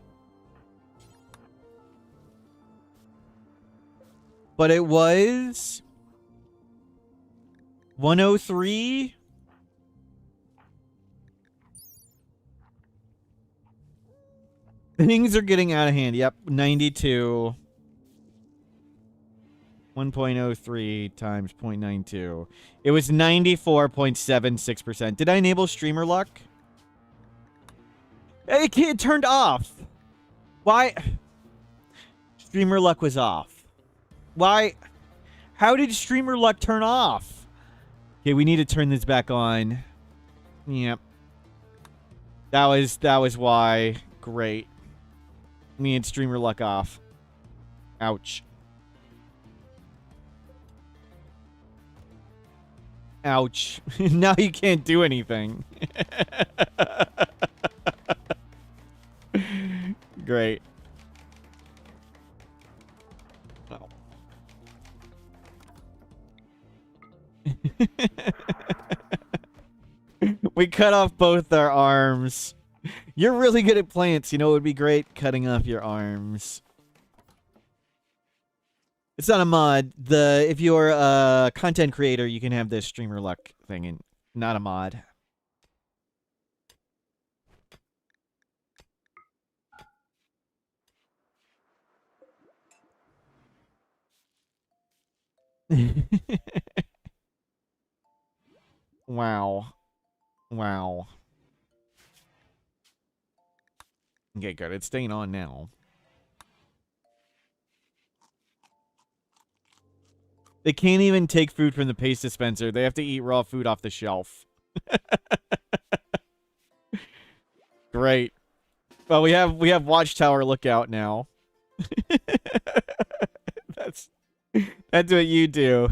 But it was 103. Things are getting out of hand. Yep, 92. 1.03 times 0.92. It was 94.76%. Did I enable streamer luck? It turned off. Why? Streamer luck was off. Why? How did streamer luck turn off? Okay, we need to turn this back on. Yep. That was why. Great. Me and streamer luck off. Ouch. Ouch. Now you can't do anything. Great. Oh. We cut off both our arms. You're really good at plants. You know, it would be great cutting off your arms. It's not a mod. If you're a content creator, you can have this streamer luck thing, and not a mod. Wow. Wow. Okay, good. It's staying on now. They can't even take food from the paste dispenser. They have to eat raw food off the shelf. Great. Well, we have Watchtower Lookout now. That's what you do.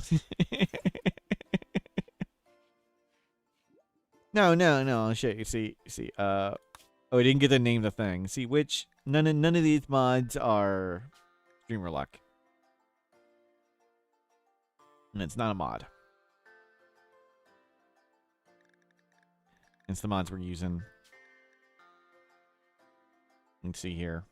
No. I'll show you. See. Oh, I didn't get to name the thing. See, which none of these mods are streamer luck. And it's not a mod. It's the mods we're using. Let's see here.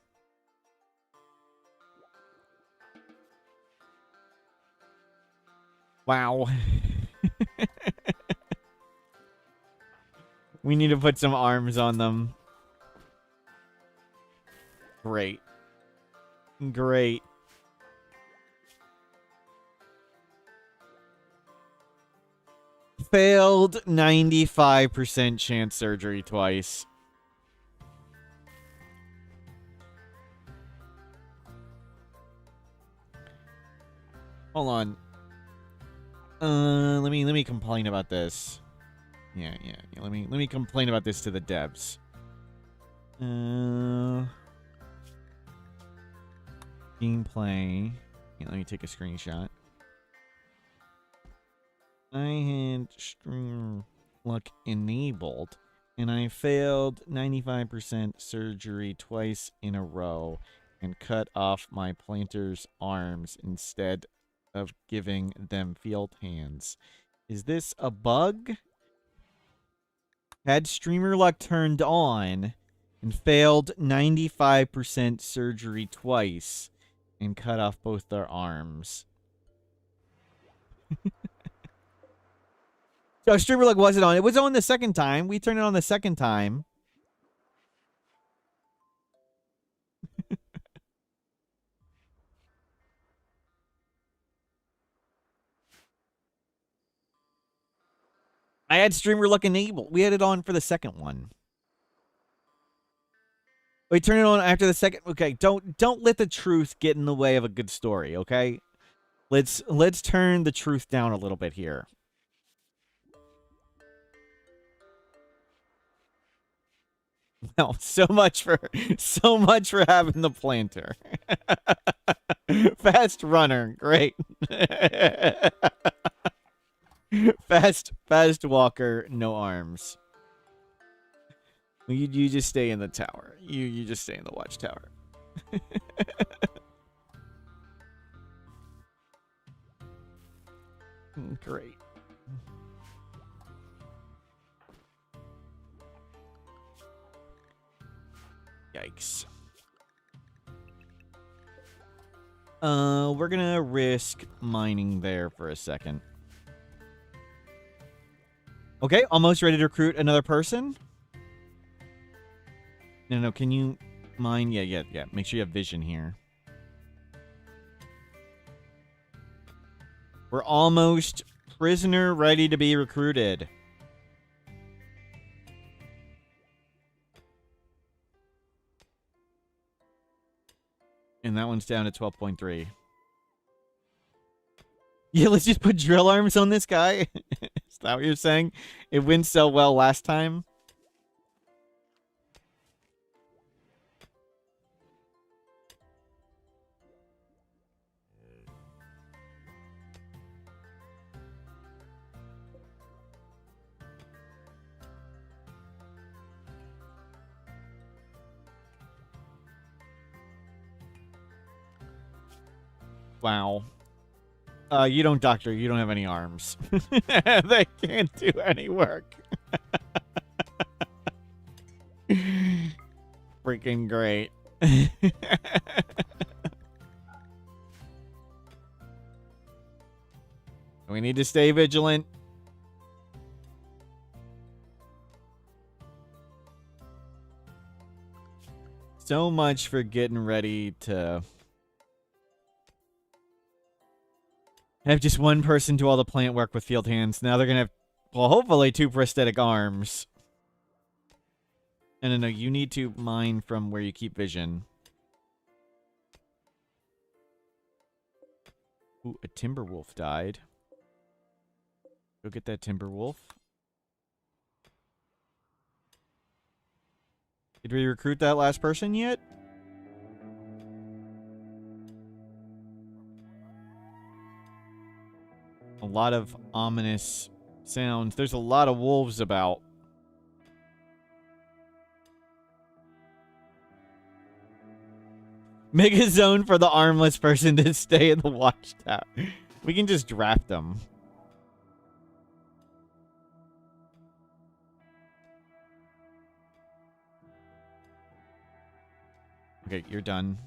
Wow. We need to put some arms on them. Great. Great. Failed 95% chance surgery twice. Hold on. Let me complain about this. Yeah. Let me complain about this to the devs. Gameplay. Yeah, let me take a screenshot. I had streamer luck enabled, and I failed 95% surgery twice in a row and cut off my planter's arms instead of giving them field hands. Is this a bug? Had streamer luck turned on and failed 95% surgery twice and cut off both their arms. So streamer luck wasn't on. It was on the second time. We turned it on the second time. I had streamer luck enabled. We had it on for the second one. We turn it on after the second. Okay, don't let the truth get in the way of a good story, okay? Let's turn the truth down a little bit here. Well, so much for having the planter. Fast runner, great. Fast walker, no arms. You just stay in the tower. You just stay in the watchtower. weeks. We're gonna risk mining there for a second. Okay, almost ready to recruit another person. No, can you mine? Yeah. Make sure you have vision here. We're almost prisoner ready to be recruited. And that one's down to 12.3. Yeah, let's just put drill arms on this guy. Is that what you're saying? It went so well last time. Wow. You don't doctor. You don't have any arms. They can't do any work. Freaking great. We need to stay vigilant. So much for getting ready to have just one person do all the plant work with field hands. Now they're going to have, well, hopefully 2 prosthetic arms. And no, you need to mine from where you keep vision. Ooh, a timber wolf died. Go get that timber wolf. Did we recruit that last person yet? A lot of ominous sounds. There's a lot of wolves about. Make a zone for the armless person to stay in the watchtower. We can just draft them. Okay, you're done.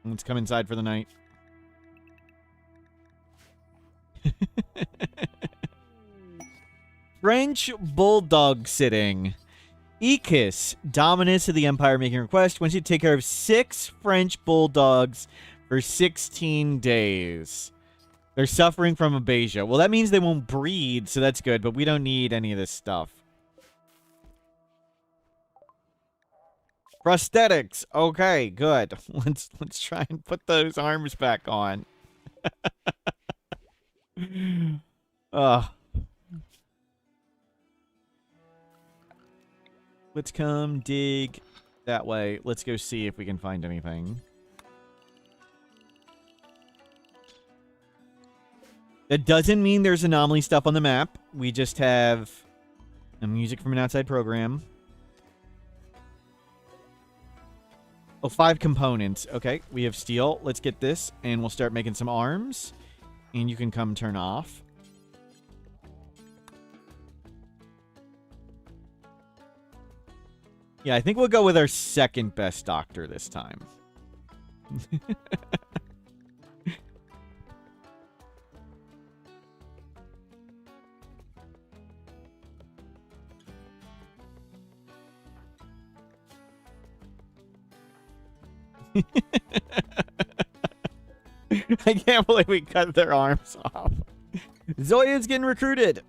Let's come inside for the night. French bulldog sitting. Ekis, Dominus of the Empire, making a request. Wants you to take care of 6 French bulldogs for 16 days. They're suffering from aphasia. Well, that means they won't breed, so that's good, but we don't need any of this stuff. Prosthetics. Okay, good. Let's try and put those arms back on. Ugh. Let's come dig that way. Let's go see if we can find anything. That doesn't mean there's anomaly stuff on the map. We just have a music from an outside program. Oh, 5 components. Okay, we have steel. Let's get this, and we'll start making some arms. And you can come turn off. Yeah, I think we'll go with our second best doctor this time. I can't believe we cut their arms off. Zoya's getting recruited.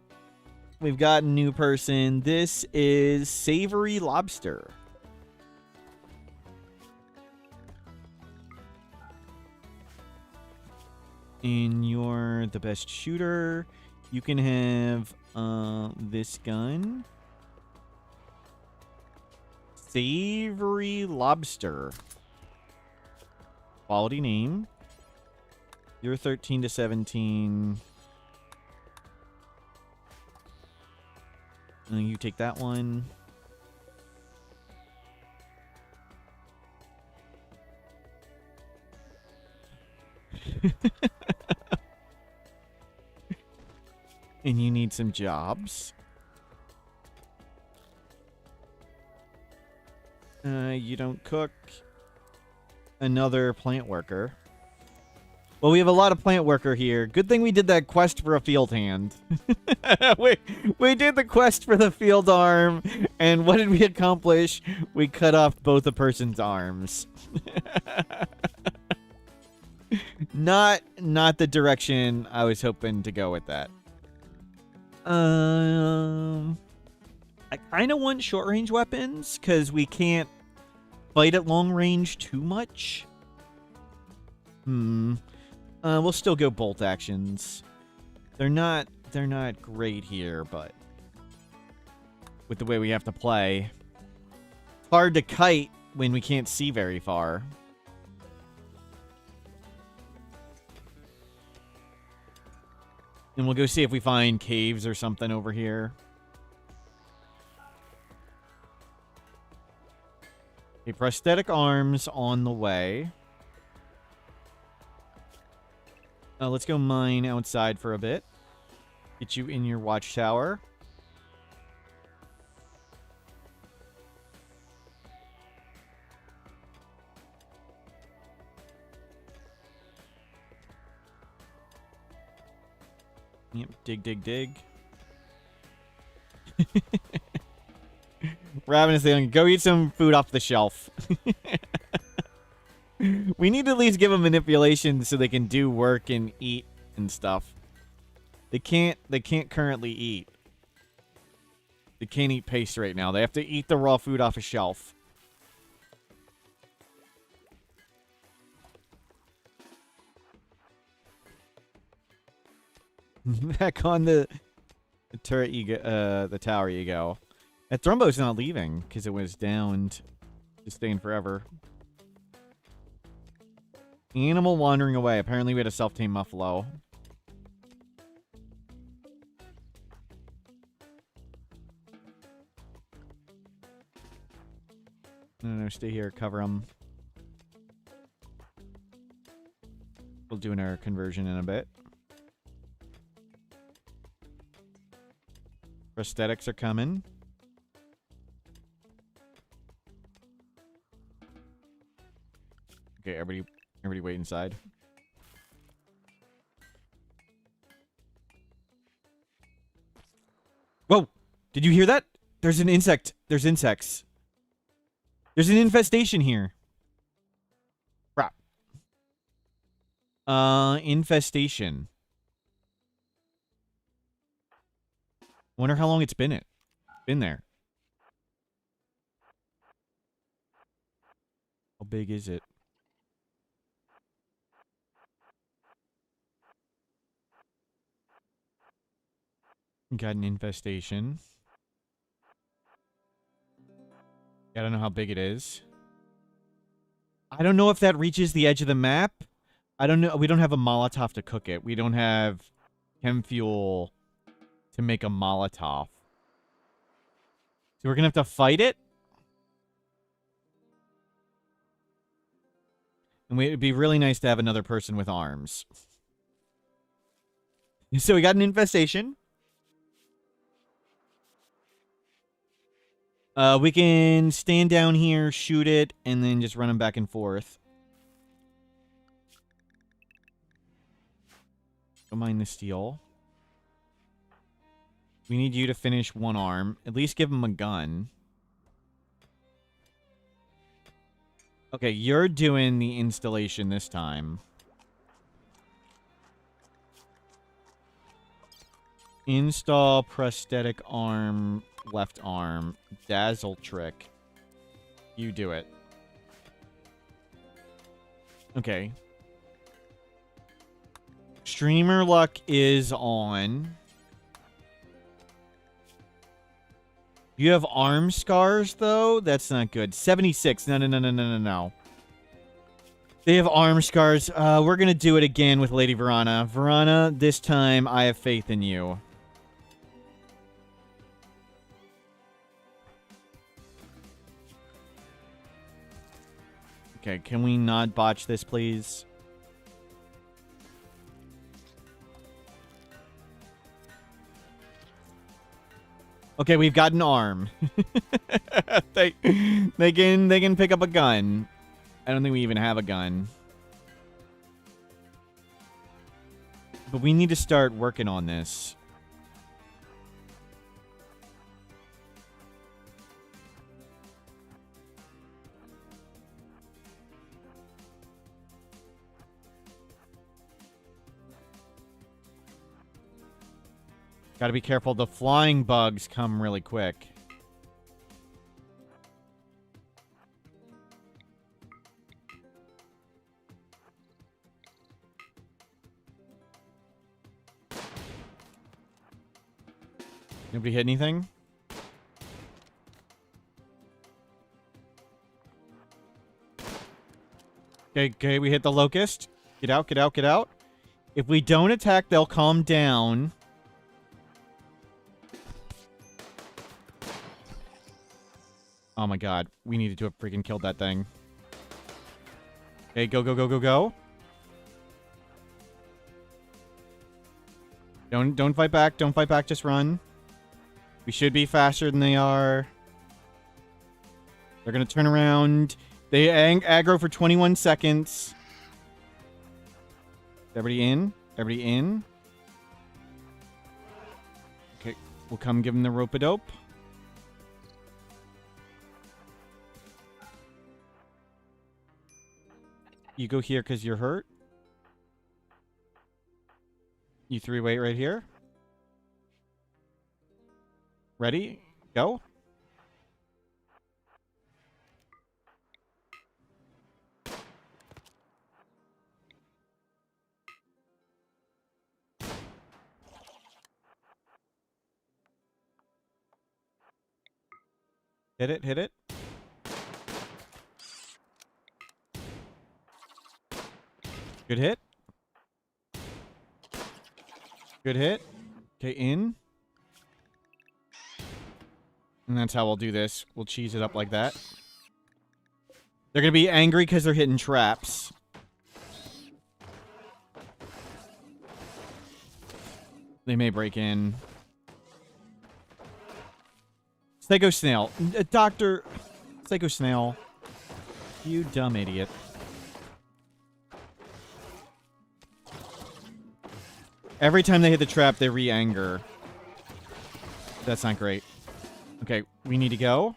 We've got a new person. This is Savory Lobster. And you're the best shooter. You can have this gun. Savory Lobster. Quality name. You're 13 to 17. You take that one. And you need some jobs. You don't cook. Another plant worker. Well, we have a lot of plant worker here. Good thing we did that quest for a field hand. we did the quest for the field arm, and what did we accomplish? We cut off both a person's arms. Not the direction I was hoping to go with that. I kind of want short range weapons because we can't fight at long range too much. We'll still go bolt actions. They're not great here, but with the way we have to play, it's hard to kite when we can't see very far. And we'll go see if we find caves or something over here. Okay, prosthetic arms on the way. Let's go mine outside for a bit. Get you in your watchtower. Yep, dig. Ravenous thing. Go eat some food off the shelf. We need to at least give them manipulation so they can do work and eat and stuff. They can't currently eat. They can't eat paste right now. They have to eat the raw food off a shelf. Back on the turret you go, the tower you go. That Thrumbo's not leaving because it was downed. Just staying forever. Animal wandering away. Apparently we had a self-tamed muffalo. No, stay here. Cover them. We'll do our conversion in a bit. Prosthetics are coming. Okay, everybody wait inside. Whoa! Did you hear that? There's an insect. There's insects. There's an infestation here. Crap. Infestation. Wonder how long it's been there. How big is it? Got an infestation. I don't know how big it is. I don't know if that reaches the edge of the map. I don't know. We don't have a Molotov to cook it. We don't have chem fuel to make a Molotov. So we're going to have to fight it. And it'd be really nice to have another person with arms. So we got an infestation. We can stand down here, shoot it, and then just run them back and forth. Don't mind the steel. We need you to finish one arm. At least give him a gun. Okay, you're doing the installation this time. Install prosthetic arm, left arm, dazzle trick. You do it. Okay. Streamer luck is on. You have arm scars, though? That's not good. 76. No. They have arm scars. We're going to do it again with Lady Verana. Verana, this time I have faith in you. Okay, can we not botch this, please? Okay, we've got an arm. they can pick up a gun. I don't think we even have a gun. But we need to start working on this. Gotta be careful. The flying bugs come really quick. Nobody hit anything? Okay, we hit the locust. Get out, get out, get out. If we don't attack, they'll calm down. Oh my god. We needed to have freaking killed that thing. Okay, go, go, go, go, go. Don't fight back. Don't fight back. Just run. We should be faster than they are. They're going to turn around. They aggro for 21 seconds. Everybody in? Everybody in? Okay, we'll come give them the rope-a-dope. You go here because you're hurt. You three wait right here. Ready? Go. Hit it, hit it. Good hit. Good hit. Okay, in. And that's how we'll do this. We'll cheese it up like that. They're going to be angry because they're hitting traps. They may break in. Psycho Snail. Doctor... Psycho Snail. You dumb idiot. Every time they hit the trap, they re-anger. That's not great. Okay, we need to go.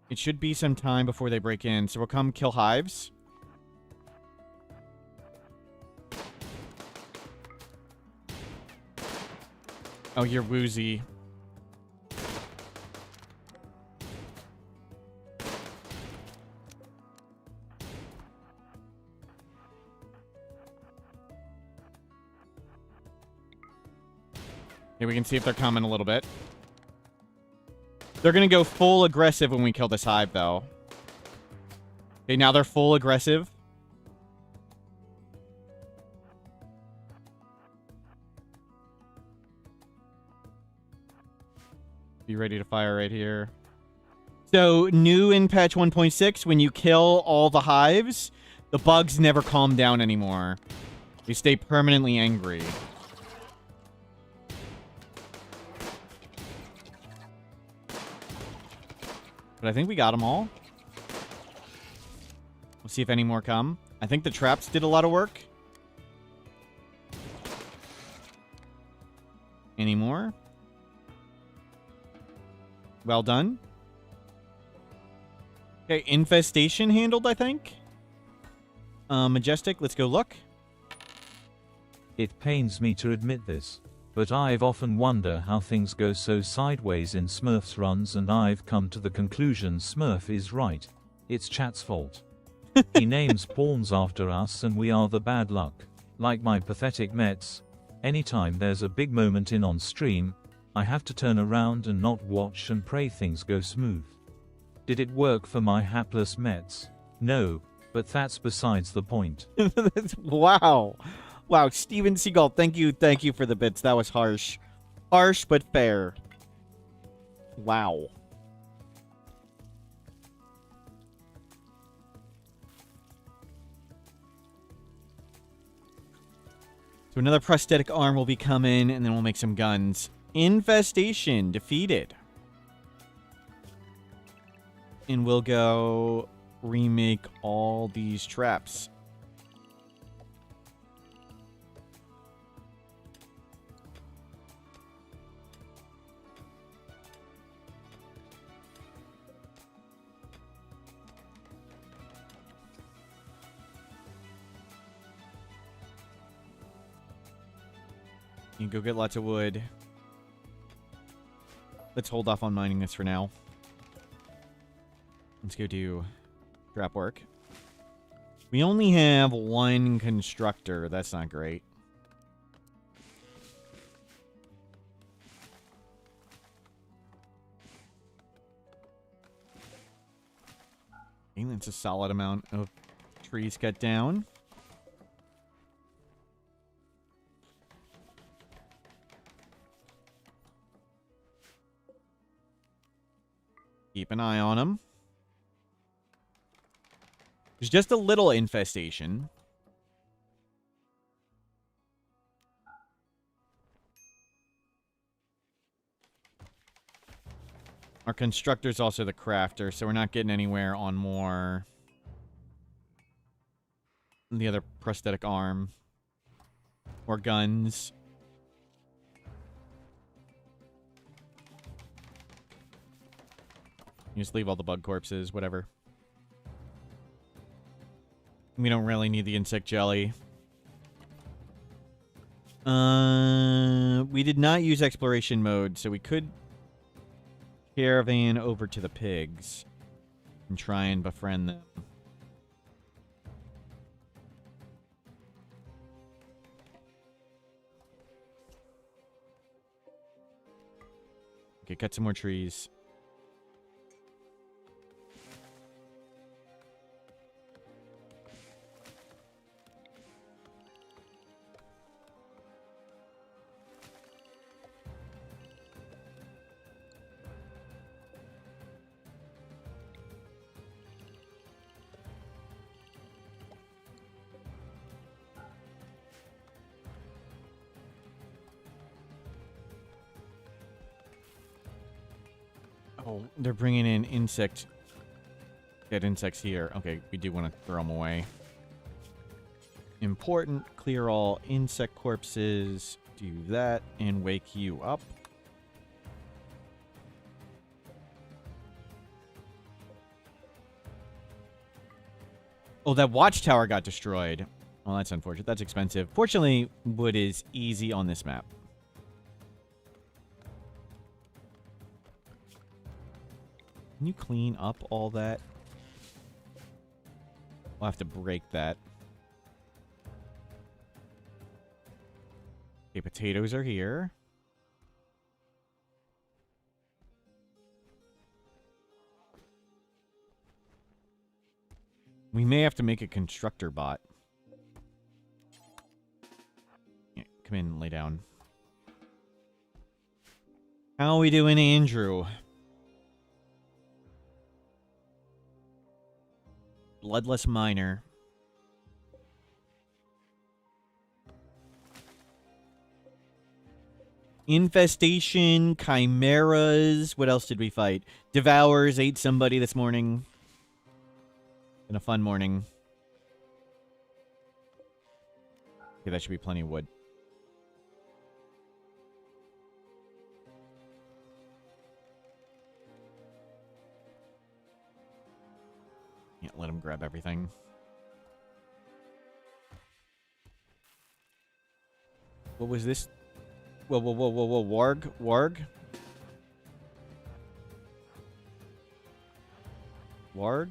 It should be some time before they break in, so we'll come kill hives. Oh, you're woozy. Okay, we can see if they're coming a little bit. They're going to go full aggressive when we kill this hive, though. Okay, now they're full aggressive. Be ready to fire right here. So, new in patch 1.6, when you kill all the hives, the bugs never calm down anymore. They stay permanently angry. But I think we got them all. We'll see if any more come. I think the traps did a lot of work. Any more? Well done. Okay, infestation handled, I think. Majestic, let's go look. It pains me to admit this, but I've often wondered how things go so sideways in Smurf's runs, and I've come to the conclusion Smurf is right. It's chat's fault. He names pawns after us and we are the bad luck. Like my pathetic Mets, anytime there's a big moment in on stream, I have to turn around and not watch and pray things go smooth. Did it work for my hapless Mets? No, but that's besides the point. Wow. Wow, Steven Seagal, thank you for the bits. That was harsh. Harsh, but fair. Wow. So another prosthetic arm will be coming, and then we'll make some guns. Infestation defeated. And we'll go remake all these traps. You can go get lots of wood. Let's hold off on mining this for now. Let's go do trap work. We only have one constructor. That's not great. Okay, that's a solid amount of trees cut down. Keep an eye on them. There's just a little infestation. Our constructor's also the crafter, so we're not getting anywhere on more. The other prosthetic arm. Or guns. You just leave all the bug corpses, whatever. We don't really need the insect jelly. We did not use exploration mode, so we could caravan over to the pigs and try and befriend them. Okay, cut some more trees. Oh, they're bringing in dead insects here. Okay, we do want to throw them away. Important, clear all insect corpses. Do that and wake you up. Oh, that watchtower got destroyed. Well, that's unfortunate. That's expensive. Fortunately, wood is easy on this map. Can you clean up all that? We'll have to break that. Okay, potatoes are here. We may have to make a constructor bot. Yeah, come in and lay down. How are we doing, Andrew? Bloodless miner. Infestation, chimeras. What else did we fight? Devours ate somebody this morning. Been a fun morning. Okay, that should be plenty of wood. Yeah, let him grab everything. What was this? Whoa, whoa, whoa, whoa, whoa. Warg? Warg? Warg?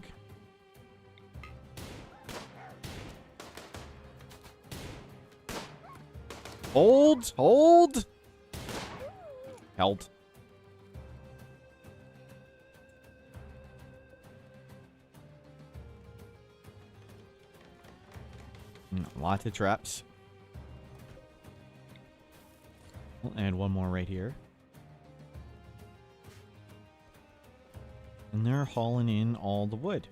Hold! Hold! Held. Lots of traps. We'll add one more right here. And they're hauling in all the wood.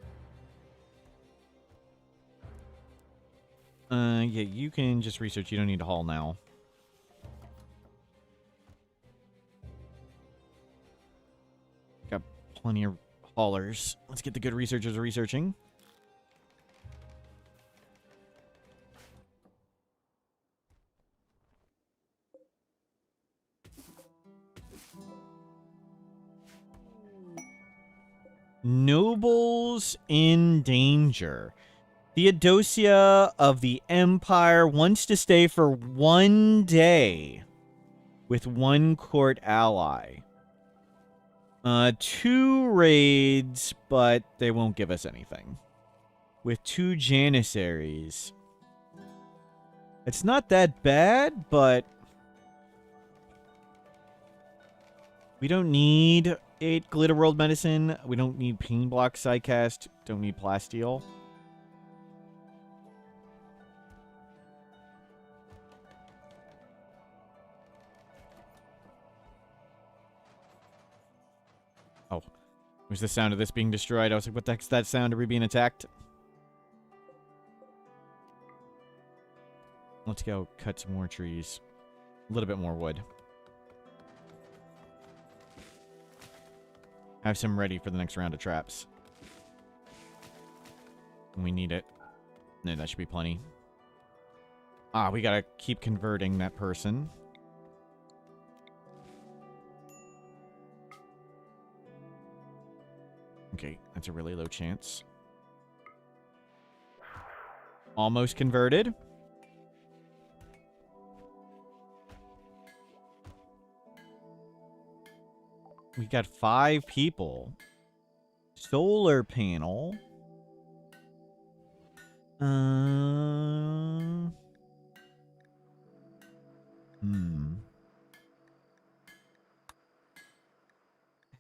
Yeah, you can just research. You don't need to haul now. Got plenty of haulers. Let's get the good researchers researching. Nobles in danger. Theodosia of the Empire wants to stay for 1 day with 1 court ally. 2 raids, but they won't give us anything. With 2 Janissaries. It's not that bad, but we don't need 8 Glitter World Medicine. We don't need Pain Block Psycast. Don't need Plasteel. Oh. It was the sound of this being destroyed. I was like, what the heck's that sound? Are we being attacked? Let's go cut some more trees. A little bit more wood. Have some ready for the next round of traps. We need it. No, that should be plenty. Ah, we gotta keep converting that person. Okay, that's a really low chance. Almost converted. We got 5 people. Solar panel.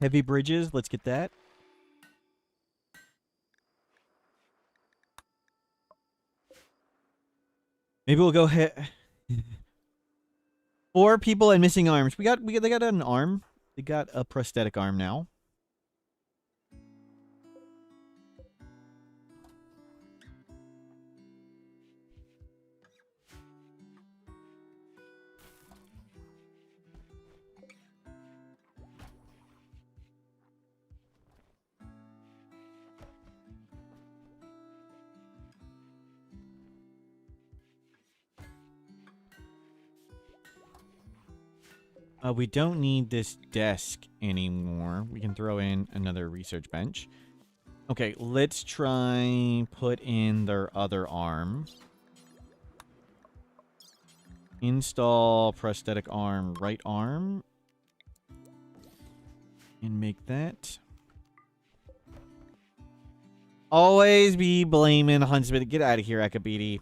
Heavy bridges. Let's get that. Maybe we'll go ahead. 4 people and missing arms. They got an arm. They got a prosthetic arm now. We don't need this desk anymore. We can throw in another research bench. Okay, let's try put in their other arm. Install prosthetic arm, right arm. And make that. Always be blaming Huntsman. Get out of here, Akabiti.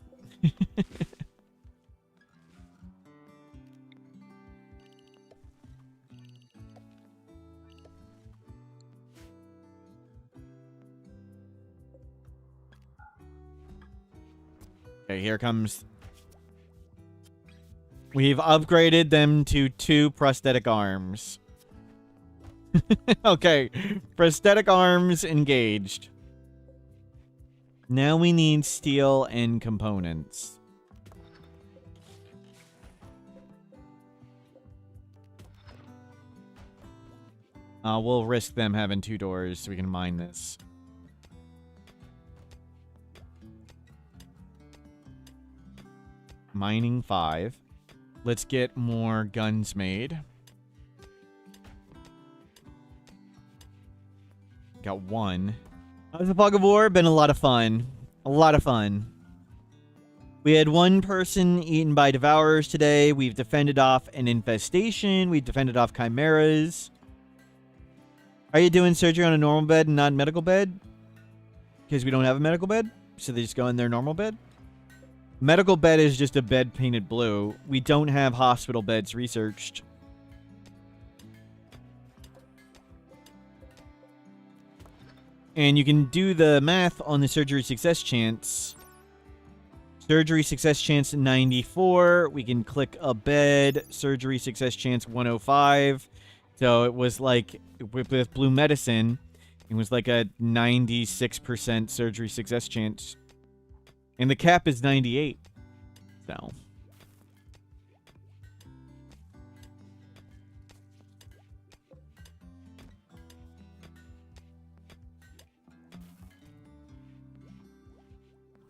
Okay, here comes. We've upgraded them to 2 prosthetic arms. Okay, prosthetic arms engaged. Now we need steel and components. We'll risk them having 2 doors so we can mine this. Mining 5. Let's get more guns made. Got 1. The Fog of War, been a lot of fun. A lot of fun. We had 1 person eaten by Devourers today. We've defended off an infestation. We've defended off chimeras. Are you doing surgery on a normal bed and not a medical bed? Because we don't have a medical bed? So they just go in their normal bed? Medical bed is just a bed painted blue. We don't have hospital beds researched. And you can do the math on the surgery success chance. Surgery success chance 94. We can click a bed. Surgery success chance 105. So it was like, with blue medicine, it was like a 96% surgery success chance. And the cap is 98. So.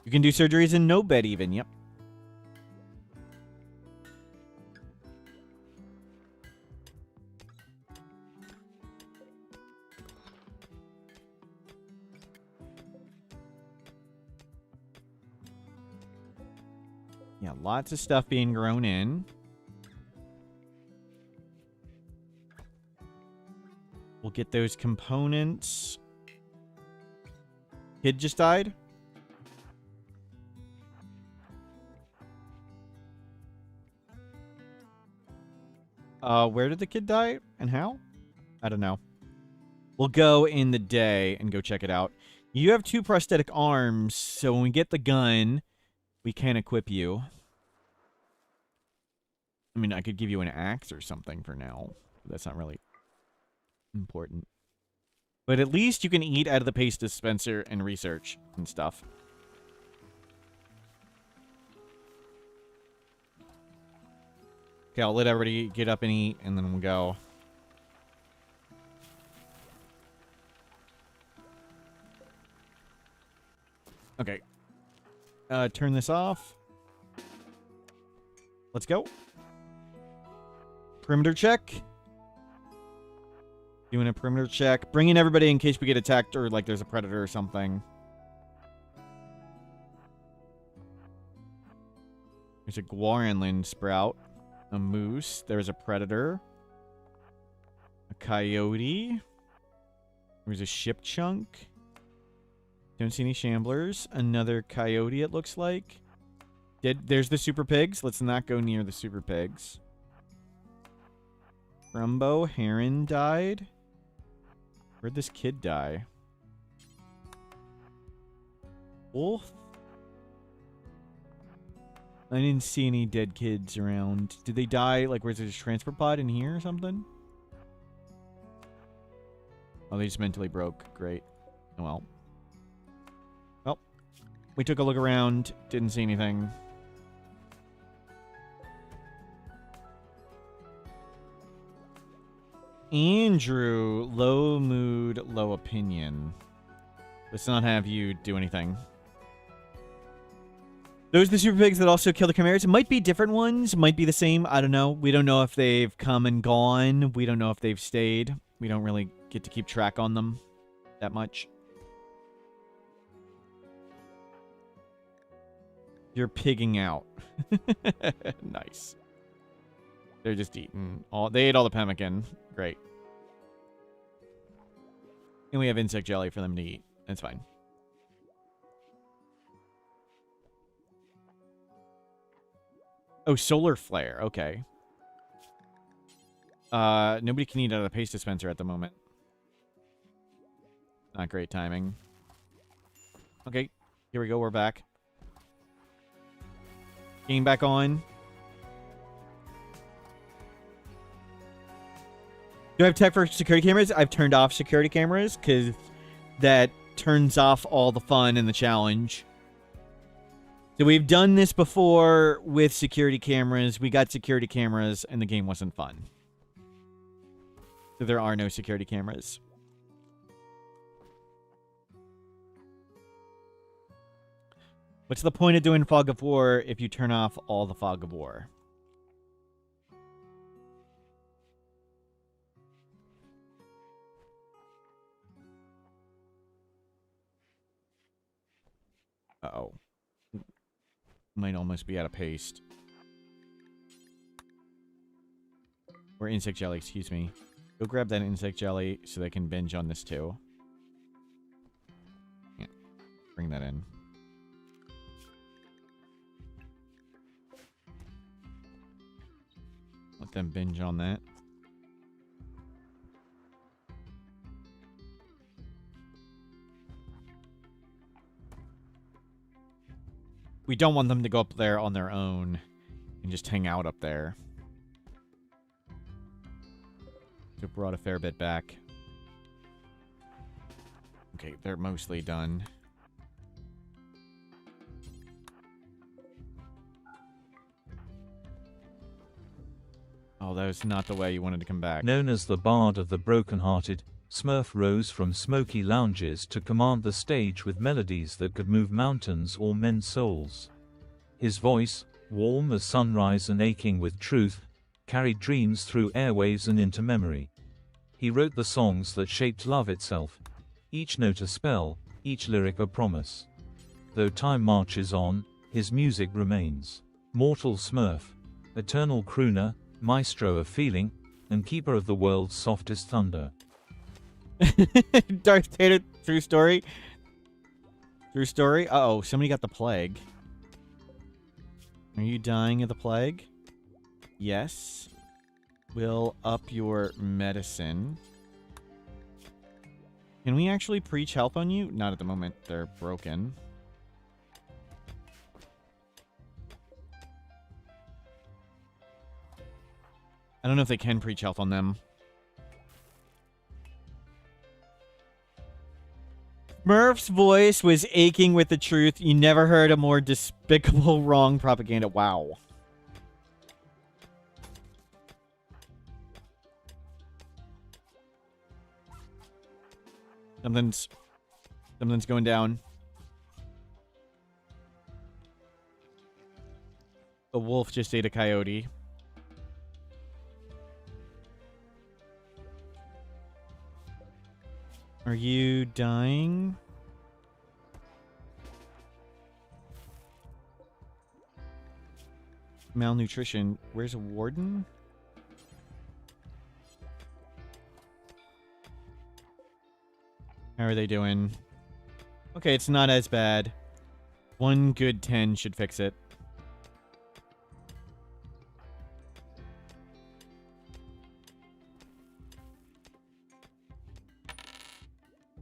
You can do surgeries in no bed even, yep. Yeah, lots of stuff being grown in. We'll get those components. Kid just died? Where did the kid die and how? I don't know. We'll go in the day and go check it out. You have 2 prosthetic arms, so when we get the gun, we can equip you. I mean, I could give you an axe or something for now. That's not really important. But at least you can eat out of the paste dispenser and research and stuff. Okay, I'll let everybody get up and eat, and then we'll go. Okay. Turn this off. Let's go. Perimeter check. Doing a perimeter check. Bringing everybody in case we get attacked or like there's a predator or something. There's a Guaranland sprout. A moose. There's a predator. A coyote. There's a ship chunk. Don't see any shamblers. Another coyote, it looks like. There's the super pigs. Let's not go near the super pigs. Rumbo, heron died. Where'd this kid die? Wolf? I didn't see any dead kids around. Did they die? Like, where's this transfer pod in here or something? Oh, they just mentally broke. Great. Well. Well. We took a look around. Didn't see anything. Andrew, low mood, low opinion. Let's not have you do anything. Those are the super pigs that also kill the chimeras. It might be different ones. Might be the same. I don't know. We don't know if they've come and gone. We don't know if they've stayed. We don't really get to keep track on them that much. You're pigging out. Nice. They're just eating all. They ate all the pemmican. Great. And we have insect jelly for them to eat. That's fine. Oh, solar flare. Okay. Nobody can eat out of the paste dispenser at the moment. Not great timing. Okay. Here we go. We're back. Getting back on. Do I have tech for security cameras? I've turned off security cameras because that turns off all the fun in the challenge. So we've done this before with security cameras. We got security cameras and the game wasn't fun. So there are no security cameras. What's the point of doing Fog of War if you turn off all the Fog of War? Uh-oh. Might almost be out of paste. Or insect jelly, excuse me. Go grab that insect jelly so they can binge on this too. Yeah. Bring that in. Let them binge on that. We don't want them to go up there on their own and just hang out up there. So brought a fair bit back. Okay, they're mostly done. Oh, that was not the way you wanted to come back. Known as the Bard of the Broken-Hearted, Smurf rose from smoky lounges to command the stage with melodies that could move mountains or mend souls. His voice, warm as sunrise and aching with truth, carried dreams through airwaves and into memory. He wrote the songs that shaped love itself, each note a spell, each lyric a promise. Though time marches on, his music remains. Mortal Smurf, eternal crooner, maestro of feeling, and keeper of the world's softest thunder. Darth Vader, true story. True story. Uh-oh, somebody got the plague. Are you dying of the plague? Yes. We'll up your medicine. Can we actually preach health on you? Not at the moment. They're broken. I don't know if they can preach health on them. Murph's voice was aching with the truth. You never heard a more despicable wrong propaganda. Wow. Something's going down. A wolf just ate a coyote. Are you dying? Malnutrition. Where's a warden? How are they doing? Okay, it's not as bad. One good 10 should fix it.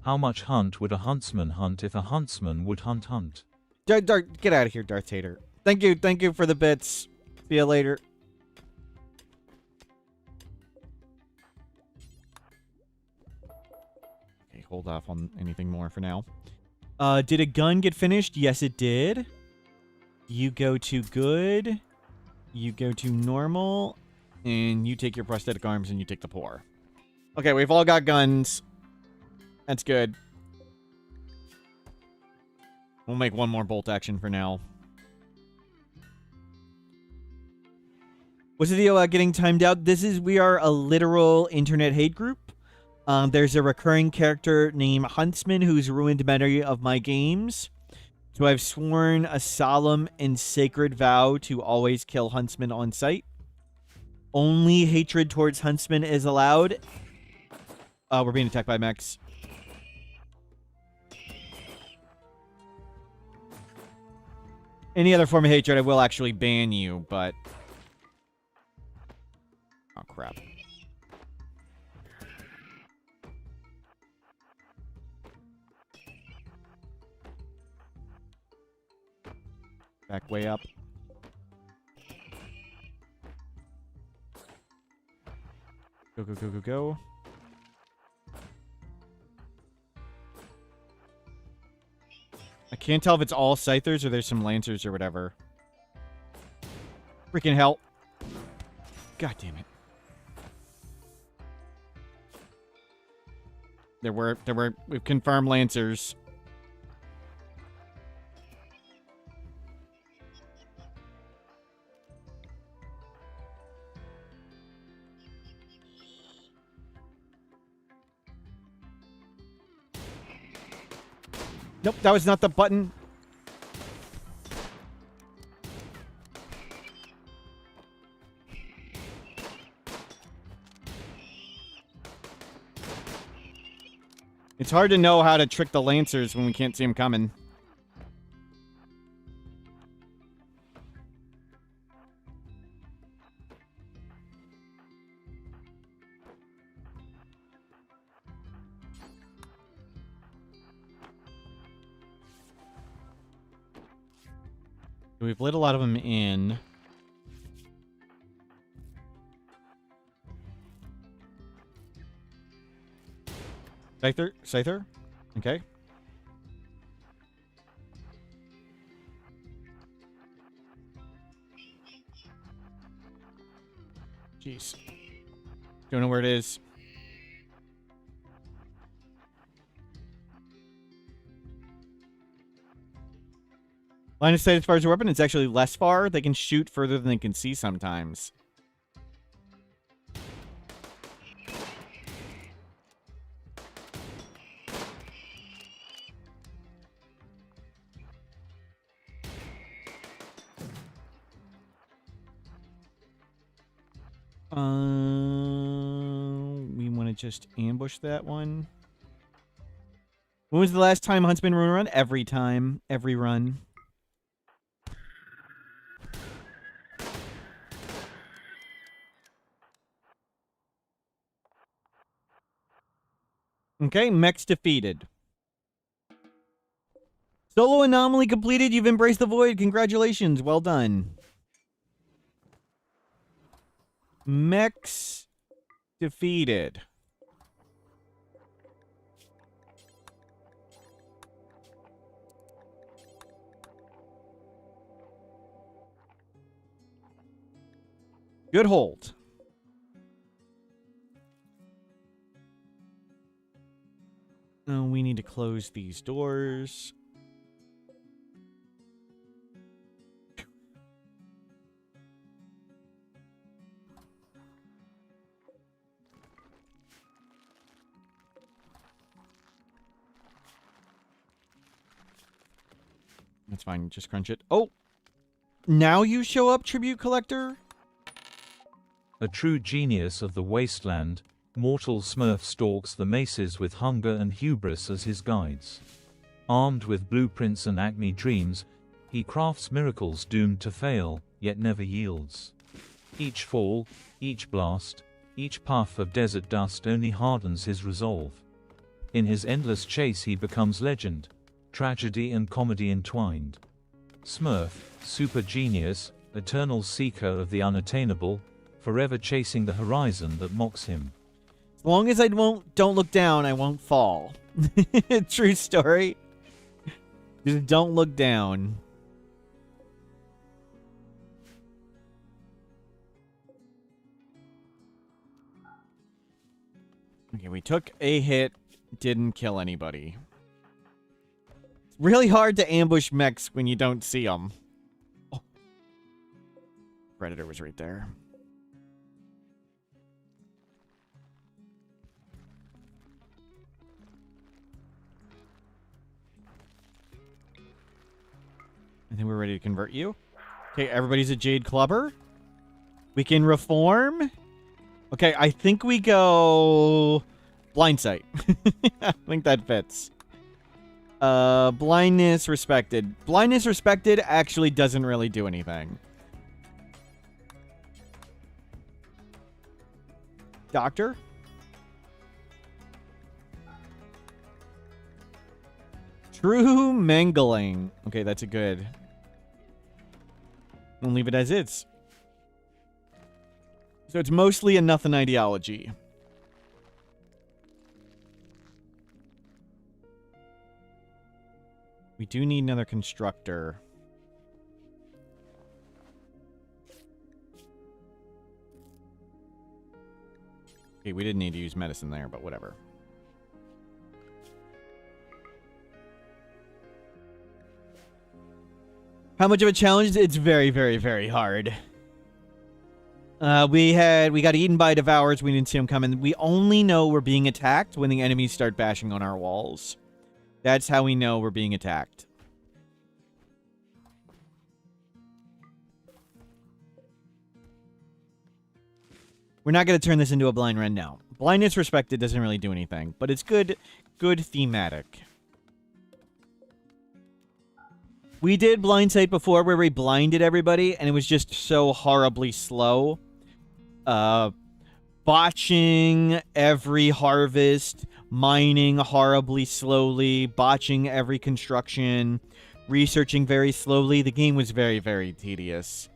How much hunt would a huntsman hunt if a huntsman would hunt? Get out of here, Darth Vader. Thank you for the bits. See you later. Okay, hold off on anything more for now. Did a gun get finished? Yes, it did. You go to good. You go to normal. And you take your prosthetic arms and you take the poor. Okay, we've all got guns. That's good. We'll make one more bolt action for now. What's the deal about getting timed out? We are a literal internet hate group. There's a recurring character named Huntsman who's ruined many of my games. So I've sworn a solemn and sacred vow to always kill Huntsman on sight. Only hatred towards Huntsman is allowed. We're being attacked by mechs. Any other form of hatred, I will actually ban you, but... Oh, crap. Back way up. Go, go, go, go, go. I can't tell if it's all Scythers or there's some Lancers or whatever. Freaking hell. God damn it. We've confirmed Lancers. Nope, that was not the button. It's hard to know how to trick the Lancers when we can't see them coming. We've lit a lot of them in. Scyther? Okay. Jeez. Don't know where it is. Line of sight as far as a weapon, it's actually less far. They can shoot further than they can see sometimes. We want to just ambush that one. When was the last time Huntsman run? Every time. Every run. Okay, mechs defeated. Solo Anomaly completed. You've embraced the void. Congratulations. Well done. Mechs defeated. Good hold. We need to close these doors. That's fine. Just crunch it. Oh! Now you show up, Tribute Collector? A true genius of the wasteland, mortal Smurf stalks the maces with hunger and hubris as his guides. Armed with blueprints and acme dreams, he crafts miracles doomed to fail, yet never yields. Each fall, each blast, each puff of desert dust only hardens his resolve. In his endless chase he becomes legend, tragedy and comedy entwined. Smurf, super genius, eternal seeker of the unattainable, forever chasing the horizon that mocks him. As long as I don't look down, I won't fall. True story. Just don't look down. Okay, we took a hit, didn't kill anybody. It's really hard to ambush mechs when you don't see them. Oh. Predator was right there. I think we're ready to convert you. Okay, everybody's a Jade Clubber. We can reform. Okay, I think we go blind sight. I think that fits. Blindness respected. Blindness respected actually doesn't really do anything. Doctor? True mangling. Okay, that's a good. We'll leave it as is. So it's mostly a nothing ideology. We do need another constructor. Okay, we didn't need to use medicine there, but whatever. How much of a challenge? It's very, very, very hard. We got eaten by devours. We didn't see them coming. We only know we're being attacked when the enemies start bashing on our walls. That's how we know we're being attacked. We're not going to turn this into a blind run now. Blindness respected doesn't really do anything, but it's good thematic. We did blind sight before where we blinded everybody, and it was just so horribly slow. Botching every harvest, mining horribly slowly, botching every construction, researching very slowly. The game was very, very tedious.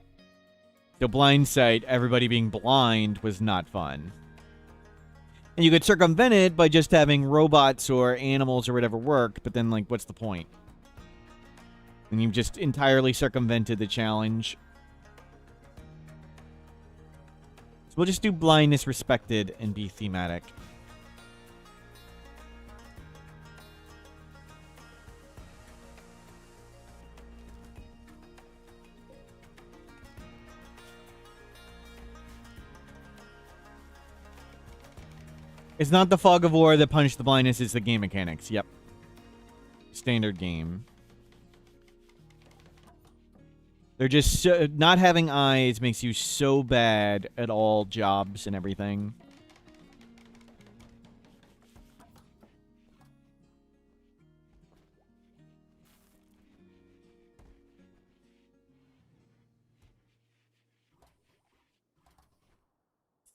The blind sight, everybody being blind, was not fun. And you could circumvent it by just having robots or animals or whatever work, but then, like, what's the point? And you've just entirely circumvented the challenge. So we'll just do blindness respected and be thematic. It's not the fog of war that punished the blindness, it's the game mechanics. Yep. Standard game. They're just not having eyes makes you so bad at all jobs and everything.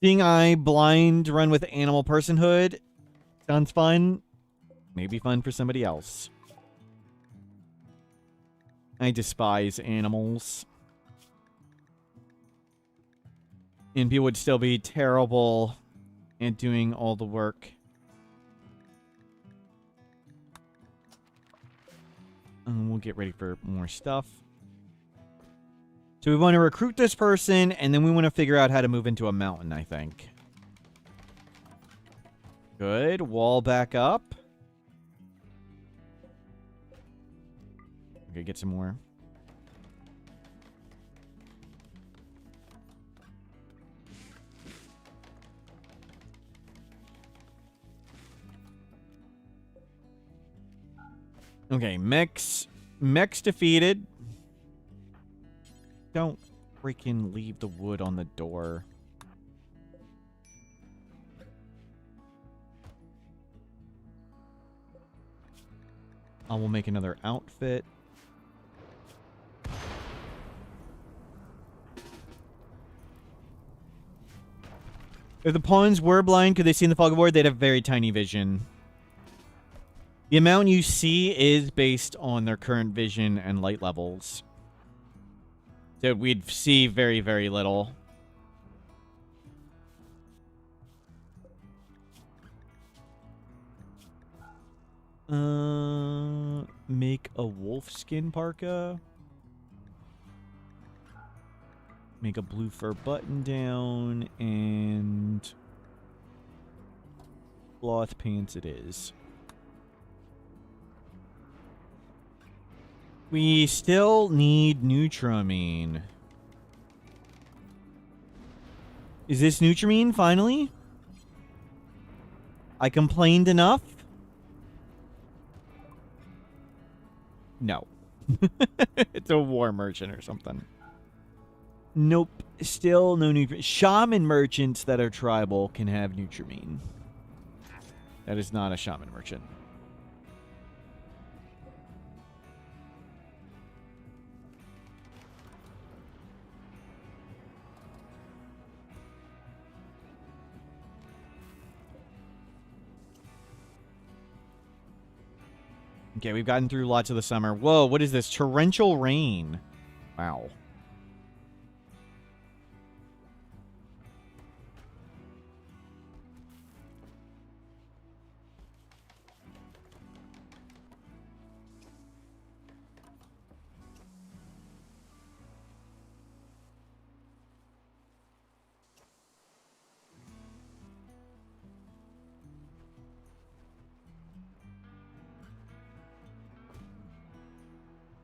Seeing eye blind run with animal personhood sounds fun. Maybe fun for somebody else. I despise animals. And people would still be terrible at doing all the work. We'll get ready for more stuff. So we want to recruit this person, and then we want to figure out how to move into a mountain, I think. Good. Wall back up. Okay, get some more. Okay, mechs defeated. Don't freaking leave the wood on the door. I will make another outfit. If the pawns were blind, could they see in the fog of war? They'd have very tiny vision. The amount you see is based on their current vision and light levels. So we'd see very, very little. Make a wolf skin parka. Make a blue fur button down and cloth pants it is. We still need Nutramine. Is this Nutramine finally? I complained enough? No. It's a war merchant or something. Nope. Still no Nutramine. Shaman merchants that are tribal can have Nutramine. That is not a shaman merchant. Okay, we've gotten through lots of the summer. Whoa, what is this? Torrential rain. Wow.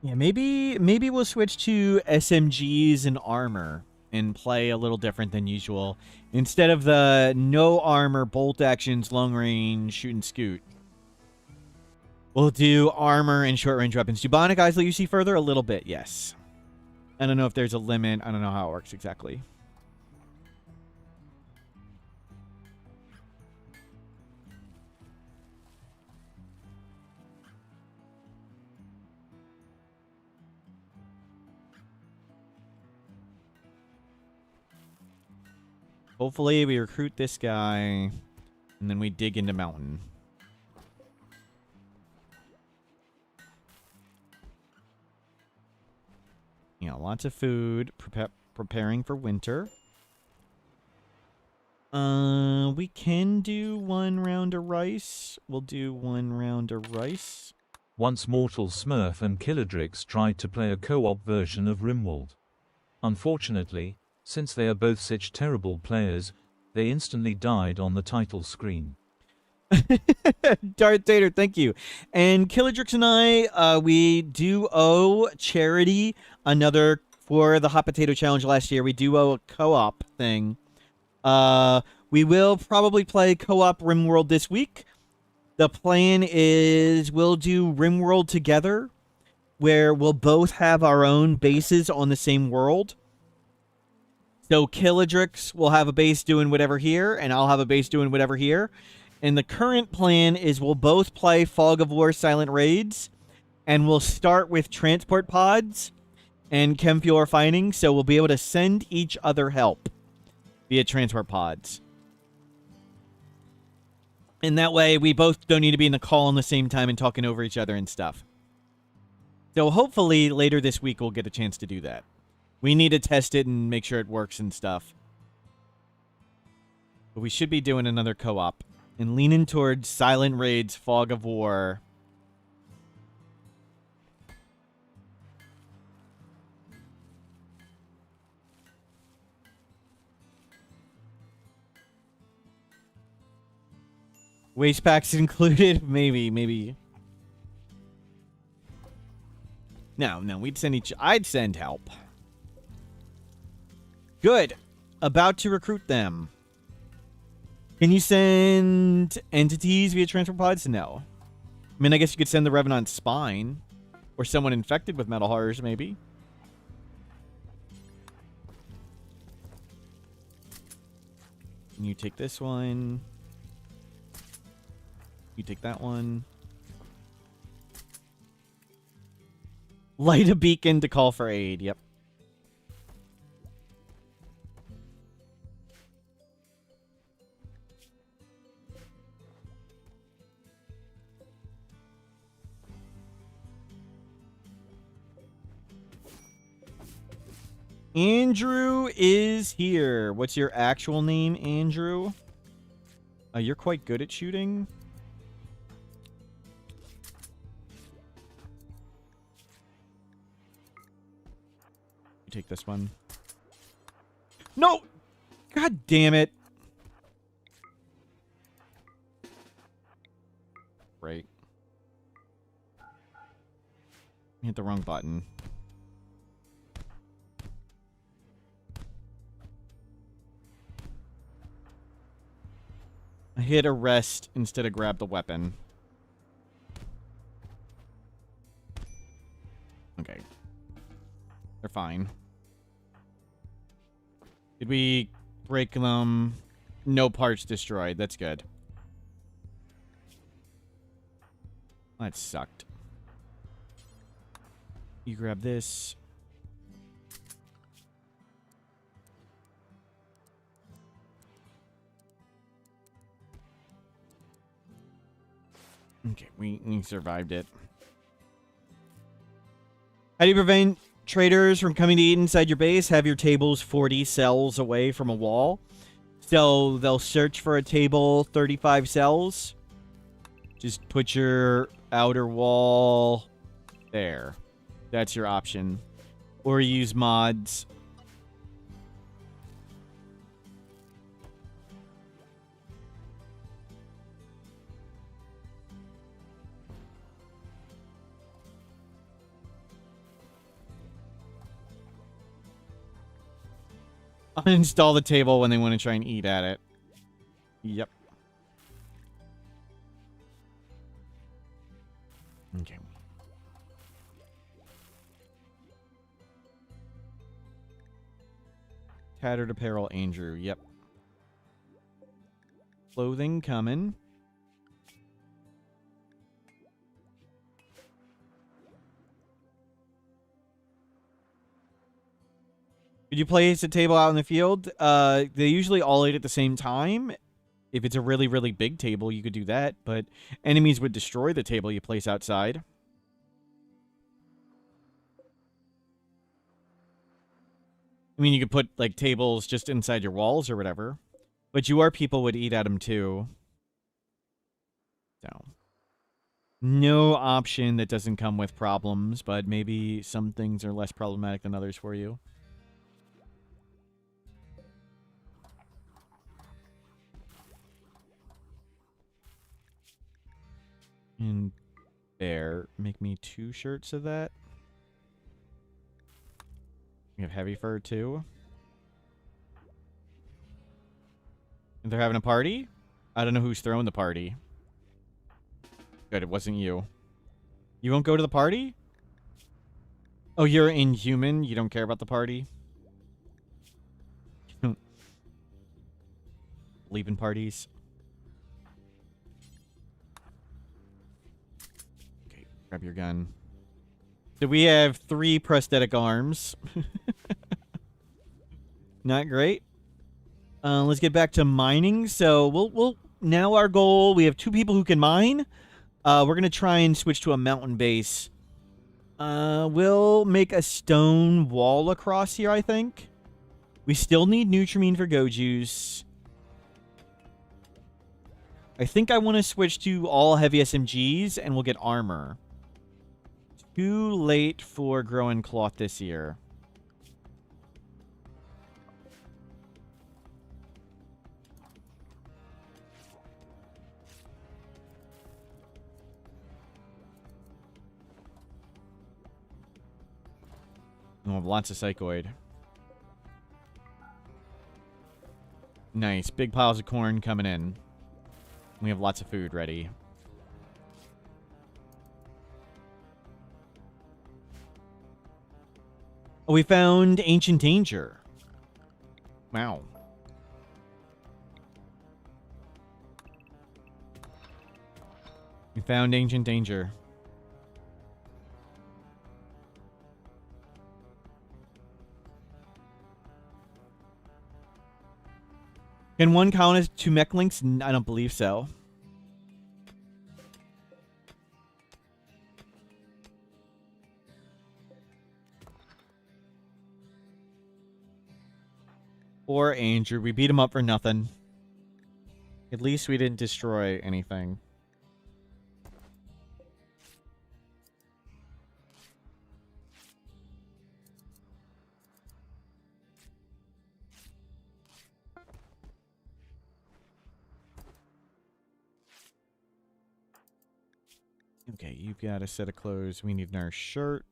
Yeah, maybe we'll switch to SMGs and armor and play a little different than usual. Instead of the no armor, bolt actions, long range, shoot and scoot. We'll do armor and short range weapons. Do bionic eyes let you see further? A little bit, yes. I don't know if there's a limit. I don't know how it works exactly. Hopefully we recruit this guy, and then we dig into mountain. Yeah, lots of food, preparing for winter. We can do 1 round of rice. We'll do 1 round of rice. Once Mortal Smurf and Killadrix tried to play a co-op version of Rimworld. Unfortunately, Since they are both such terrible players, they instantly died on the title screen. Darth Vader, thank you. And Killadrix and I, we do owe Charity another for the Hot Potato Challenge last year. We do owe a co-op thing. We will probably play co-op Rimworld this week. The plan is we'll do Rimworld together, where we'll both have our own bases on the same world. So Killadrix will have a base doing whatever here, and I'll have a base doing whatever here. And the current plan is we'll both play Fog of War Silent Raids, and we'll start with transport pods and Chemfuel refining, so we'll be able to send each other help via transport pods. And that way, we both don't need to be in the call on the same time and talking over each other and stuff. So hopefully, later this week, we'll get a chance to do that. We need to test it and make sure it works and stuff. But we should be doing another co-op. And leaning towards Silent Raids, Fog of War. Waste packs included? Maybe. No, we'd send I'd send help. Good. About to recruit them. Can you send entities via transfer pods? No. I mean, I guess you could send the Revenant's spine. Or someone infected with metal horrors, maybe. Can you take this one? You take that one. Light a beacon to call for aid. Yep. Andrew is here. What's your actual name, Andrew? You're quite good at shooting. You take this one. No! God damn it. Right. Hit the wrong button. I hit arrest instead of grab the weapon. Okay. They're fine. Did we break them? No parts destroyed. That's good. That sucked. You grab this. Okay, we survived it. How do you prevent traders from coming to eat inside your base? Have your tables 40 cells away from a wall. So they'll search for a table 35 cells. Just put your outer wall there. That's your option. Or use mods. Uninstall the table when they want to try and eat at it. Yep. Okay. Tattered apparel, Andrew. Yep. Clothing coming. Could you place a table out in the field? They usually all eat at the same time. If it's a really, really big table, you could do that. But enemies would destroy the table you place outside. I mean, you could put, like, tables just inside your walls or whatever. But your people would eat at them, too. So. No option that doesn't come with problems, but maybe some things are less problematic than others for you. And there. Make me 2 shirts of that. We have heavy fur too. And they're having a party? I don't know who's throwing the party. Good, it wasn't you. You won't go to the party? Oh, you're inhuman? You don't care about the party? Believe in parties? Okay, grab your gun. So we have 3 prosthetic arms. Not great. Let's get back to mining. So we'll now our goal, we have 2 people who can mine. We're gonna try and switch to a mountain base. We'll make a stone wall across here, I think. We still need Nutrimine for Go Juice. I think I want to switch to all heavy SMGs, and we'll get armor. Too late for growing cloth this year. We'll have lots of psychoid. Nice. Big piles of corn coming in. We have lots of food ready. Oh, we found Ancient Danger. Wow. We found Ancient Danger. Can one count as 2 mech links? I don't believe so. Poor Andrew. We beat him up for nothing. At least we didn't destroy anything. Okay, you've got a set of clothes. We need another shirt.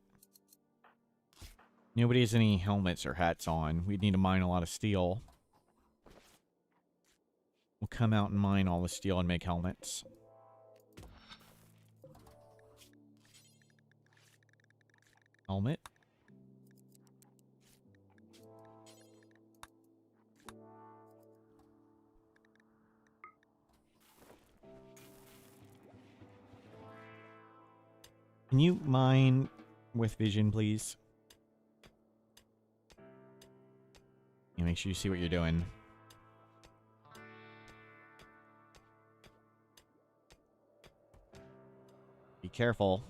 Nobody has any helmets or hats on. We'd need to mine a lot of steel. We'll come out and mine all the steel and make helmets. Helmet. Can you mine with vision, please? Yeah, make sure you see what you're doing. Be careful.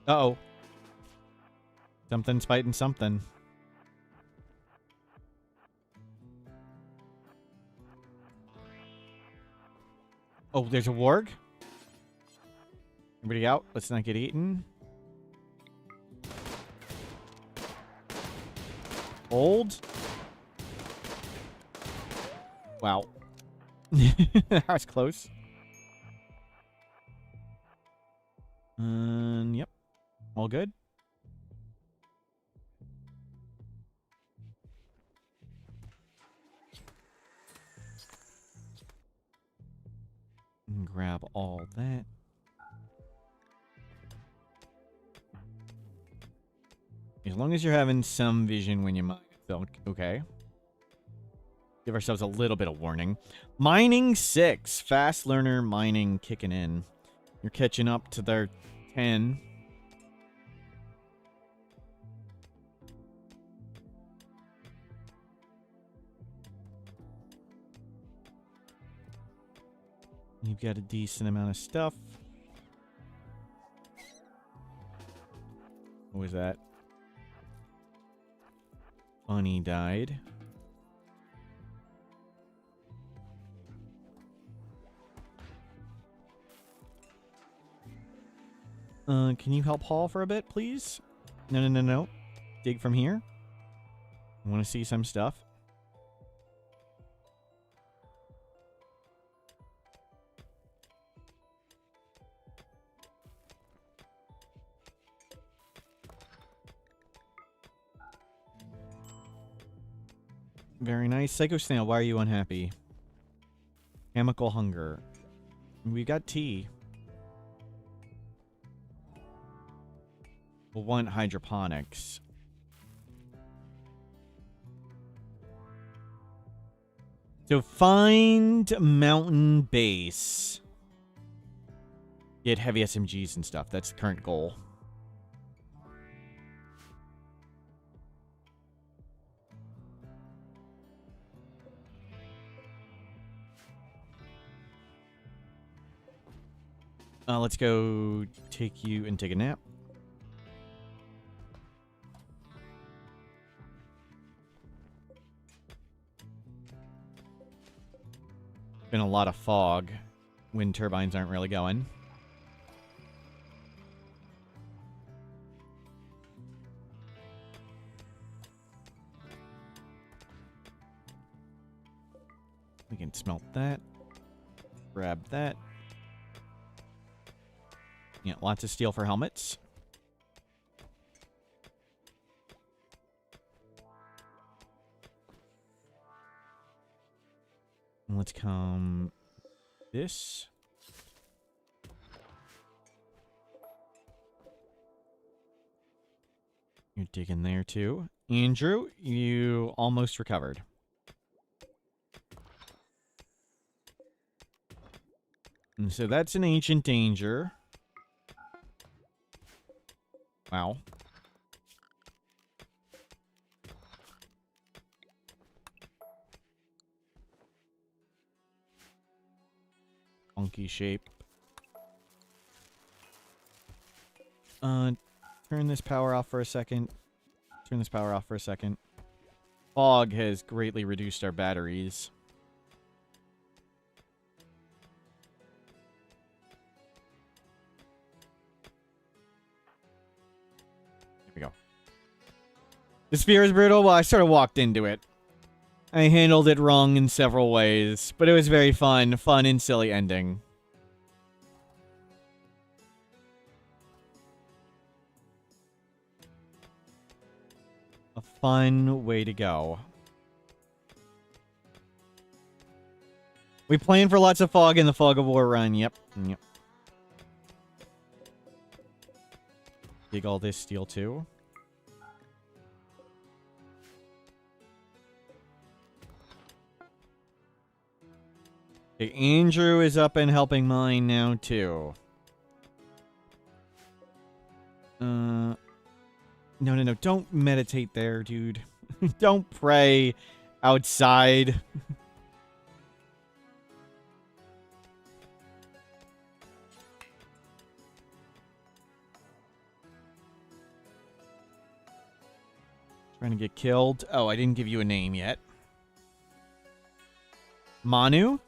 Uh-oh. Something's fighting something. Oh, there's a warg? Everybody out? Let's not get eaten. Hold. Wow. That was close. Yep. All good. And grab all that. As long as you're having some vision when you mine, it's okay. Give ourselves a little bit of warning. Mining 6. Fast learner mining kicking in. You're catching up to their 10. You've got a decent amount of stuff. What was that? Bunny died. Can you help haul for a bit, please? No. Dig from here. Want to see some stuff? Very nice. Psycho Snail, why are you unhappy? Chemical hunger. We got tea. We'll want hydroponics. So find mountain base. Get heavy SMGs and stuff. That's the current goal. Let's go take you and take a nap. Been a lot of fog. Wind turbines aren't really going. We can smelt that. Grab that. Yeah, lots of steel for helmets. And let's come this. You're digging there too. Andrew, you almost recovered. And so that's an ancient danger. Wow. Funky shape. Turn this power off for a second. Turn this power off for a second. Fog has greatly reduced our batteries. Here we go. The sphere is brutal. Well, I sort of walked into it. I handled it wrong in several ways, but it was very fun. Fun and silly ending. A fun way to go. We planned for lots of fog in the Fog of War run. Yep. Yep. Dig all this steel too. Okay, Andrew is up and helping mine now too. No, don't meditate there, dude. Don't pray outside. Trying to get killed. Oh, I didn't give you a name yet. Manu?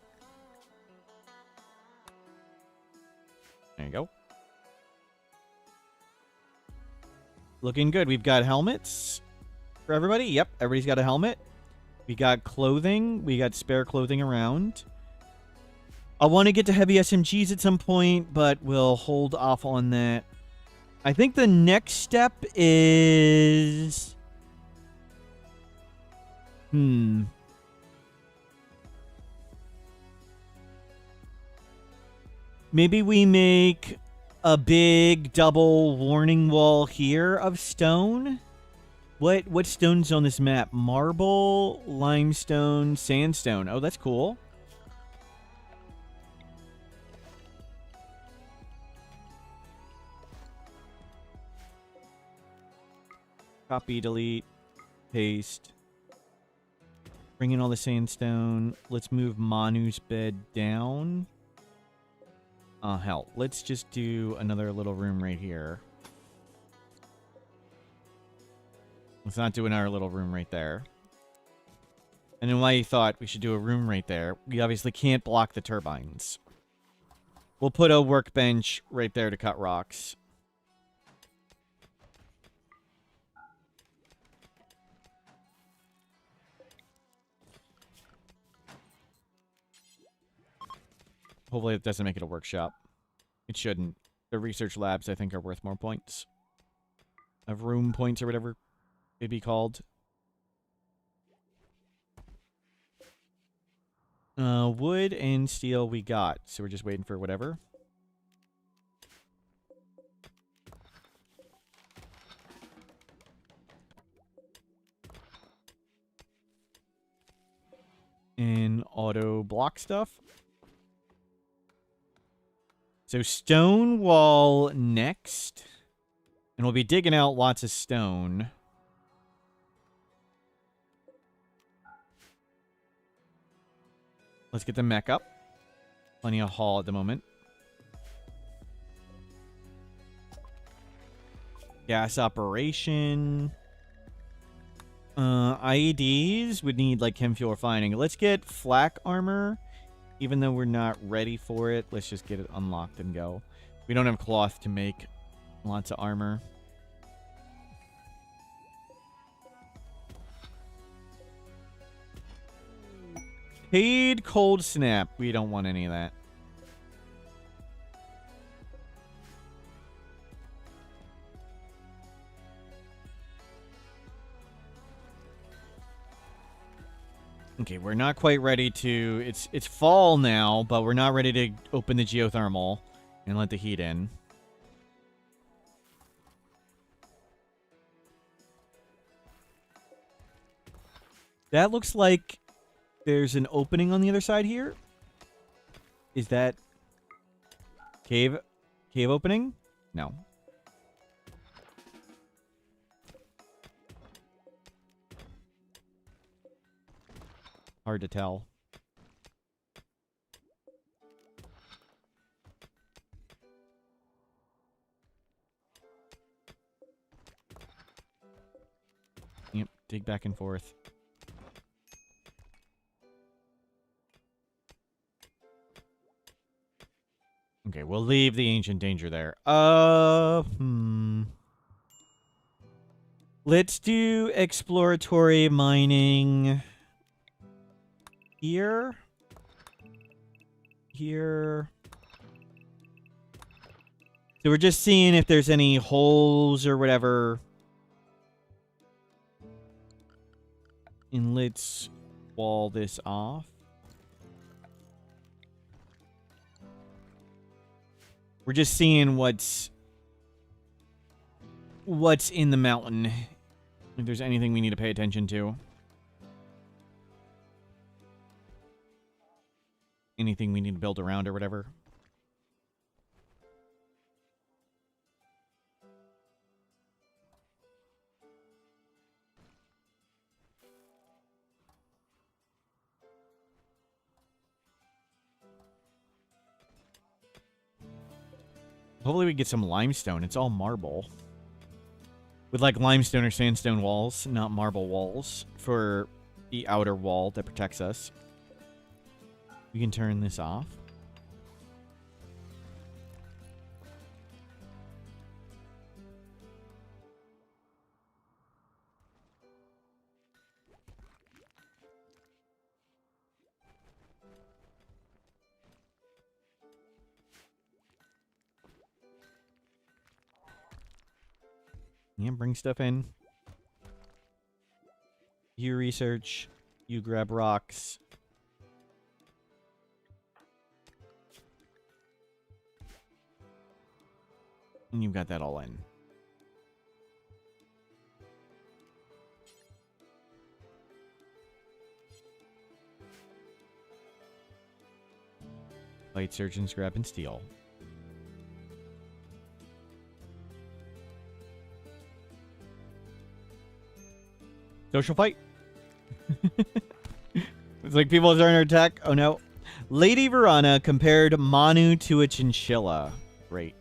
There you go. Looking good. We've got helmets for everybody. Yep, everybody's got a helmet. We got clothing. We got spare clothing around. I want to get to heavy SMGs at some point, but we'll hold off on that. I think the next step is... Maybe we make a big double warning wall here of stone. What stone's on this map? Marble, limestone, sandstone. Oh, that's cool. Copy, delete, paste. Bring in all the sandstone. Let's move Manu's bed down. Hell, let's just do another little room right here. Let's not do another little room right there. And then why you thought we should do a room right there, we obviously can't block the turbines. We'll put a workbench right there to cut rocks. Hopefully it doesn't make it a workshop. It shouldn't. The research labs, I think, are worth more points. Of room points or whatever it'd be called. Wood and steel we got, so we're just waiting for whatever. And auto block stuff. So stone wall next. And we'll be digging out lots of stone. Let's get the mech up. Plenty of haul at the moment. Gas operation. IEDs would need like chem fuel refining. Let's get flak armor. Even though we're not ready for it, let's just get it unlocked and go. We don't have cloth to make lots of armor. Paid cold snap. We don't want any of that. Okay, we're not quite ready to... It's fall now, but we're not ready to open the geothermal and let the heat in. That looks like there's an opening on the other side here. Is that cave opening? No. Hard to tell. Yep, dig back and forth. Okay, we'll leave the ancient danger there. Let's do exploratory mining here. Here. So we're just seeing if there's any holes or whatever. And let's wall this off. We're just seeing what's in the mountain. If there's anything we need to pay attention to. Anything we need to build around or whatever. Hopefully we get some limestone. It's all marble. With like limestone or sandstone walls, not marble walls, for the outer wall that protects us. We can turn this off. Yeah, bring stuff in. You research. You grab rocks. And you've got that all in. Light surgeons grabbing steel. Social fight. It's like people are starting to attack. Oh no. Lady Verana compared Manu to a chinchilla. Great.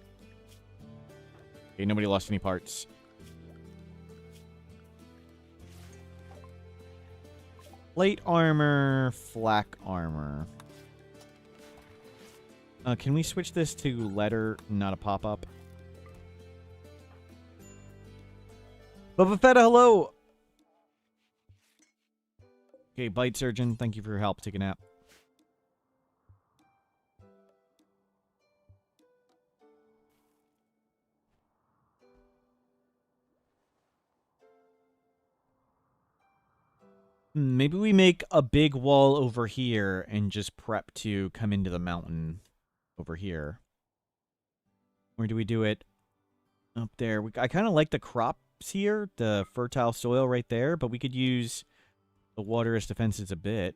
Okay, nobody lost any parts. Plate armor, flak armor. Can we switch this to letter, not a pop-up? Boba Fetta, hello! Okay, Bite Surgeon, thank you for your help. Take a nap. Maybe we make a big wall over here and just prep to come into the mountain over here. Or do we do it up there? I kind of like the crops here, the fertile soil right there, but we could use the water as defenses a bit.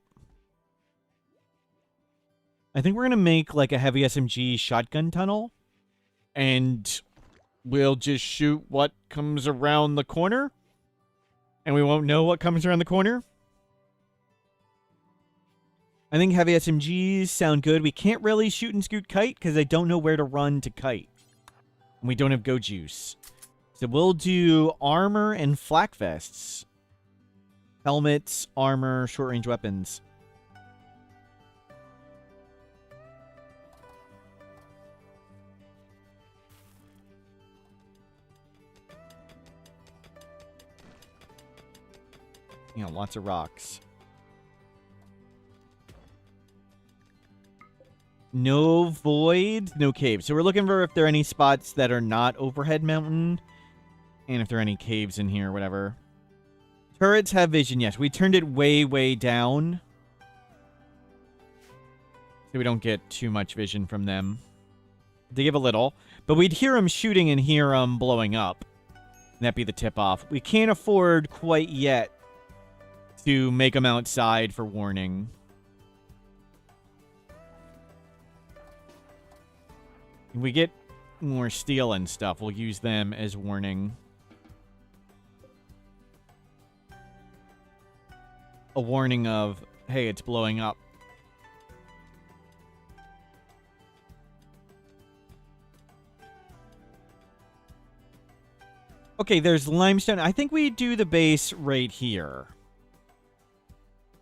I think we're going to make like a heavy SMG shotgun tunnel, and we'll just shoot what comes around the corner, and we won't know what comes around the corner. I think heavy SMGs sound good. We can't really shoot and scoot kite because I don't know where to run to kite. And we don't have go juice. So we'll do armor and flak vests. Helmets, armor, short range weapons. You know, lots of rocks. No void, no caves. So we're looking for if there are any spots that are not overhead mountain. And if there are any caves in here, whatever. Turrets have vision, yes. We turned it way, way down. So we don't get too much vision from them. They give a little. But we'd hear them shooting and hear them blowing up. And that'd be the tip-off. We can't afford quite yet to make them outside for warning. If we get more steel and stuff, we'll use them as warning. A warning of, hey, it's blowing up. Okay, there's limestone. I think we do the base right here.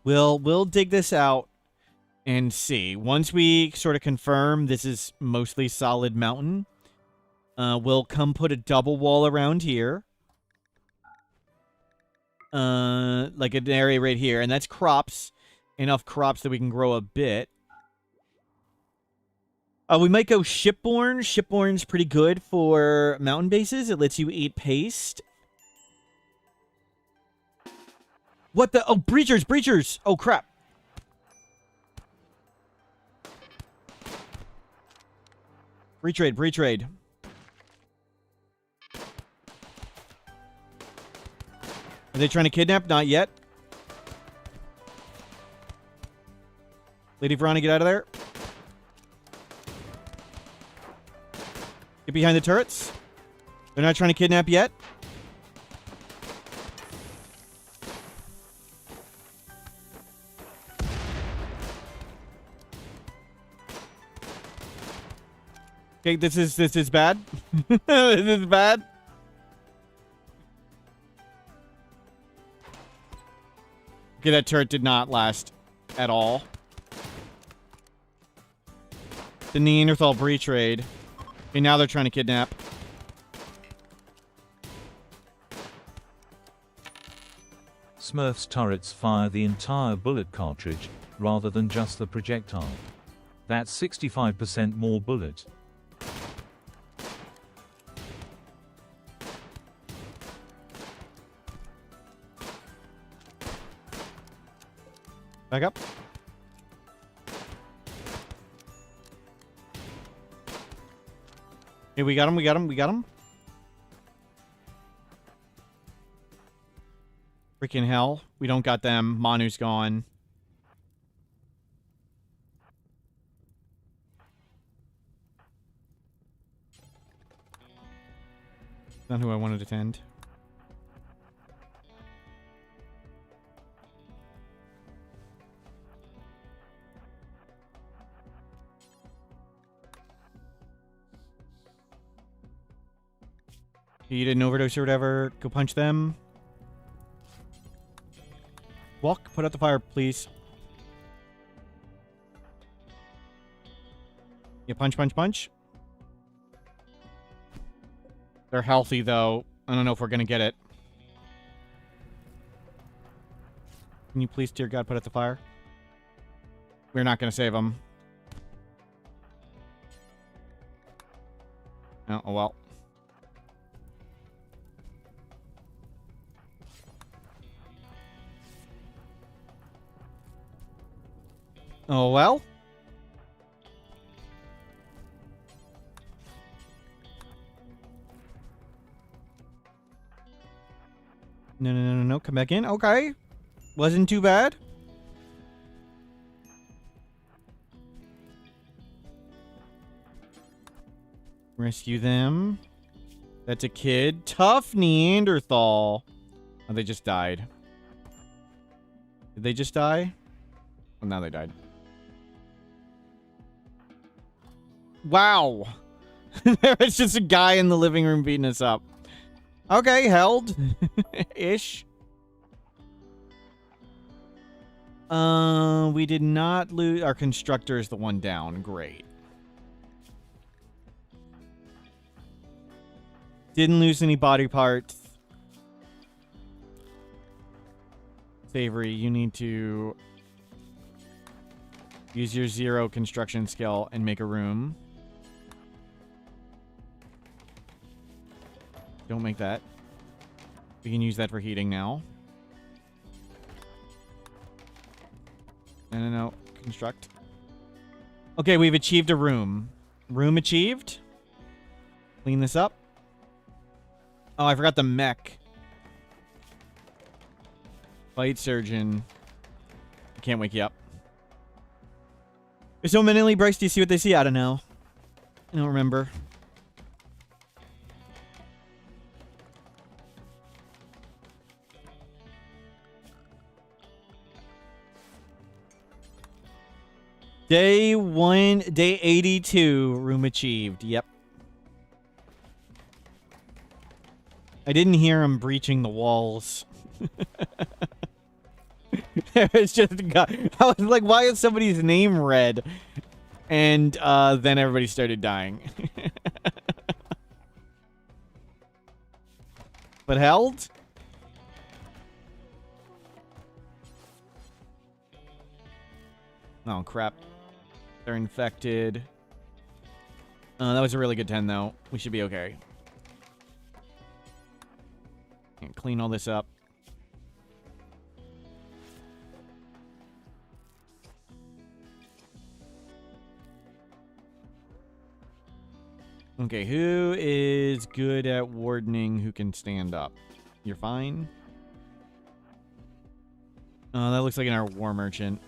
We'll dig this out and see. Once we sort of confirm this is mostly solid mountain, we'll come put a double wall around here. Like an area right here. And that's crops. Enough crops that we can grow a bit. We might go shipborne. Shipborne's pretty good for mountain bases. It lets you eat paste. What the? Oh, breachers, breachers! Oh, crap. Breach raid, breach raid. Are they trying to kidnap? Not yet. Lady Verona, get out of there. Get behind the turrets. They're not trying to kidnap yet. Okay, this is bad. This is bad. Okay, that turret did not last at all. The Neanderthal breach raid. Okay, now they're trying to kidnap. Smurf's turrets fire the entire bullet cartridge, rather than just the projectile. That's 65% more bullet. Back up. Hey, we got him, we got him, we got him. Freaking hell. We don't got them. Manu's gone. Not who I wanted to tend. You did an overdose or whatever. Go punch them. Walk. Put out the fire, please. Yeah, punch, punch, punch. They're healthy, though. I don't know if we're going to get it. Can you please, dear God, put out the fire? We're not going to save them. Oh, well. Oh, well. No, no, no, no, no. Come back in. Okay. Wasn't too bad. Rescue them. That's a kid. Tough Neanderthal. Oh, they just died. Did they just die? Oh, now they died. Wow. There was just a guy in the living room beating us up. Okay, held. Ish. We did not lose. Our constructor is the one down. Great. Didn't lose any body parts. Savory, you need to use your 0 construction skill and make a room. Don't make that. We can use that for heating now. No, no, no. Construct. Okay, we've achieved a room. Room achieved. Clean this up. Oh, I forgot the mech. Fight surgeon. I can't wake you up. They're so mentally, Bryce, do you see what they see? I don't know. I don't remember. Day 82, room achieved. Yep. I didn't hear him breaching the walls. It's just a guy. I was like, why is somebody's name red? And then everybody started dying. But held? Oh, crap. They're infected. That was a really good 10, though. We should be okay. And clean all this up. Okay, who is good at wardening who can stand up? You're fine? Oh, that looks like our war merchant.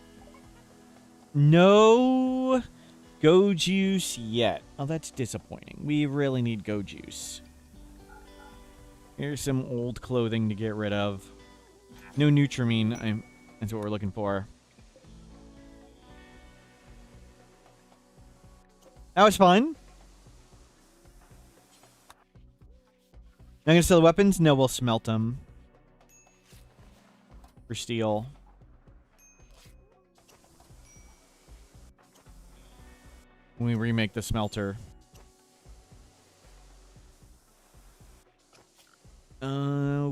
No go juice yet. Oh, that's disappointing. We really need go juice. Here's some old clothing to get rid of. No Nutrimine. That's what we're looking for. That was fun. Not gonna sell the weapons? No, we'll smelt them. For steel. When we remake the smelter.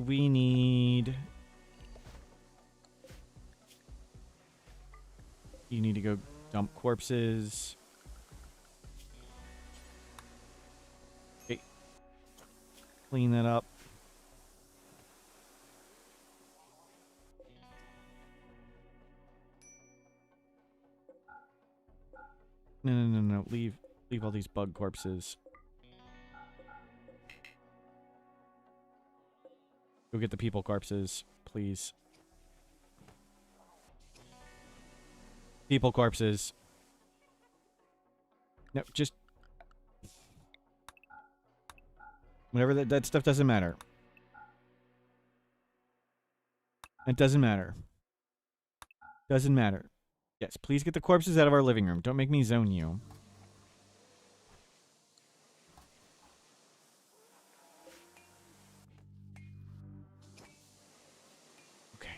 We need... You need to go dump corpses. Okay. Clean that up. No, no, no, no. Leave all these bug corpses. Go get the people corpses, please. People corpses. No, just... Whatever, that stuff doesn't matter. It doesn't matter. Doesn't matter. Yes, please get the corpses out of our living room. Don't make me zone you. Okay.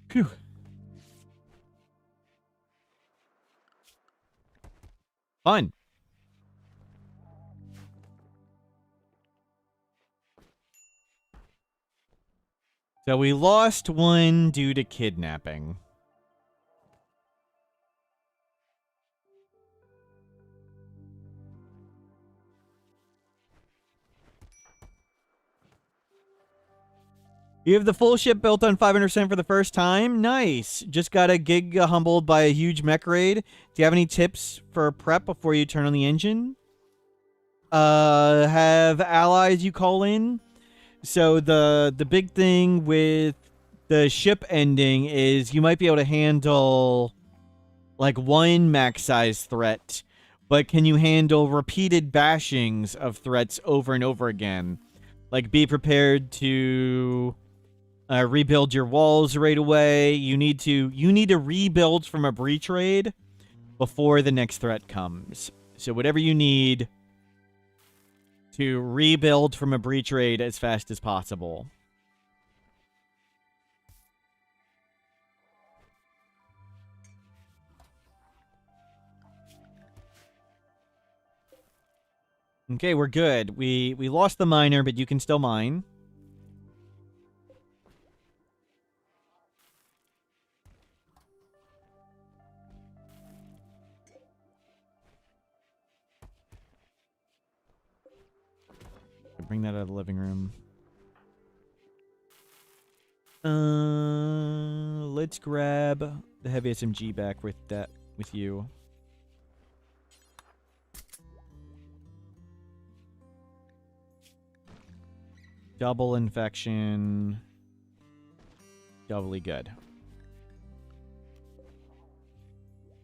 Phew. Fun. So we lost one due to kidnapping. You have the full ship built on 500% for the first time. Nice. Just got a gig humbled by a huge mech raid. Do you have any tips for prep before you turn on the engine? Have allies you call in? So the big thing with the ship ending is you might be able to handle like one max size threat, but can you handle repeated bashings of threats over and over again? Like, be prepared to rebuild your walls right away. You need to rebuild from a breach raid before the next threat comes. So whatever you need to rebuild from a breach raid as fast as possible. Okay, we're good. We lost the miner, but you can still mine. Bring that out of the living room. Let's grab the heavy SMG back with you. Double infection. Doubly good.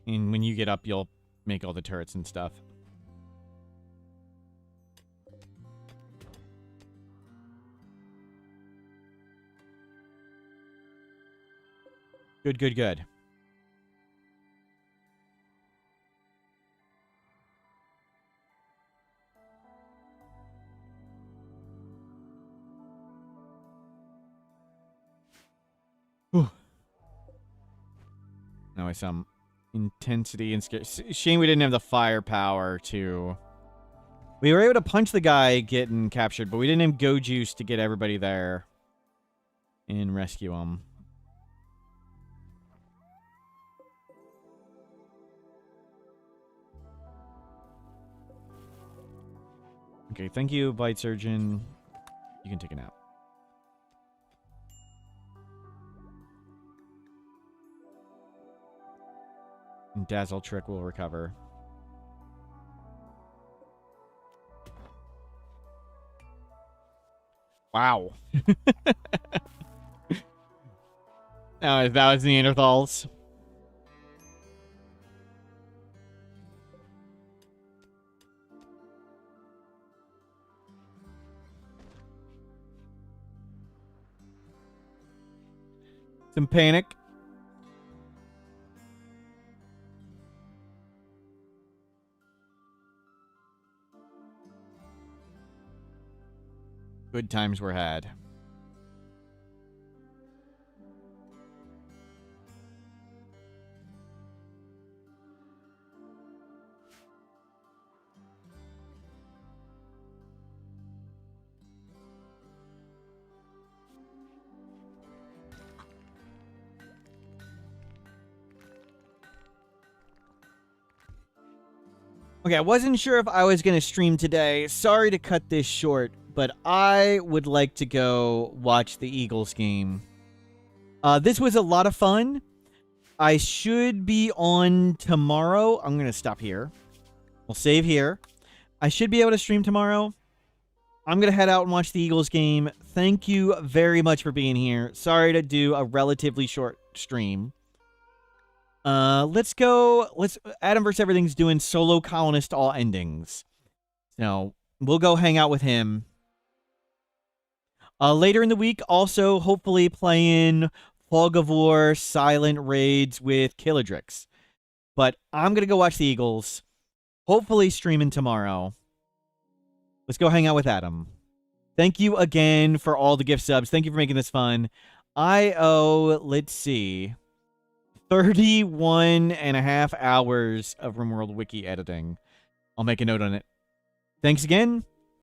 And when you get up, you'll make all the turrets and stuff. Good, good, good. Whew. Now I some intensity and scare. Shame we didn't have the firepower to... We were able to punch the guy getting captured, but we didn't have go juice to get everybody there and rescue him. Okay, thank you, Bite Surgeon. You can take a nap. And Dazzle Trick will recover. Wow. That was Neanderthals. Some panic. Good times were had. Okay, I wasn't sure if I was going to stream today. Sorry to cut this short, but I would like to go watch the Eagles game. This was a lot of fun. I should be on tomorrow. I'm going to stop here. We'll save here. I should be able to stream tomorrow. I'm going to head out and watch the Eagles game. Thank you very much for being here. Sorry to do a relatively short stream. Let's go. Adam vs. Everything's doing solo colonist all endings. So we'll go hang out with him. Later in the week, also hopefully playing Fog of War silent raids with Killadrix. But I'm going to go watch the Eagles. Hopefully streaming tomorrow. Let's go hang out with Adam. Thank you again for all the gift subs. Thank you for making this fun. I owe, let's see, 31.5 hours of Rimworld wiki editing. I'll make a note on it. Thanks again.